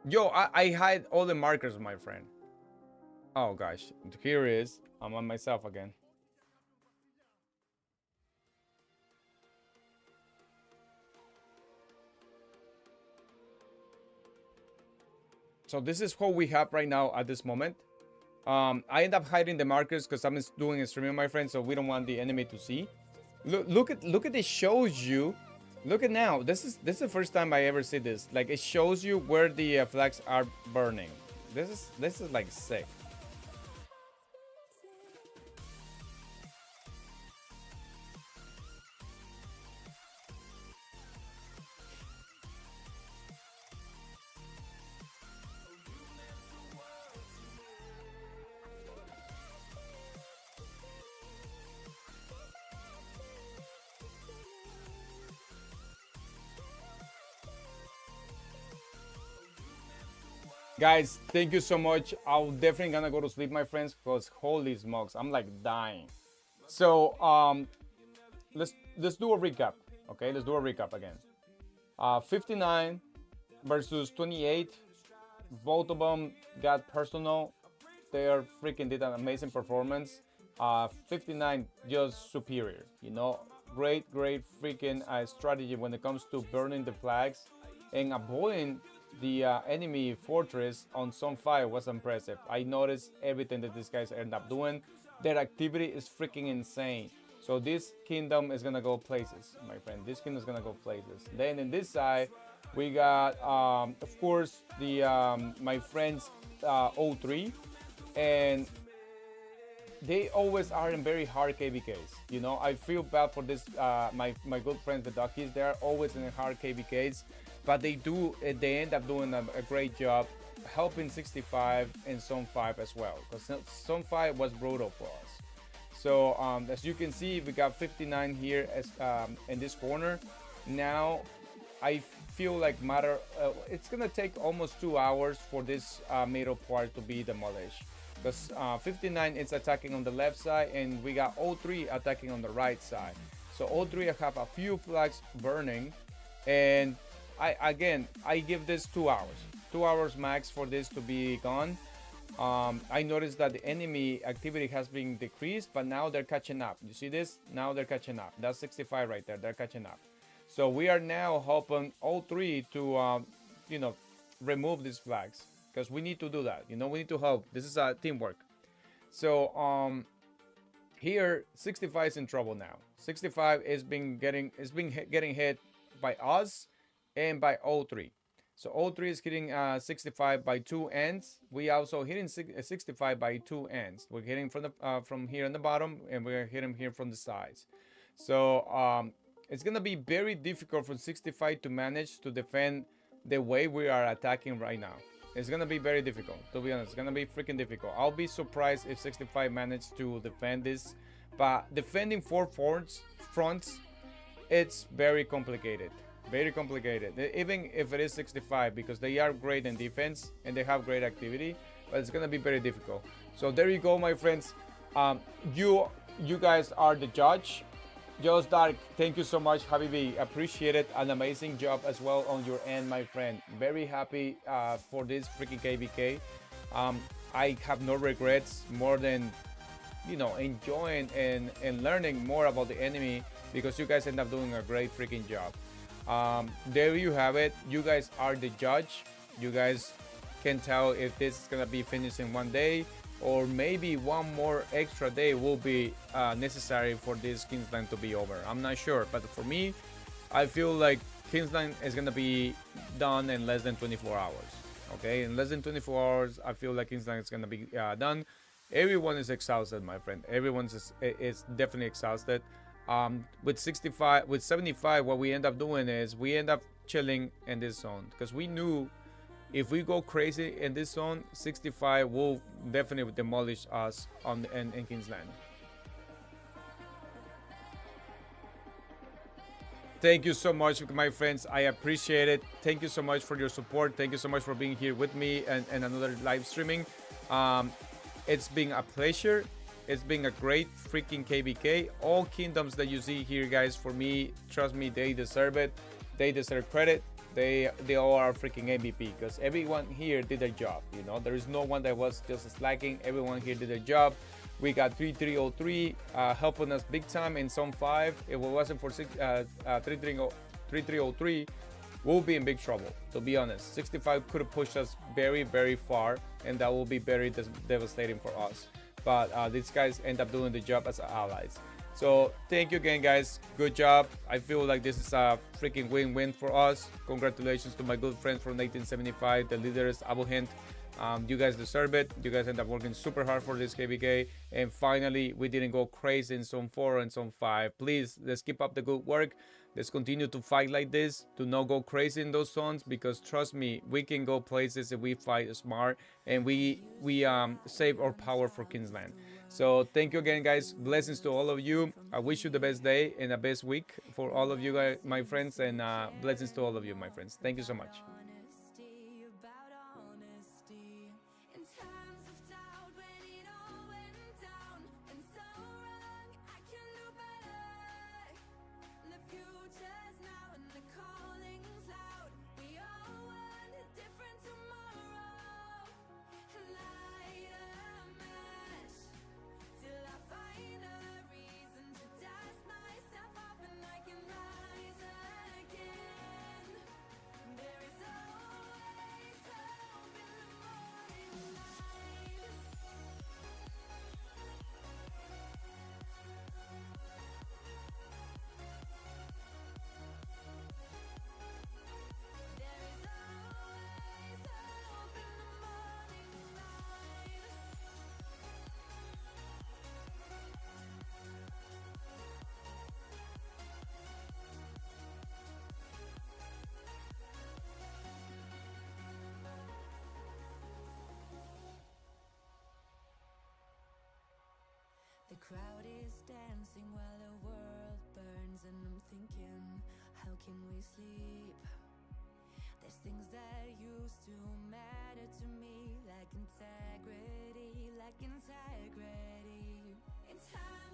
Yo, I hide all the markers, my friend. Oh, gosh. Here it is. I'm on myself again. So this is what we have right now at this moment. I end up hiding the markers because I'm doing a stream, my friend, so we don't want the enemy to see. Look at it shows you. Look at now. This is the first time I ever see this. Like it shows you where the flags are burning. This is like sick. Guys, thank you so much. I'm definitely gonna go to sleep, my friends, because holy smokes, I'm like dying. So let's do a recap. Okay, let's do a recap again. 59 versus 28. Both of them got personal. They are freaking did an amazing performance. 59 just superior. You know, great freaking strategy when it comes to burning the flags and avoiding the enemy fortress on Zone 5 was impressive. I noticed everything that these guys end up doing. Their activity is freaking insane. So this kingdom is gonna go places, my friend. This kingdom is gonna go places. Then in this side, we got, of course, the my friends O3, and they always are in very hard KVKs. You know, I feel bad for this. My good friends the Duckies, they are always in hard KVKs, but they end up doing a great job helping 65 in Zone 5 as well, because Zone 5 was brutal for us. So as you can see, we got 59 here as in this corner. Now I feel like it's gonna take almost 2 hours for this middle part to be demolished, because 59 is attacking on the left side and we got O3 attacking on the right side. So O3 have a few flags burning, and I give this 2 hours, 2 hours max for this to be gone. I noticed that the enemy activity has been decreased, but now they're catching up. You see this? Now they're catching up. That's 65 right there. They're catching up. So we are now helping all three to, you know, remove these flags, because we need to do that. You know, we need to help. This is a teamwork. So here 65 is in trouble now. 65 is getting hit by us and by O3. So O3 is hitting 65 by 2 ends. We also hitting 65 by 2 ends. We're hitting from here on the bottom, and we're hitting here from the sides. So it's gonna be very difficult for 65 to manage to defend the way we are attacking right now. It's gonna be very difficult, to be honest. It's gonna be freaking difficult. I'll be surprised if 65 managed to defend this, but defending 4 fronts, it's very complicated. Very complicated, even if it is 65, because they are great in defense and they have great activity, but it's gonna be very difficult. So there you go, my friends. You guys are the judge. Just Dark, thank you so much, Habibi. Appreciate it. An amazing job as well on your end, my friend. Very happy for this freaking KVK. I have no regrets, more than, you know, enjoying and learning more about the enemy, because you guys end up doing a great freaking job. There you have it. You guys are the judge. You guys can tell if this is gonna be finished in one day, or maybe one more extra day will be necessary for this Kingsland to be over. I'm not sure, but for me, I feel like Kingsland is gonna be done in less than 24 hours. Okay, in less than 24 hours, I feel like Kingsland is gonna be done. Everyone is exhausted, my friend. Everyone is definitely exhausted. With 65, with 75, what we end up doing is we end up chilling in this zone, because we knew if we go crazy in this zone, 65 will definitely demolish us in Kingsland. Thank you so much, my friends. I appreciate it. Thank you so much for your support. Thank you so much for being here with me and another live streaming. It's been a pleasure. It's been a great freaking KVK. All kingdoms that you see here, guys, for me, trust me, they deserve it. They deserve credit. They all are freaking MVP, because everyone here did their job. You know, there is no one that was just slacking. Everyone here did their job. We got 3303 helping us big time in Zone 5. If it wasn't for 3303, we'll be in big trouble, to be honest. 65 could have pushed us very, very far, and that will be very devastating for us. But these guys end up doing the job as allies. So thank you again, guys. Good job. I feel like this is a freaking win-win for us. Congratulations to my good friends from 1975, the leaders, AbuHind. You guys deserve it. You guys end up working super hard for this KVK. And finally, we didn't go crazy in Zone 4 and Zone 5. Please, let's keep up the good work. Let's continue to fight like this, to not go crazy in those zones, because trust me, we can go places if we fight smart and we save our power for Kingsland. So thank you again, guys. Blessings to all of you. I wish you the best day and the best week for all of you guys, my friends, and blessings to all of you, my friends. Thank you so much. The crowd is dancing while the world burns, and I'm thinking, how can we sleep? There's things that used to matter to me, like integrity, like integrity. In time